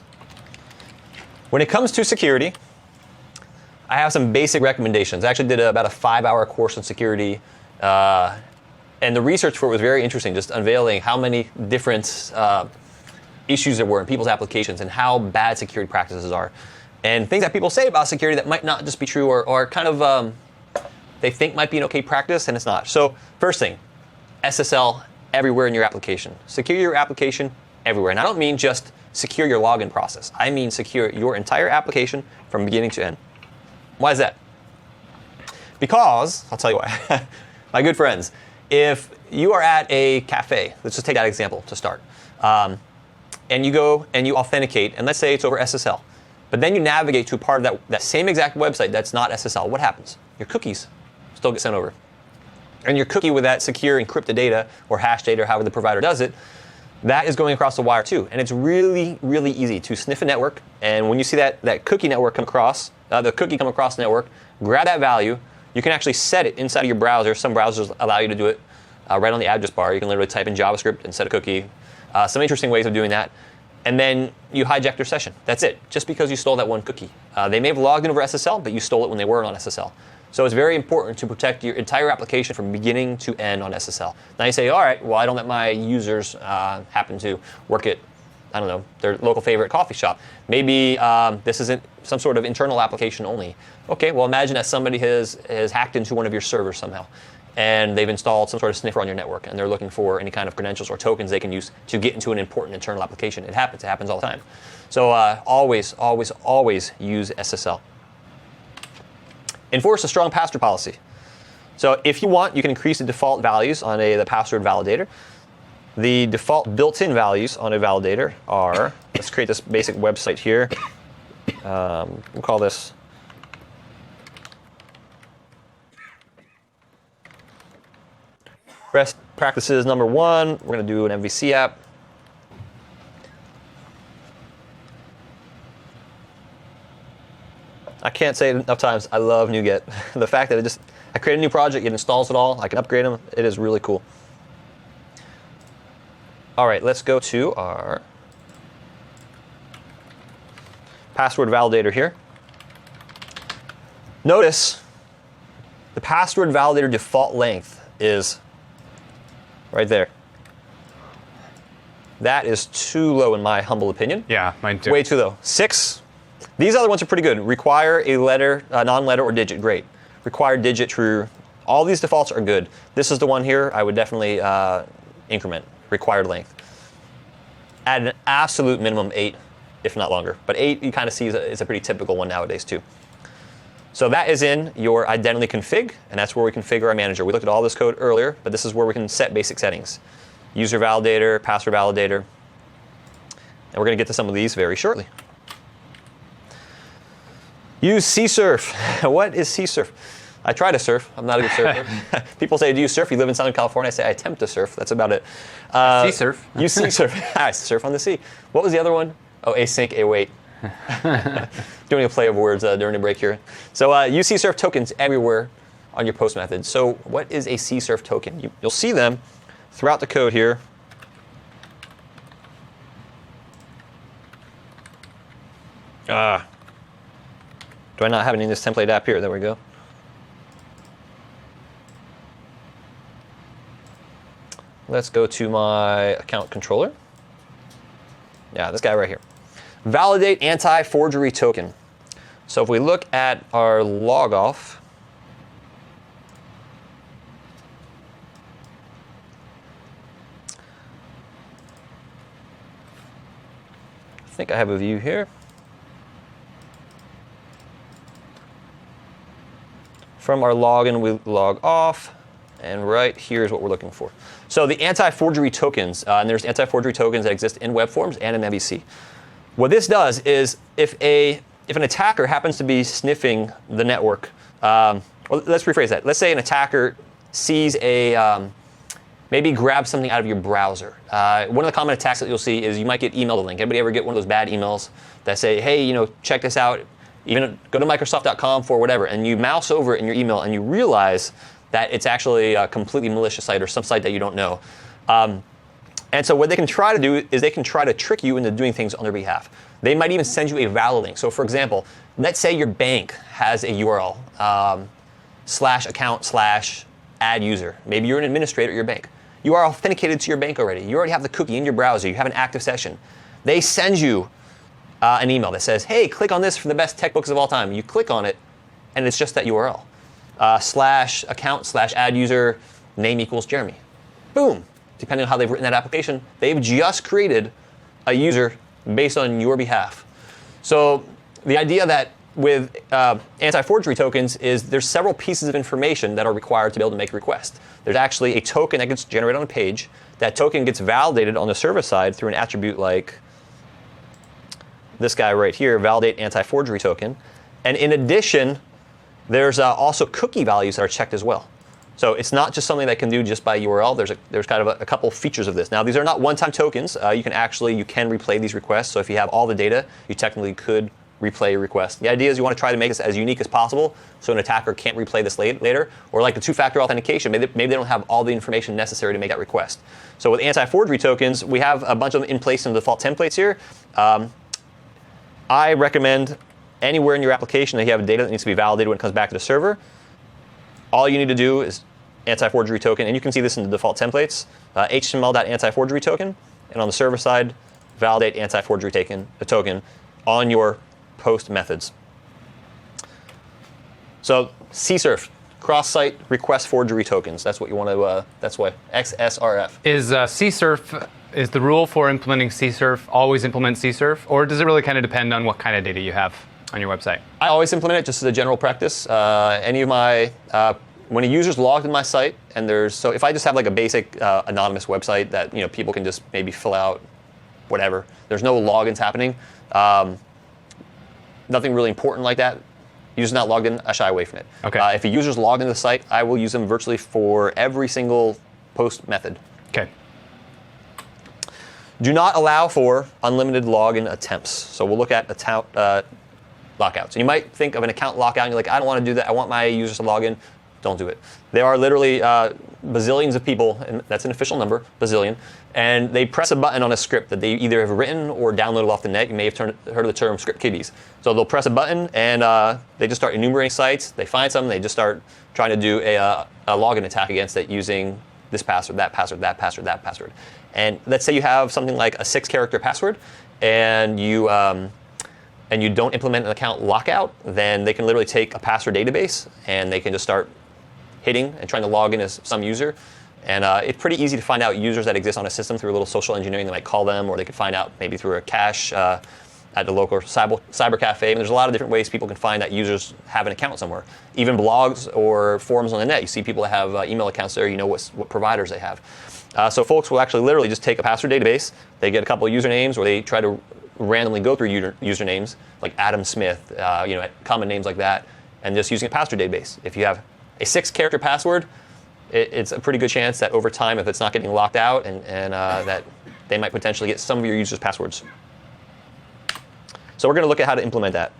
When it comes to security, I have some basic recommendations. I actually did about a 5-hour course on security, and the research for it was very interesting, just unveiling how many different issues there were in people's applications and how bad security practices are. And things that people say about security that might not just be true or kind of they think might be an okay practice and it's not. So first thing, SSL everywhere in your application. Secure your application everywhere. And I don't mean just secure your login process. I mean secure your entire application from beginning to end. Why is that? Because, I'll tell you why. My good friends, if you are at a cafe, let's just take that example to start, and you go and you authenticate, and let's say it's over SSL, but then you navigate to a part of that same exact website that's not SSL, what happens? Your cookies still get sent over. And your cookie with that secure encrypted data or hash data, or however the provider does it, that is going across the wire too. And it's really, really easy to sniff a network. And when you see that cookie network come across, the cookie come across the network, grab that value. You can actually set it inside of your browser. Some browsers allow you to do it right on the address bar. You can literally type in JavaScript and set a cookie. Some interesting ways of doing that. And then you hijack their session. That's it. Just because you stole that one cookie. They may have logged in over SSL, but you stole it when they weren't on SSL. So it's very important to protect your entire application from beginning to end on SSL. Now you say, all right, well, I don't let my users happen to work at, I don't know, their local favorite coffee shop. Maybe this isn't some sort of internal application only. Okay, well, imagine that somebody has hacked into one of your servers somehow, and they've installed some sort of sniffer on your network, and they're looking for any kind of credentials or tokens they can use to get into an important internal application. It happens all the time. So always, always, always use SSL. Enforce a strong password policy. So if you want, you can increase the default values on the password validator. The default built-in values on a validator are, let's create this basic website here. We'll call this best practices number 1. We're going to do an MVC app. I can't say it enough times, I love NuGet. The fact that I create a new project, it installs it all, I can upgrade them, it is really cool. All right, let's go to our password validator here. Notice the password validator default length is right there. That is too low in my humble opinion. Yeah, mine too. Way too low. 6. These other ones are pretty good. Require a letter, non-letter or digit, great. Require digit, true. All these defaults are good. This is the one here I would definitely increment, required length. At an absolute minimum 8, if not longer. But 8 you kind of see is a pretty typical one nowadays too. So that is in your identity config, and that's where we configure our manager. We looked at all this code earlier, but this is where we can set basic settings. User validator, password validator. And we're going to get to some of these very shortly. Use CSurf. What is CSurf? I try to surf. I'm not a good surfer. People say, do you surf? You live in Southern California. I say, I attempt to surf. That's about it. CSurf. Use CSurf. I surf on the sea. What was the other one? Oh, async, await. Doing a play of words during the break here. So use CSurf tokens everywhere on your post method. So what is a CSurf token? You'll see them throughout the code here. Do I not have any in this template app here? There we go. Let's go to my account controller. Yeah, this guy right here. Validate anti-forgery token. So if we look at our log off, I think I have a view here. From our login, we log off, and right here is what we're looking for. So the anti-forgery tokens, and there's anti-forgery tokens that exist in web forms and in MVC. What this does is if an attacker happens to be sniffing the network, well, let's rephrase that. Let's say an attacker sees maybe grabs something out of your browser. One of the common attacks that you'll see is you might get emailed a link. Anybody ever get one of those bad emails that say, hey, check this out. even go to Microsoft.com for whatever, and you mouse over it in your email and you realize that it's actually a completely malicious site or some site that you don't know. And so what they can try to do is they can try to trick you into doing things on their behalf. They might even send you a valid link. So for example, let's say your bank has a URL, /account/add user. Maybe you're an administrator at your bank. You are authenticated to your bank already. You already have the cookie in your browser. You have an active session. They send you an email that says, hey, click on this for the best tech books of all time. You click on it, and it's just that URL. /account/add user, name equals Jeremy. Boom. Depending on how they've written that application, they've just created a user based on your behalf. So the idea that with anti-forgery tokens is there's several pieces of information that are required to be able to make a request. There's actually a token that gets generated on a page. That token gets validated on the server side through an attribute like this guy right here, validate anti-forgery token. And in addition, there's also cookie values that are checked as well. So it's not just something that can do just by URL. There's kind of a couple features of this. Now, these are not one-time tokens. You can replay these requests. So if you have all the data, you technically could replay a request. The idea is you want to try to make this as unique as possible so an attacker can't replay this later. Or like the two-factor authentication, maybe they don't have all the information necessary to make that request. So with anti-forgery tokens, we have a bunch of them in place in the default templates here. I recommend anywhere in your application that you have data that needs to be validated when it comes back to the server. All you need to do is anti-forgery token, and you can see this in the default templates, HTML.anti-forgery token, and on the server side, validate anti-forgery token on your post methods. So CSRF, cross-site request forgery tokens. That's what you want to. That's what XSRF is. CSRF is the rule for implementing CSRF. Always implement CSRF, or does it really kind of depend on what kind of data you have on your website? I always implement it just as a general practice. Any of my when a user's logged in my site, and so if I just have like a basic anonymous website that people can just maybe fill out whatever, there's no logins happening, nothing really important like that. User's not logged in, I shy away from it. Okay. If a user's logged into the site, I will use them virtually for every single post method. Okay. Do not allow for unlimited login attempts. So we'll look at account lockouts. You might think of an account lockout and you're like, I don't want to do that. I want my users to log in. Don't do it. There are literally bazillions of people, and that's an official number, bazillion, and they press a button on a script that they either have written or downloaded off the net. You may have heard of the term script kiddies. So they'll press a button and they just start enumerating sites. They find some, they just start trying to do a login attack against it using this password, that password, that password, that password. And let's say you have something like a 6-character password, and you don't implement an account lockout, then they can literally take a password database and they can just start hitting and trying to log in as some user. And it's pretty easy to find out users that exist on a system through a little social engineering. They might call them, or they could find out maybe through a cache at the local cyber cafe. And there's a lot of different ways people can find that users have an account somewhere. Even blogs or forums on the net, you see people that have email accounts there, you know what providers they have. So folks will actually literally just take a password database, they get a couple of usernames, or they try to randomly go through usernames, like Adam Smith, common names like that, and just using a password database. If you have a 6-character password, it's a pretty good chance that over time, if it's not getting locked out, and that they might potentially get some of your users' passwords. So we're going to look at how to implement that.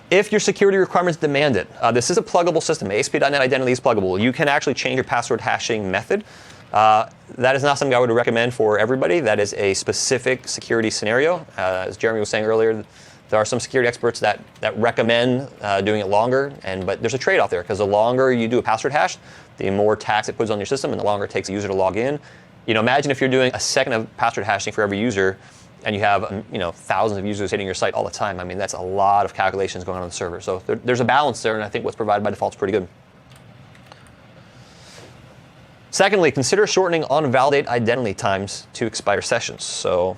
If your security requirements demand it, this is a pluggable system. ASP.NET Identity is pluggable. You can actually change your password hashing method. That is not something I would recommend for everybody. That is a specific security scenario. As Jeremy was saying earlier, there are some security experts that recommend doing it longer, but there's a trade-off there, because the longer you do a password hash, the more tax it puts on your system, and the longer it takes a user to log in. Imagine if you're doing a second of password hashing for every user, and you have thousands of users hitting your site all the time. I mean, that's a lot of calculations going on the server. So there's a balance there, and I think what's provided by default is pretty good. Secondly, consider shortening on-validate identity times to expire sessions. So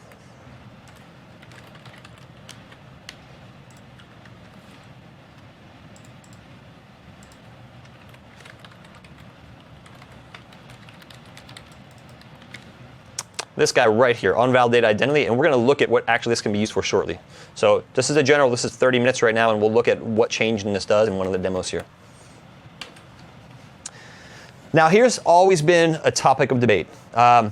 this guy right here, on-validate identity, and we're going to look at what actually this can be used for shortly. So this is a general, this is 30 minutes right now, and we'll look at what changing this does in one of the demos here. Now, here's always been a topic of debate. How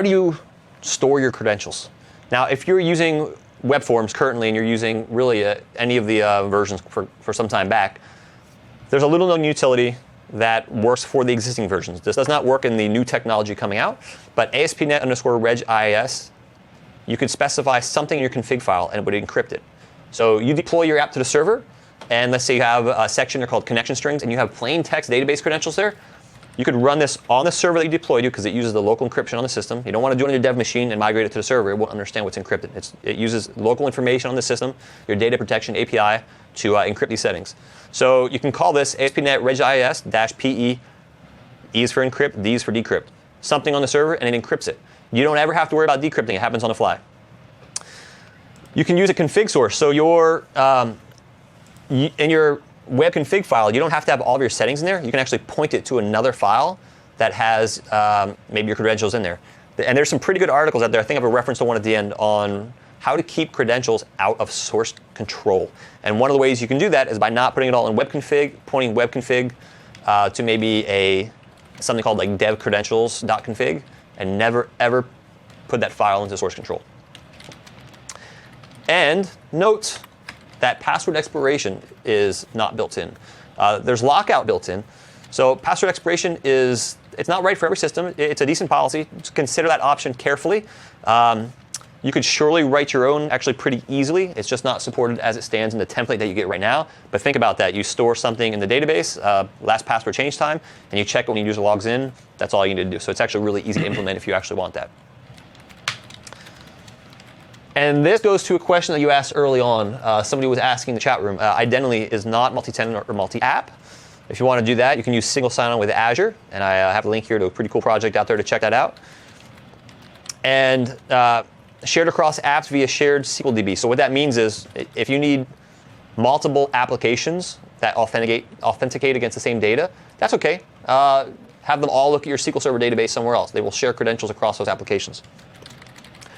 do you store your credentials? Now, if you're using web forms currently and you're using really any of the versions for some time back, there's a little known utility that works for the existing versions. This does not work in the new technology coming out, but ASP.NET_RegIS, you could specify something in your config file and it would encrypt it. So you deploy your app to the server, and let's say you have a section there called connection strings, and you have plain text database credentials there. You could run this on the server that you deployed to because it uses the local encryption on the system. You don't want to do it on your dev machine and migrate it to the server. It won't understand what's encrypted. it uses local information on the system, your data protection API, to encrypt these settings. So you can call this ASP.NET RegIS-PE. E is for encrypt, D is for decrypt. Something on the server, and it encrypts it. You don't ever have to worry about decrypting. It happens on the fly. You can use a config source. So in your web config file, you don't have to have all of your settings in there. You can actually point it to another file that has maybe your credentials in there. And there's some pretty good articles out there. I think I have a reference to one at the end on how to keep credentials out of source control. And one of the ways you can do that is by not putting it all in web config, pointing web config to maybe something called like dev credentials.config, and never ever put that file into source control. And note that password expiration is not built in. There's lockout built in. So password expiration it's not right for every system. It's a decent policy. Just consider that option carefully. You could surely write your own actually pretty easily. It's just not supported as it stands in the template that you get right now. But think about that. You store something in the database, last password change time, and you check it when your user logs in. That's all you need to do. So it's actually really easy to implement if you actually want that. And this goes to a question that you asked early on. Somebody was asking in the chat room, Identity is not multi-tenant or multi-app. If you want to do that, you can use single sign-on with Azure. And I have a link here to a pretty cool project out there to check that out. And shared across apps via shared SQL DB. So what that means is if you need multiple applications that authenticate against the same data, that's OK. Have them all look at your SQL Server database somewhere else. They will share credentials across those applications.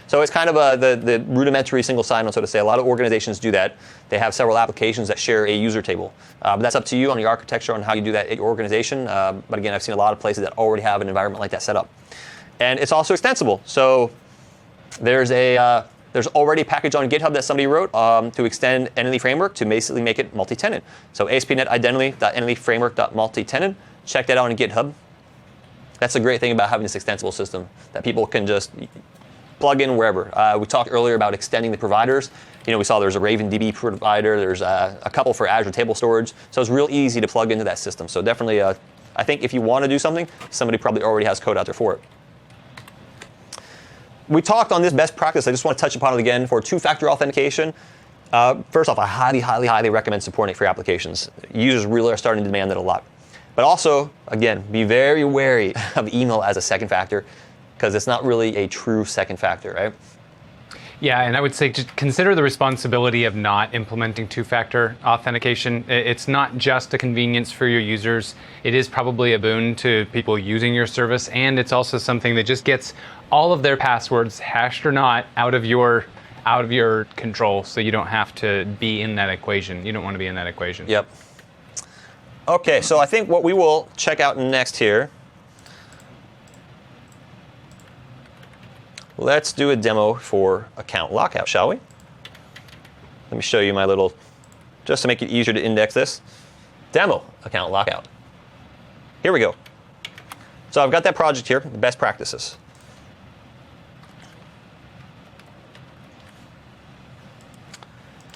So it's kind of the rudimentary single sign-on, so to say. A lot of organizations do that. They have several applications that share a user table. But that's up to you on your architecture on how you do that at your organization. But again, I've seen a lot of places that already have an environment like that set up. And it's also extensible. So there's already a package on GitHub that somebody wrote to extend Entity Framework to basically make it multi-tenant. So ASP.NET Identity.EntityFramework.multi-tenant. Check that out on GitHub. That's the great thing about having this extensible system, that people can just plug in wherever. We talked earlier about extending the providers. We saw there's a RavenDB provider. There's a couple for Azure Table Storage. So it's real easy to plug into that system. So definitely, I think if you want to do something, somebody probably already has code out there for it. We talked on this best practice. I just want to touch upon it again for two-factor authentication. First off, I highly, highly, highly recommend supporting it for your applications. Users really are starting to demand it a lot. But also, again, be very wary of email as a second factor, because it's not really a true second factor, right? Yeah, and I would say just consider the responsibility of not implementing two-factor authentication. It's not just a convenience for your users. It is probably a boon to people using your service, and it's also something that just gets all of their passwords, hashed or not, out of your control, so you don't have to be in that equation. You don't want to be in that equation. Yep. Okay, so I think what we will check out next here, let's do a demo for account lockout, shall we? Let me show you my little, just to make it easier to index this, demo account lockout. Here we go. So I've got that project here, best practices.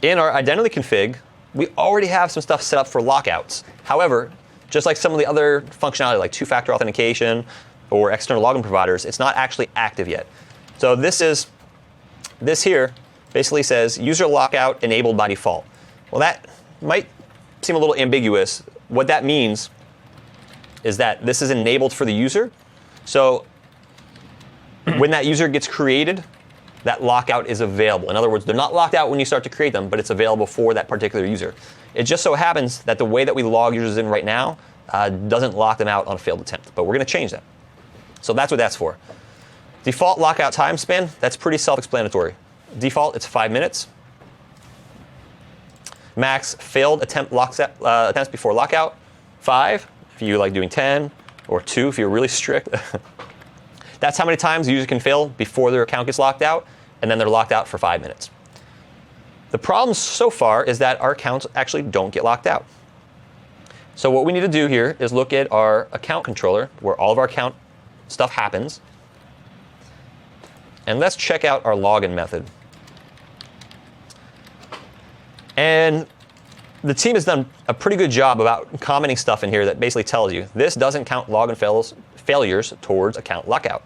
In our identity config, we already have some stuff set up for lockouts. However, just like some of the other functionality like two-factor authentication or external login providers, it's not actually active yet. So this here basically says user lockout enabled by default. Well, that might seem a little ambiguous. What that means is that this is enabled for the user. So when that user gets created, that lockout is available. In other words, they're not locked out when you start to create them, but it's available for that particular user. It just so happens that the way that we log users in right now doesn't lock them out on a failed attempt, but we're going to change that. So that's what that's for. Default lockout time span, that's pretty self-explanatory. Default, it's 5 minutes. Max failed attempts before lockout, 5 if you like doing 10, or 2 if you're really strict. That's how many times the user can fail before their account gets locked out, and then they're locked out for 5 minutes. The problem so far is that our accounts actually don't get locked out. So what we need to do here is look at our account controller, where all of our account stuff happens. And let's check out our login method. And the team has done a pretty good job about commenting stuff in here that basically tells you this doesn't count login failures towards account lockout.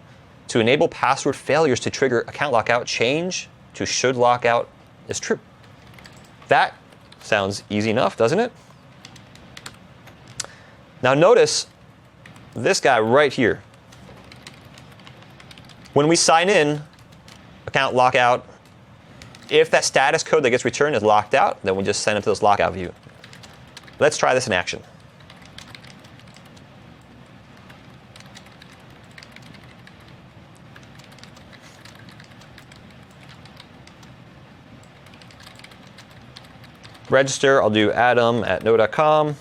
To enable password failures to trigger account lockout, change to should lockout is true. That sounds easy enough, doesn't it? Now notice this guy right here. When we sign in, account lockout, if that status code that gets returned is locked out, then we just send it to this lockout view. Let's try this in action. Register, I'll do adam@no.com.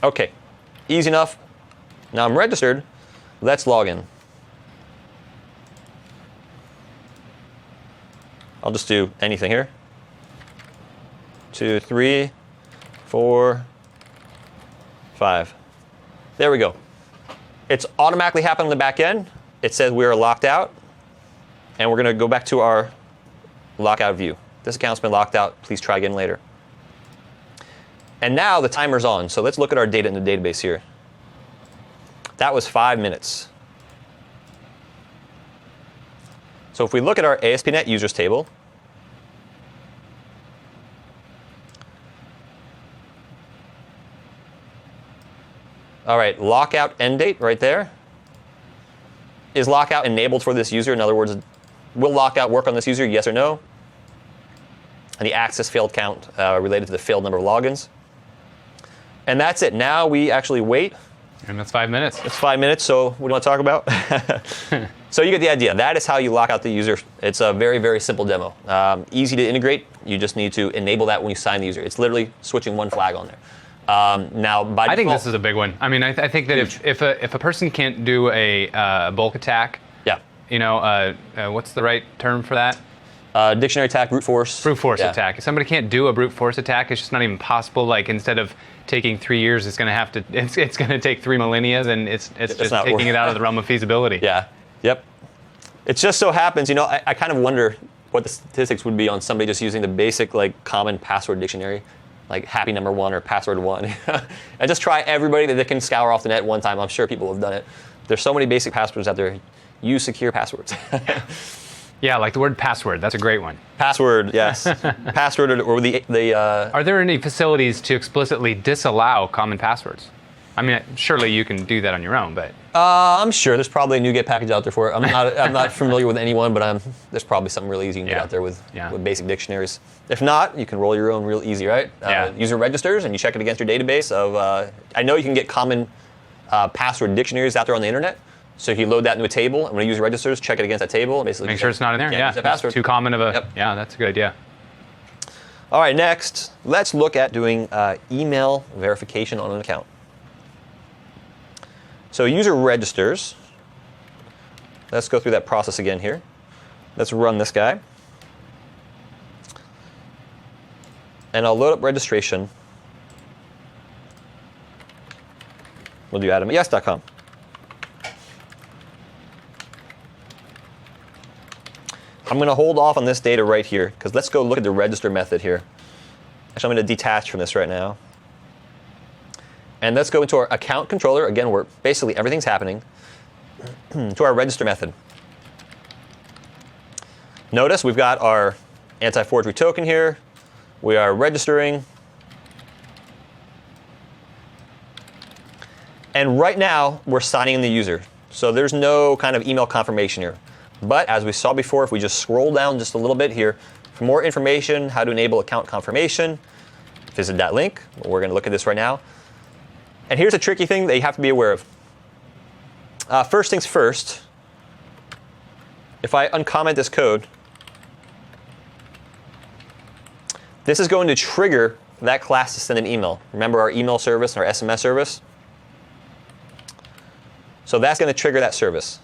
Okay, easy enough. Now I'm registered. Let's log in. I'll just do anything here. 2, 3, 4, 5. There we go. It's automatically happened on the back end. It says we are locked out. And we're going to go back to our lockout view. This account's been locked out. Please try again later. And now the timer's on. So let's look at our data in the database here. That was 5 minutes. So if we look at our ASP.NET users table, all right, lockout end date right there. Is lockout enabled for this user? In other words, will lockout work on this user, yes or no? And the access failed count related to the failed number of logins. And that's it. Now we actually wait. And that's 5 minutes. It's 5 minutes, so what do you want to talk about? So you get the idea. That is how you lock out the user. It's a very, very simple demo. Easy to integrate. You just need to enable that when you sign the user. It's literally switching one flag on there. Now, by default, I think this is a big one. I mean, I think that if a person can't do a bulk attack, yeah, you know, what's the right term for that? Dictionary attack, brute force. Brute force attack. If somebody can't do a brute force attack, it's just not even possible. Like instead of taking 3 years, it's going to have to. It's going to take 3 millennia, and it's just taking it out of the realm of feasibility. Yeah. Yep. It just so happens, you know, I kind of wonder what the statistics would be on somebody just using the basic like common password dictionary, like happy number 1 or password 1, and just try everybody that they can scour off the net one time. I'm sure people have done it. There's so many basic passwords out there. Use secure passwords. Yeah, like the word password. That's a great one. Password, yes. Password or the. Are there any facilities to explicitly disallow common passwords? I mean, surely you can do that on your own, but. I'm sure there's probably a NuGet package out there for it. I'm not familiar with anyone, but there's probably something really easy you can get out there with basic dictionaries. If not, you can roll your own real easy, right? User registers, and you check it against your database of. I know you can get common password dictionaries out there on the internet. So if you load that into a table, and when you use registers, check it against that table, and basically make sure it's not in there. Yeah, that's too common of a. Yep. Yeah, that's a good idea. All right, next, let's look at doing email verification on an account. So user registers. Let's go through that process again here. Let's run this guy. And I'll load up registration. We'll do adam@yes.com. I'm going to hold off on this data right here, because let's go look at the register method here. Actually, I'm going to detach from this right now. And let's go into our account controller, again, where basically everything's happening, to our register method. Notice we've got our anti-forgery token here. We are registering. And right now, we're signing in the user. So there's no kind of email confirmation here. But as we saw before, if we just scroll down just a little bit here, for more information, how to enable account confirmation, visit that link. We're going to look at this right now. And here's a tricky thing that you have to be aware of. First things first, if I uncomment this code, this is going to trigger that class to send an email. Remember our email service and our SMS service? So that's going to trigger that service.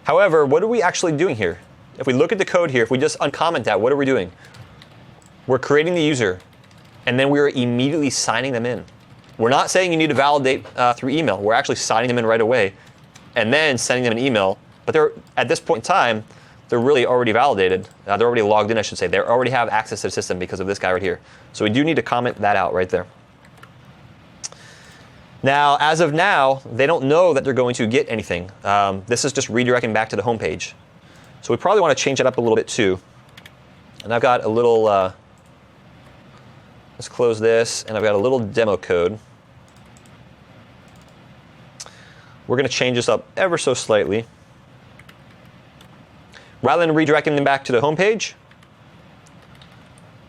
However, what are we actually doing here? If we look at the code here, if we just uncomment that, what are we doing? We're creating the user, and then we're immediately signing them in. We're not saying you need to validate through email. We're actually signing them in right away, and then sending them an email. But they're, at this point in time, they're really already validated. They're already logged in, I should say. They already have access to the system because of this guy right here. So we do need to comment that out right there. Now, as of now, they don't know that they're going to get anything. This is just redirecting back to the home page. So we probably want to change it up a little bit too. And I've got a little, let's close this, and I've got a little demo code. We're going to change this up ever so slightly. Rather than redirecting them back to the home page,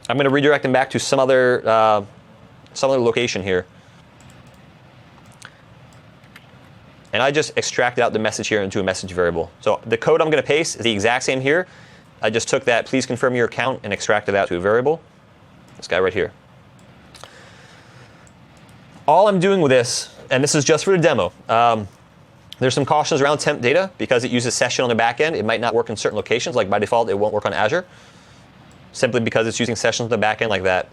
I'm going to redirect them back to some other location here. And I just extracted out the message here into a message variable. So the code I'm going to paste is the exact same here. I just took that please confirm your account and extracted that to a variable. This guy right here. All I'm doing with this, and this is just for the demo, there's some cautions around temp data because it uses session on the back end. It might not work in certain locations, like by default it won't work on Azure, simply because it's using sessions on the back end like that.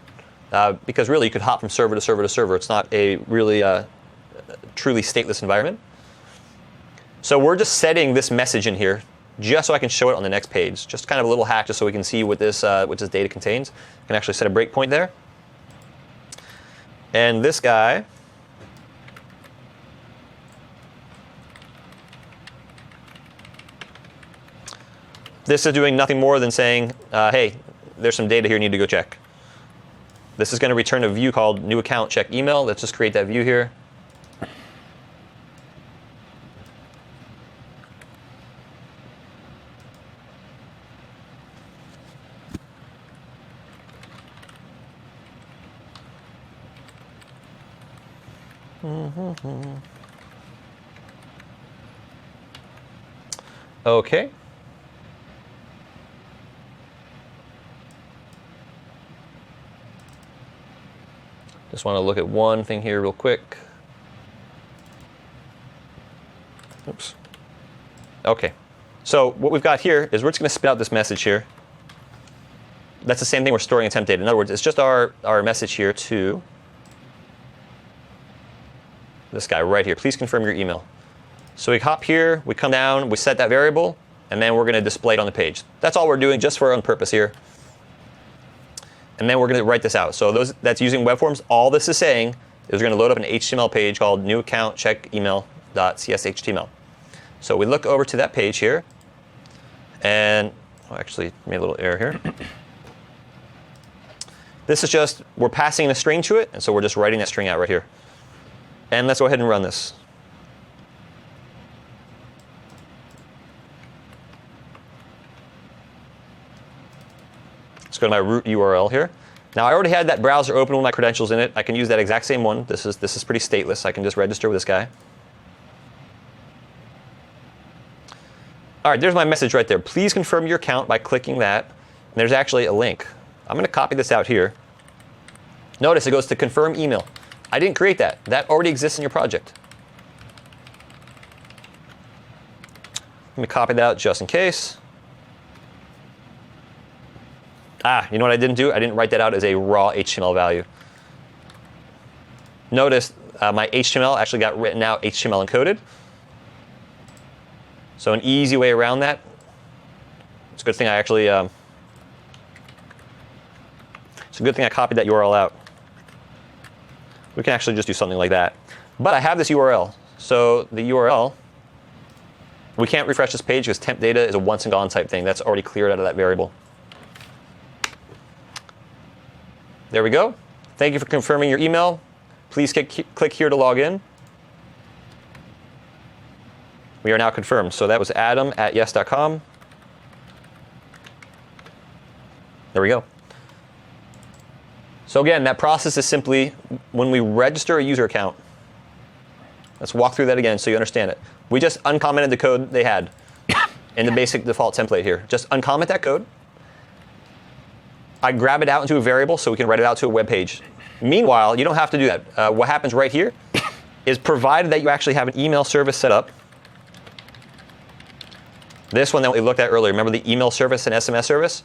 Because really you could hop from server to server to server. It's not a really truly stateless environment. So we're just setting this message in here just so I can show it on the next page. Just kind of a little hack just so we can see what this data contains. I can actually set a breakpoint there. And this guy, this is doing nothing more than saying, hey, there's some data here you need to go check. This is going to return a view called new account check email. Let's just create that view here. Okay. Just want to look at one thing here real quick. Oops. Okay. So what we've got here is we're just going to spit out this message here. That's the same thing we're storing in temp data. In other words, it's just our message here to this guy right here. Please confirm your email. So we hop here, we come down, we set that variable, and then we're going to display it on the page. That's all we're doing just for our own purpose here. And then we're going to write this out. So that's using web forms. All this is saying is we're going to load up an HTML page called new account check email.cshtml. So we look over to that page here, and actually made a little error here. This is just, we're passing a string to it, and so we're just writing that string out right here. And let's go ahead and run this. Let's go to my root URL here. Now I already had that browser open with my credentials in it. I can use that exact same one. This is pretty stateless. I can just register with this guy. All right, there's my message right there. Please confirm your account by clicking that. And there's actually a link. I'm going to copy this out here. Notice it goes to confirm email. I didn't create that. That already exists in your project. Let me copy that out just in case. You know what I didn't do? I didn't write that out as a raw HTML value. Notice my HTML actually got written out HTML encoded. So an easy way around that. It's a good thing I actually. It's a good thing I copied that URL out. We can actually just do something like that. But I have this URL. So the URL, we can't refresh this page because temp data is a once and gone type thing. That's already cleared out of that variable. There we go. Thank you for confirming your email. Please click here to log in. We are now confirmed. So that was adam@yes.com. There we go. So again, that process is simply when we register a user account. Let's walk through that again so you understand it. We just uncommented the code they had in the basic default template here. Just uncomment that code. I grab it out into a variable so we can write it out to a web page. Meanwhile, you don't have to do that. What happens right here is provided that you actually have an email service set up. This one that we looked at earlier, remember the email service and SMS service?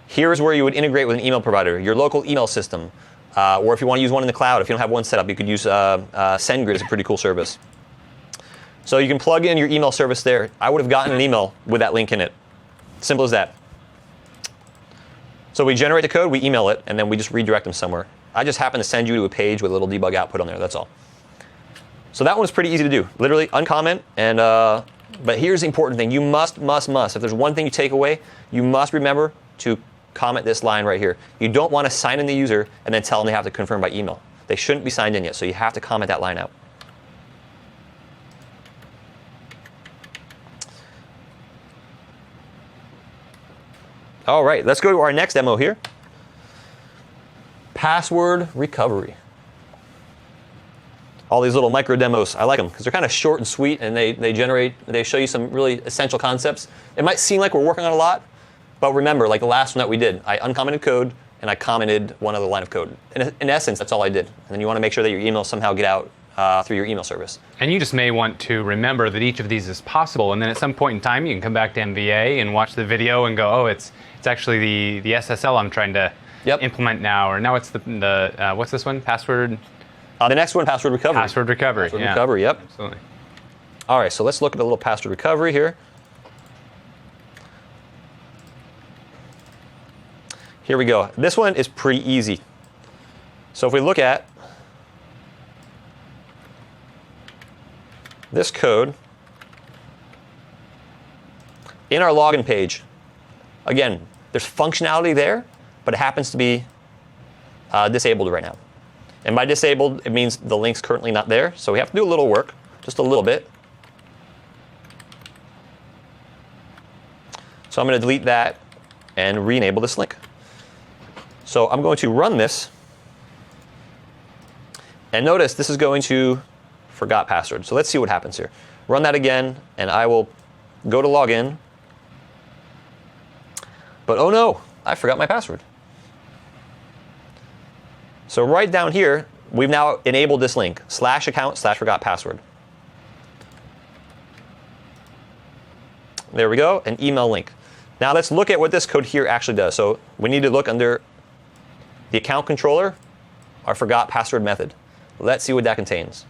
Here's where you would integrate with an email provider, your local email system. Or if you want to use one in the cloud, if you don't have one set up, you could use SendGrid. It's a pretty cool service. So you can plug in your email service there. I would have gotten an email with that link in it. Simple as that. So we generate the code, we email it, and then we just redirect them somewhere. I just happen to send you to a page with a little debug output on there. That's all. So that one's pretty easy to do. Literally uncomment. And but here's the important thing. You must. If there's one thing you take away, you must remember to comment this line right here. You don't want to sign in the user and then tell them they have to confirm by email. They shouldn't be signed in yet, so you have to comment that line out. All right, let's go to our next demo here. Password recovery. All these little micro demos, I like them because they're kind of short and sweet, and they show you some really essential concepts. It might seem like we're working on a lot, but remember, like the last one that we did, I uncommented code and I commented one other line of code. In essence, that's all I did. And then you want to make sure that your emails somehow get out through your email service. And you just may want to remember that each of these is possible, and then at some point in time, you can come back to MVA and watch the video and go, oh, it's actually the SSL I'm trying to implement now, or now it's the what's this one? Password. The next one, password recovery. Password recovery. Password recovery. Yep. Absolutely. All right, so let's look at a little password recovery here. Here we go. This one is pretty easy. So if we look at this code in our login page, again, there's functionality there, but it happens to be disabled right now. And by disabled, it means the link's currently not there. So we have to do a little work, just a little bit. So I'm going to delete that and re-enable this link. So I'm going to run this. And notice this is going to forgot password. So let's see what happens here. Run that again, and I will go to login. But oh no, I forgot my password. So right down here, we've now enabled this link, /account/forgot-password. There we go, an email link. Now let's look at what this code here actually does. So we need to look under the account controller, our forgot password method. Let's see what that contains.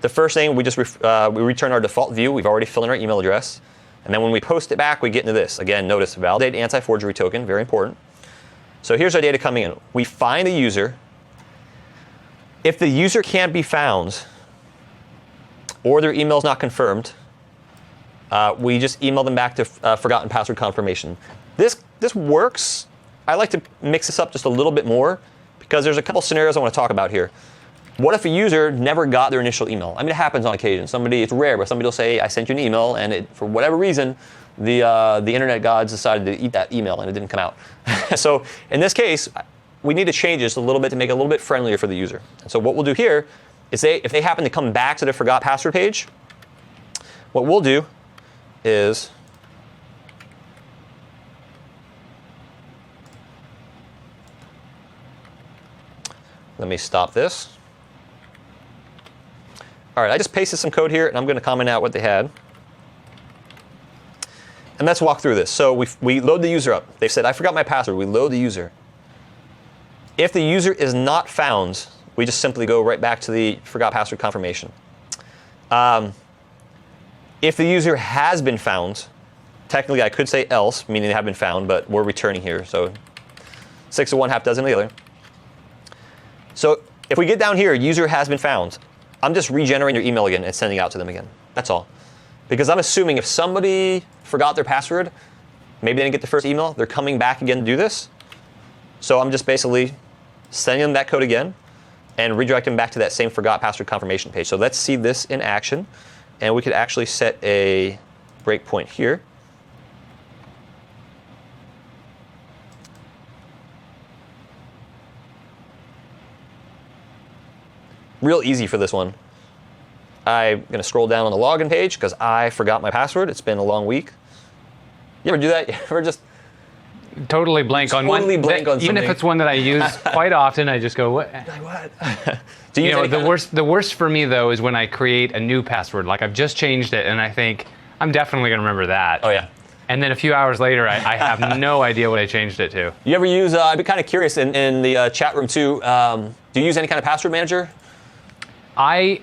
The first thing, we return our default view. We've already filled in our email address. And then when we post it back, we get into this. Again, notice validate anti-forgery token, very important. So here's our data coming in. We find the user. If the user can't be found or their email is not confirmed, we just email them back to forgotten password confirmation. This works. I like to mix this up just a little bit more because there's a couple scenarios I want to talk about here. What if a user never got their initial email? I mean, it happens on occasion. It's rare, but somebody will say, I sent you an email, and for whatever reason, the internet gods decided to eat that email, and it didn't come out. So in this case, we need to change this a little bit to make it a little bit friendlier for the user. And so what we'll do here is if they happen to come back to the forgot password page, what we'll do is let me stop this. All right, I just pasted some code here, and I'm going to comment out what they had. And let's walk through this. So we load the user up. They've said, I forgot my password. We load the user. If the user is not found, we just simply go right back to the forgot password confirmation. If the user has been found, technically I could say else, meaning they have been found, but we're returning here. So 6 of one, half dozen of the other. So if we get down here, user has been found, I'm just regenerating your email again and sending it out to them again. That's all. Because I'm assuming if somebody forgot their password, maybe they didn't get the first email, they're coming back again to do this. So I'm just basically sending them that code again and redirecting them back to that same forgot password confirmation page. So let's see this in action. And we could actually set a breakpoint here. Real easy for this one. I'm going to scroll down on the login page because I forgot my password. It's been a long week. You ever do that? You ever just totally blank on one. Totally blank on even if something. it's one that I use quite often, I just go, what? What? Do you You know, use any the worst for me though is when I create a new password. Like I've just changed it, and I think I'm definitely going to remember that. Oh yeah. And then a few hours later, I have no idea what I changed it to. You ever use? I'd be kind of curious in the chat room too. Do you use any kind of password manager? I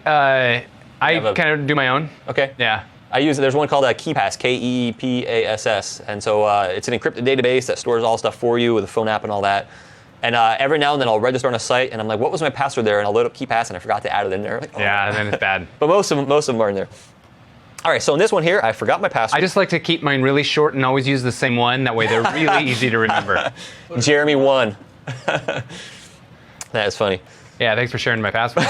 have a- kind of do my own. Okay. Yeah. I use. There's one called KeePass, KeePass, and so it's an encrypted database that stores all stuff for you with a phone app and all that. And every now and then I'll register on a site, and I'm like, what was my password there? And I'll load up KeePass, and I forgot to add it in there. Like, oh. Yeah, and then it's bad. But most of them are in there. All right, so in this one here, I forgot my password. I just like to keep mine really short and always use the same one. That way they're really easy to remember. Jeremy 1. That is funny. Yeah, thanks for sharing my password.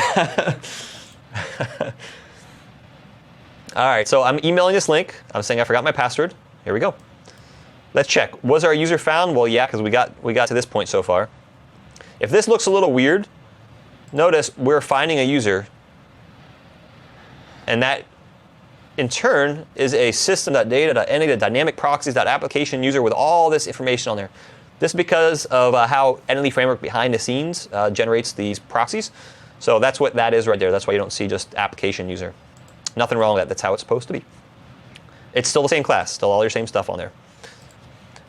All right, so I'm emailing this link. I'm saying I forgot my password. Here we go. Let's check. Was our user found? Well, yeah, because we got to this point so far. If this looks a little weird, notice we're finding a user, and that in turn is a system.data.entity, dynamic proxies.application user with all this information on there. This is because of how Entity Framework behind the scenes generates these proxies. So that's what that is right there. That's why you don't see just application user. Nothing wrong with that. That's how it's supposed to be. It's still the same class, still all your same stuff on there.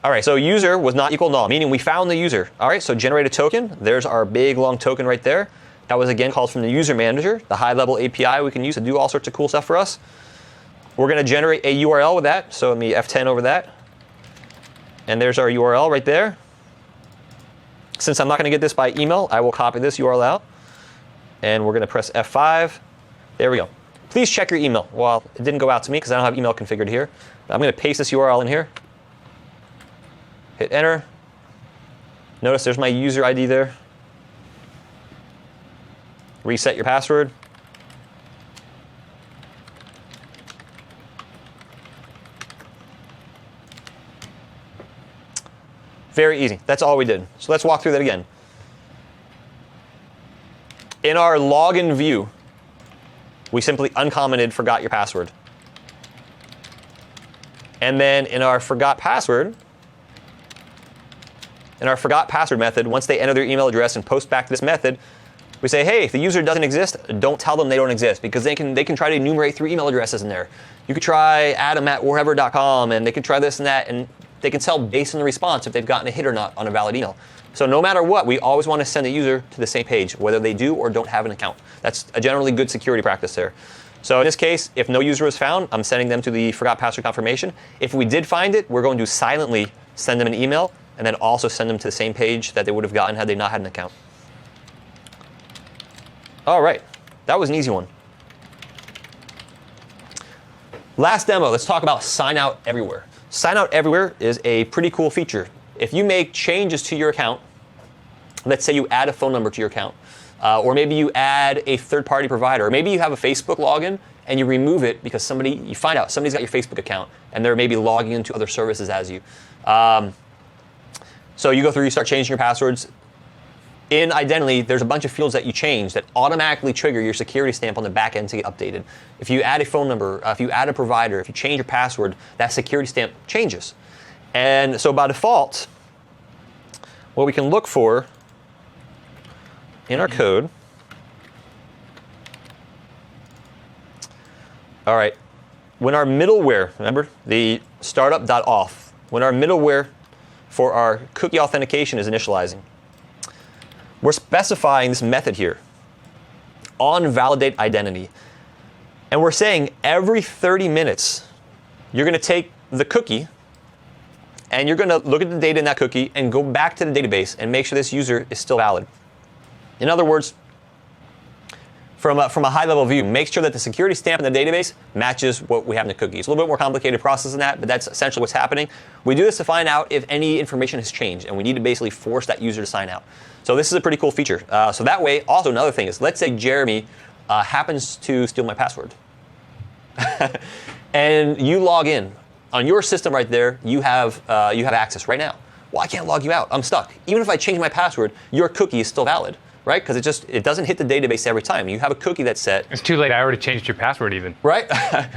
All right, so user was not equal null, meaning we found the user. All right, so generate a token. There's our big long token right there. That was again called from the user manager, the high-level API we can use to do all sorts of cool stuff for us. We're going to generate a URL with that, so let me F10 over that. And there's our URL right there. Since I'm not going to get this by email, I will copy this URL out. And we're going to press F5. There we go. Please check your email. Well, it didn't go out to me because I don't have email configured here. I'm going to paste this URL in here. Hit enter. Notice there's my user ID there. Reset your password. Very easy. That's all we did. So let's walk through that again. In our login view, we simply uncommented forgot your password. And then in our forgot password method, once they enter their email address and post back to this method, we say, hey, if the user doesn't exist, don't tell them they don't exist, because they can try to enumerate 3 email addresses in there. You could try adam@wherever.com, and they can try this and that, and they can tell based on the response if they've gotten a hit or not on a valid email. So no matter what, we always want to send the user to the same page, whether they do or don't have an account. That's a generally good security practice there. So in this case, if no user was found, I'm sending them to the forgot password confirmation. If we did find it, we're going to silently send them an email and then also send them to the same page that they would have gotten had they not had an account. All right, that was an easy one. Last demo, let's talk about sign out everywhere. Sign out everywhere is a pretty cool feature. If you make changes to your account, let's say you add a phone number to your account, or maybe you add a third-party provider, or maybe you have a Facebook login and you remove it because you find out somebody's got your Facebook account and they're maybe logging into other services as you. So you go through, you start changing your passwords. In Identity, there's a bunch of fields that you change that automatically trigger your security stamp on the back end to get updated. If you add a phone number, if you add a provider, if you change your password, that security stamp changes. And so by default, what we can look for in our code, all right, when our middleware, remember the startup.auth, when our middleware for our cookie authentication is initializing, we're specifying this method here, on validate identity. And we're saying every 30 minutes, you're going to take the cookie and you're going to look at the data in that cookie and go back to the database and make sure this user is still valid. In other words, from a high-level view, make sure that the security stamp in the database matches what we have in the cookie. It's a little bit more complicated process than that, but that's essentially what's happening. We do this to find out if any information has changed, and we need to basically force that user to sign out. So this is a pretty cool feature. So that way, also another thing is, let's say Jeremy happens to steal my password. And you log in. On your system right there, you have access right now. Well, I can't log you out. I'm stuck. Even if I change my password, your cookie is still valid. right? Because it doesn't hit the database every time. You have a cookie that's set. It's too late. I already changed your password even. Right?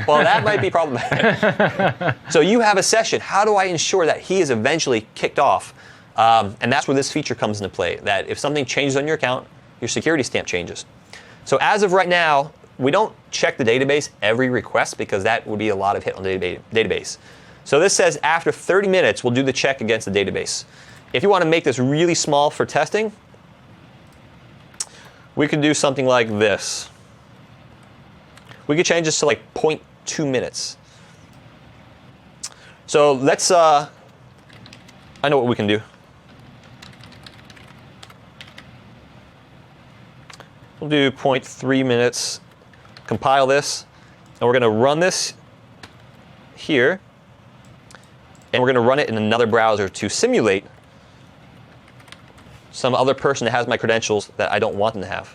Well, that might be problematic. So you have a session. How do I ensure that he is eventually kicked off? And that's where this feature comes into play, that if something changes on your account, your security stamp changes. So as of right now, we don't check the database every request because that would be a lot of hit on the database. So this says after 30 minutes, we'll do the check against the database. If you want to make this really small for testing, we could do something like this. We could change this to like 0.2 minutes. So let's, I know what we can do. We'll do 0.3 minutes, compile this, and we're going to run this here, and we're going to run it in another browser to simulate some other person that has my credentials that I don't want them to have.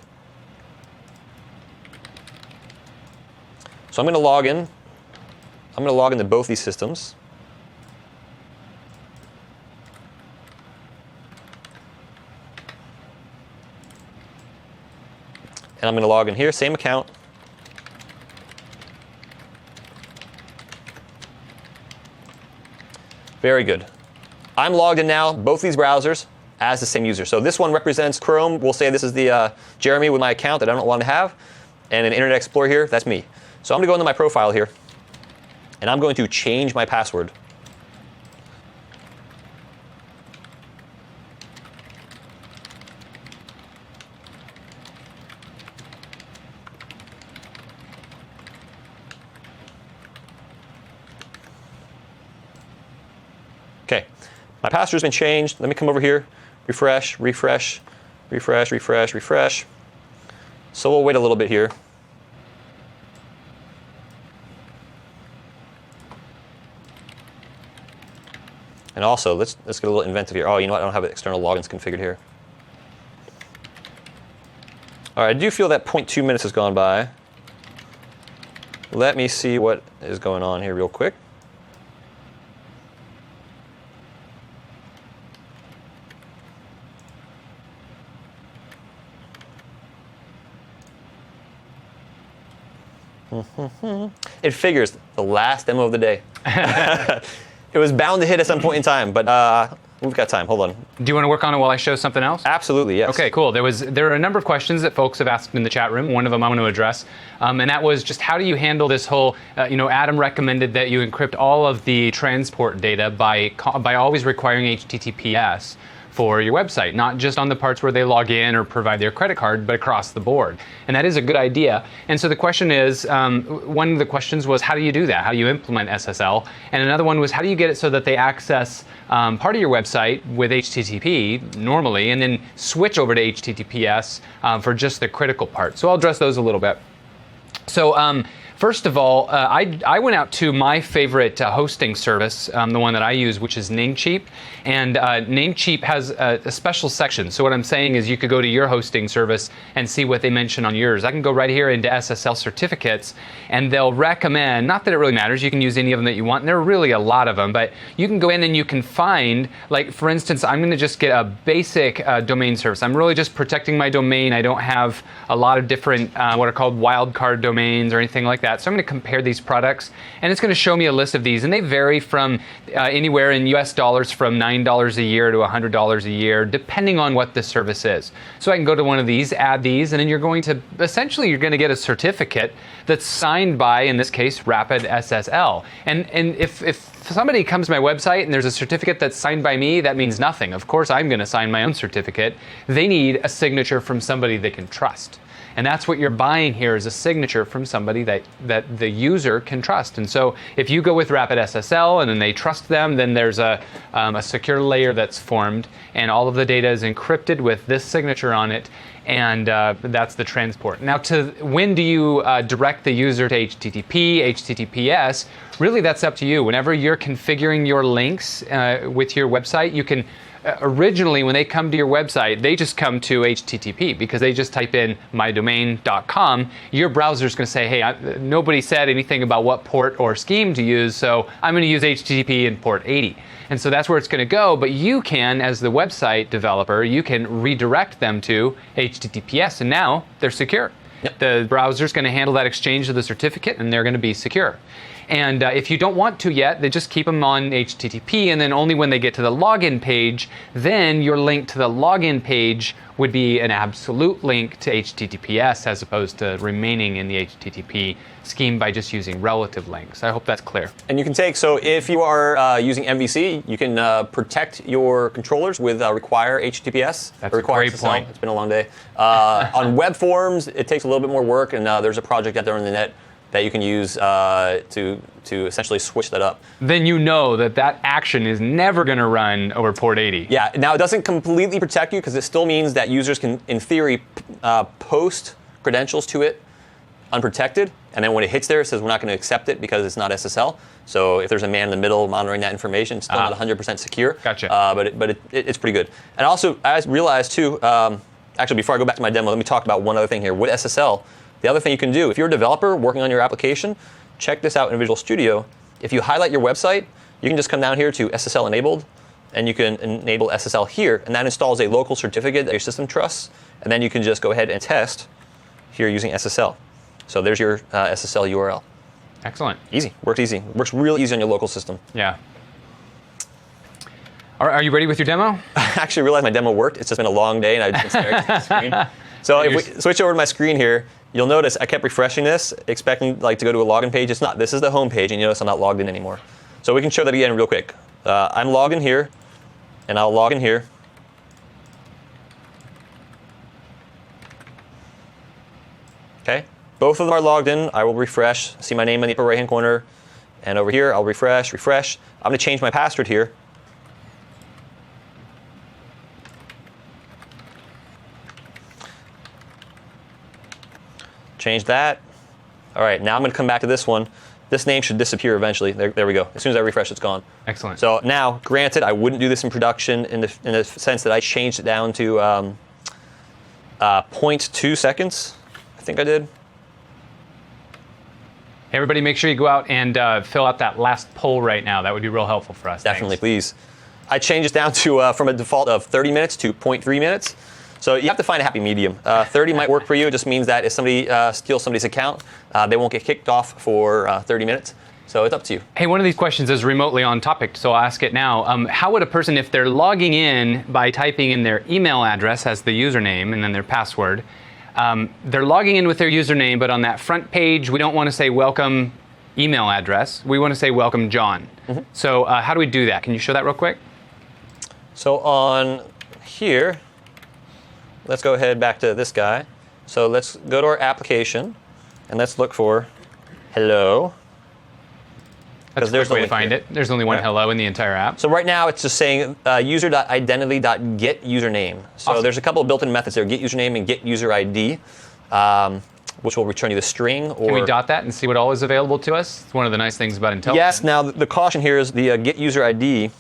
So I'm going to log in. I'm going to log into both these systems. And I'm going to log in here, same account. Very good. I'm logged in now, both these browsers, as the same user. So this one represents Chrome. We'll say this is the Jeremy with my account that I don't want to have. And an Internet Explorer here, that's me. So I'm going to go into my profile here, and I'm going to change my password. Okay, my password's been changed. Let me come over here, refresh, refresh, refresh, refresh, refresh. So we'll wait a little bit here. And also, let's get a little inventive here. Oh, you know what? I don't have external logins configured here. All right, I do feel that 0.2 minutes has gone by. Let me see what is going on here real quick. It figures the last demo of the day. It was bound to hit at some point in time, but we've got time. Hold on. Do you want to work on it while I show something else? Absolutely, yes. Okay, cool. There are a number of questions that folks have asked in the chat room. One of them I want to address, and that was just how do you handle this whole? Adam recommended that you encrypt all of the transport data by always requiring HTTPS for your website, not just on the parts where they log in or provide their credit card, but across the board. And that is a good idea. And so the question is, one of the questions was, how do you do that? How do you implement SSL? And another one was, how do you get it so that they access part of your website with HTTP normally, and then switch over to HTTPS for just the critical part? So I'll address those a little bit. So first of all, I went out to my favorite hosting service, the one that I use, which is Namecheap. And Namecheap has a special section. So what I'm saying is you could go to your hosting service and see what they mention on yours. I can go right here into SSL certificates, and they'll recommend, not that it really matters, you can use any of them that you want, and there are really a lot of them, but you can go in and you can find, like for instance, I'm going to just get a basic domain service. I'm really just protecting my domain. I don't have a lot of different what are called wildcard domains or anything like that. So I'm going to compare these products, and it's going to show me a list of these, and they vary from anywhere in US dollars from $9 a year to $100 a year, depending on what the service is. So I can go to one of these, add these, and then you're going to get a certificate that's signed by, in this case, Rapid SSL. And if somebody comes to my website and there's a certificate that's signed by me, that means nothing. Of course, I'm going to sign my own certificate. They need a signature from somebody they can trust. And that's what you're buying here, is a signature from somebody that the user can trust. And so if you go with Rapid SSL and then they trust them, then there's a secure layer that's formed, and all of the data is encrypted with this signature on it, and that's the transport. Now, when do you direct the user to HTTP, HTTPS? Really, that's up to you. Whenever you're configuring your links with your website, you can originally, when they come to your website, they just come to HTTP because they just type in mydomain.com. Your browser is going to say, hey, nobody said anything about what port or scheme to use, so I'm going to use HTTP in port 80. And so that's where it's going to go, but you can, as the website developer, you can redirect them to HTTPS, and now they're secure. Yep. The browser's going to handle that exchange of the certificate, and they're going to be secure. And if you don't want to yet, they just keep them on HTTP, and then only when they get to the login page, then your link to the login page would be an absolute link to HTTPS as opposed to remaining in the HTTP scheme by just using relative links. I hope that's clear. And you can take, so if you are using MVC, you can protect your controllers with require HTTPS. That's a great SSL. point. It's been a long day. On web forms, it takes a little bit more work, and there's a project out there on the net that you can use to essentially switch that up. Then you know that that action is never going to run over port 80. Yeah, now it doesn't completely protect you because it still means that users can, in theory, post credentials to it unprotected, and then when it hits there, it says we're not going to accept it because it's not SSL. So if there's a man in the middle monitoring that information, it's still not 100% secure. Gotcha. But it's pretty good. And also, I realized too, actually before I go back to my demo, let me talk about one other thing here. With SSL, the other thing you can do, if you're a developer working on your application, check this out in Visual Studio. If you highlight your website, you can just come down here to SSL enabled, and you can enable SSL here, and that installs a local certificate that your system trusts, and then you can just go ahead and test here using SSL. So there's your SSL URL. Excellent. Easy. Works easy. Works real easy on your local system. Yeah. Are you ready with your demo? I actually realized my demo worked. It's just been a long day, and I've been staring at the screen. So if we switch over to my screen here, you'll notice I kept refreshing this, expecting to go to a login page. It's not. This is the home page, and you notice I'm not logged in anymore. So we can show that again real quick. I'm logged in here, and I'll log in here. Okay. Both of them are logged in. I will refresh. See my name in the upper right-hand corner. And over here, I'll refresh. I'm going to change my password here. Change that. All right, now I'm going to come back to this one. This name should disappear eventually. There we go. As soon as I refresh, it's gone. Excellent. So now, granted, I wouldn't do this in production in the sense that I changed it down to 0.2 seconds. I think I did. Hey, everybody, make sure you go out and fill out that last poll right now. That would be real helpful for us. Definitely, Thanks. please. I changed it down to from a default of 30 minutes to 0.3 minutes. So you have to find a happy medium. 30 might work for you. It just means that if somebody steals somebody's account, they won't get kicked off for 30 minutes. So it's up to you. Hey, one of these questions is remotely on topic, so I'll ask it now. How would a person, if they're logging in by typing in their email address as the username and then their password, they're logging in with their username, but on that front page, we don't want to say welcome email address. We want to say welcome John. Mm-hmm. So how do we do that? Can you show that real quick? So on here, let's go ahead back to this guy. So let's go to our application, and let's look for hello. That's a quick way to find it. There's only one hello in the entire app. So right now it's just saying user.identity.getUsername. So Awesome. There's a couple of built-in methods there, getUsername and getUserID, which will return you the string. Or can we dot that and see what all is available to us? It's one of the nice things about IntelliJ. Yes. Now the caution here is the getUserID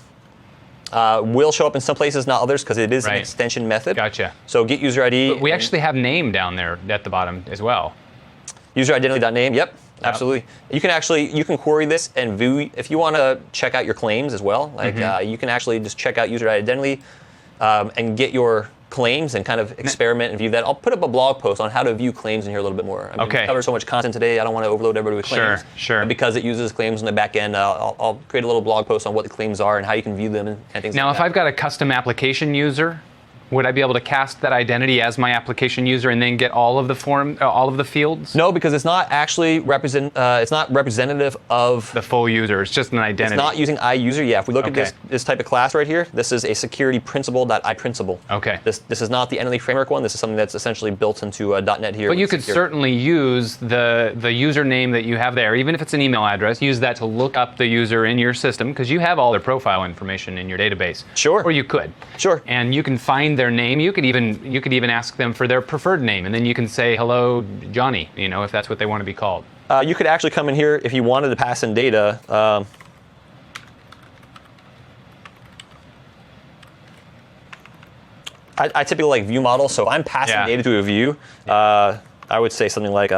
will show up in some places, not others, because it is an extension method. Gotcha. So getUserID. But we actually have name down there at the bottom as well. Useridentity.name. Yep. Absolutely. You can query this and view if you want to check out your claims as well. Like you can actually just check out user identity and get your claims and kind of experiment and view that. I'll put up a blog post on how to view claims in here a little bit more. I mean, we covered so much content today. I don't want to overload everybody with claims. Sure. And because it uses claims on the back end, I'll create a little blog post on what the claims are and how you can view them and things now, like that. Now, if I've got a custom application user, would I be able to cast that identity as my application user and then get all of the all of the fields? No, because it's not actually it's not representative of the full user. It's just an identity. It's not using iUser. Yeah, if we look at this type of class right here, this is a security principal.iprincipal. Okay. This is not the entity framework one. This is something that's essentially built into .NET here. But you could certainly use the username that you have there, even if it's an email address. Use that to look up the user in your system because you have all their profile information in your database. Sure. Or you could. Sure. And you can find their name. You could even ask them for their preferred name, and then you can say hello, Johnny. You know, if that's what they want to be called. You could actually come in here if you wanted to pass in data. I typically like view models. So if I'm passing data to a view, I would say something like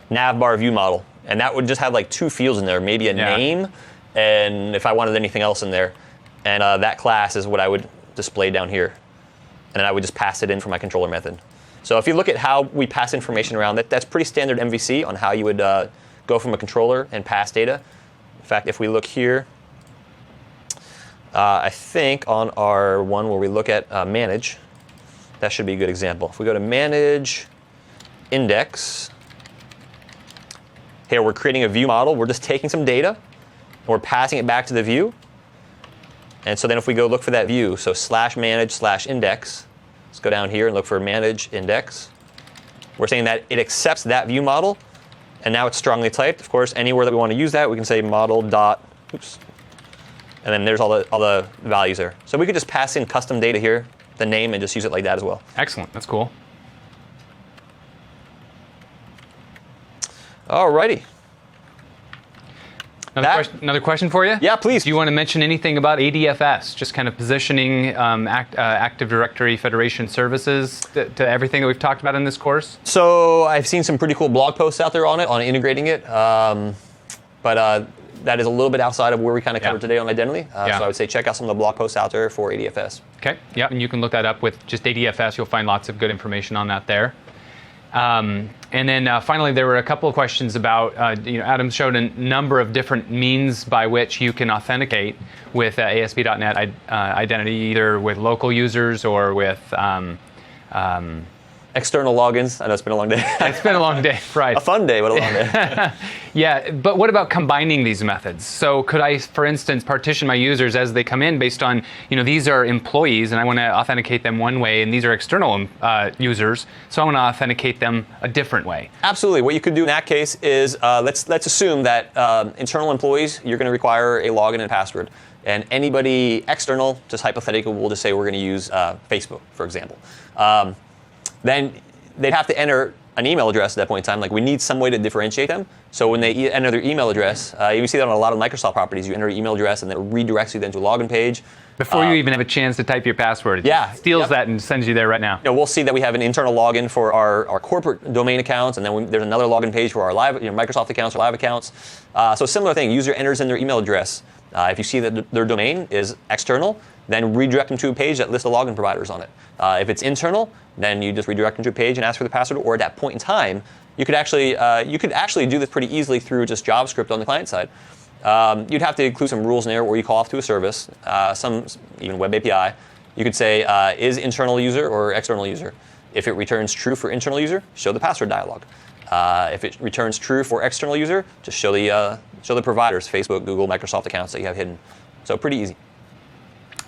navbar view model, and that would just have like 2 fields in there, maybe a name, and if I wanted anything else in there, and that class is what I would display down here, and then I would just pass it in for my controller method. So if you look at how we pass information around, that's pretty standard MVC on how you would go from a controller and pass data. In fact, if we look here, I think on our one where we look at manage, that should be a good example. If we go to manage index, here we're creating a view model. We're just taking some data, and we're passing it back to the view. And so then if we go look for that view, so /manage/index, let's go down here and look for manage index. We're saying that it accepts that view model, and now it's strongly typed. Of course, anywhere that we want to use that, we can say model dot, oops, and then there's all the values there. So we could just pass in custom data here, the name, and just use it like that as well. Excellent. That's cool. Alrighty. Another question for you? Yeah, please. Do you want to mention anything about ADFS? Just kind of positioning Active Directory Federation services to everything that we've talked about in this course? So I've seen some pretty cool blog posts out there on it, on integrating it. But that is a little bit outside of where we kind of covered today on identity. So I would say check out some of the blog posts out there for ADFS. Okay. Yeah, and you can look that up with just ADFS. You'll find lots of good information on that there. And then finally, there were a couple of questions about, Adam showed a number of different means by which you can authenticate with ASP.NET identity, either with local users or with external logins. I know it's been a long day. It's been a long day, right. A fun day, but a long day. Yeah, but what about combining these methods? So could I, for instance, partition my users as they come in based on, these are employees and I want to authenticate them one way, and these are external users, so I want to authenticate them a different way? Absolutely. What you could do in that case is, let's assume that internal employees, you're going to require a login and password. And anybody external, just hypothetical, we'll just say we're going to use Facebook, for example. Then they'd have to enter an email address at that point in time. Like, we need some way to differentiate them. So when they enter their email address, you see that on a lot of Microsoft properties. You enter your email address, and then it redirects you then to a login page. Before you even have a chance to type your password, it steals that and sends you there right now. We'll see that we have an internal login for our corporate domain accounts, and then there's another login page for our live, Microsoft accounts or live accounts. So similar thing, user enters in their email address. If you see that their domain is external, then redirect them to a page that lists the login providers on it. If it's internal, then you just redirect them to a page and ask for the password. Or at that point in time, you could actually do this pretty easily through just JavaScript on the client side. You'd have to include some rules in there where you call off to a service, some even web API. You could say is internal user or external user. If it returns true for internal user, show the password dialog. If it returns true for external user, just show the providers, Facebook, Google, Microsoft accounts that you have hidden. So pretty easy.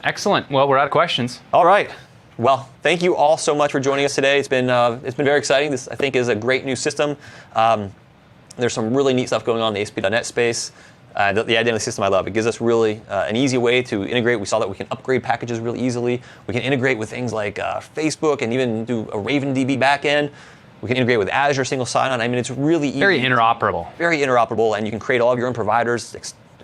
Excellent. Well, we're out of questions. All right. Well, thank you all so much for joining us today. It's been very exciting. This, I think, is a great new system. There's some really neat stuff going on in the ASP.NET space. The identity system I love. It gives us really an easy way to integrate. We saw that we can upgrade packages really easily. We can integrate with things like Facebook and even do a RavenDB backend. We can integrate with Azure single sign-on. I mean, it's really easy. Very interoperable. Very interoperable, and you can create all of your own providers.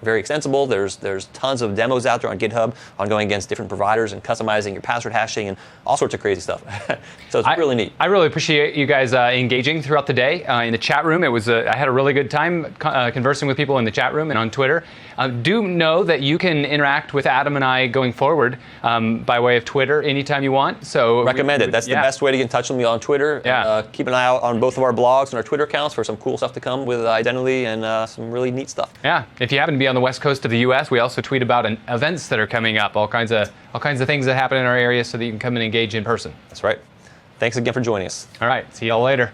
Very extensible. There's tons of demos out there on GitHub on going against different providers and customizing your password hashing and all sorts of crazy stuff. So it's really neat. I really appreciate you guys engaging throughout the day in the chat room. I had a really good time conversing with people in the chat room and on Twitter. Do know that you can interact with Adam and I going forward by way of Twitter anytime you want. So recommend it. That's the best way to get in touch with me on Twitter. Yeah. Keep an eye out on both of our blogs and our Twitter accounts for some cool stuff to come with identity and some really neat stuff. Yeah. If you happen to be on the west coast of the U.S., we also tweet about events that are coming up, all kinds of things that happen in our area, so that you can come and engage in person. That's right. Thanks again for joining us. All right. See y'all later.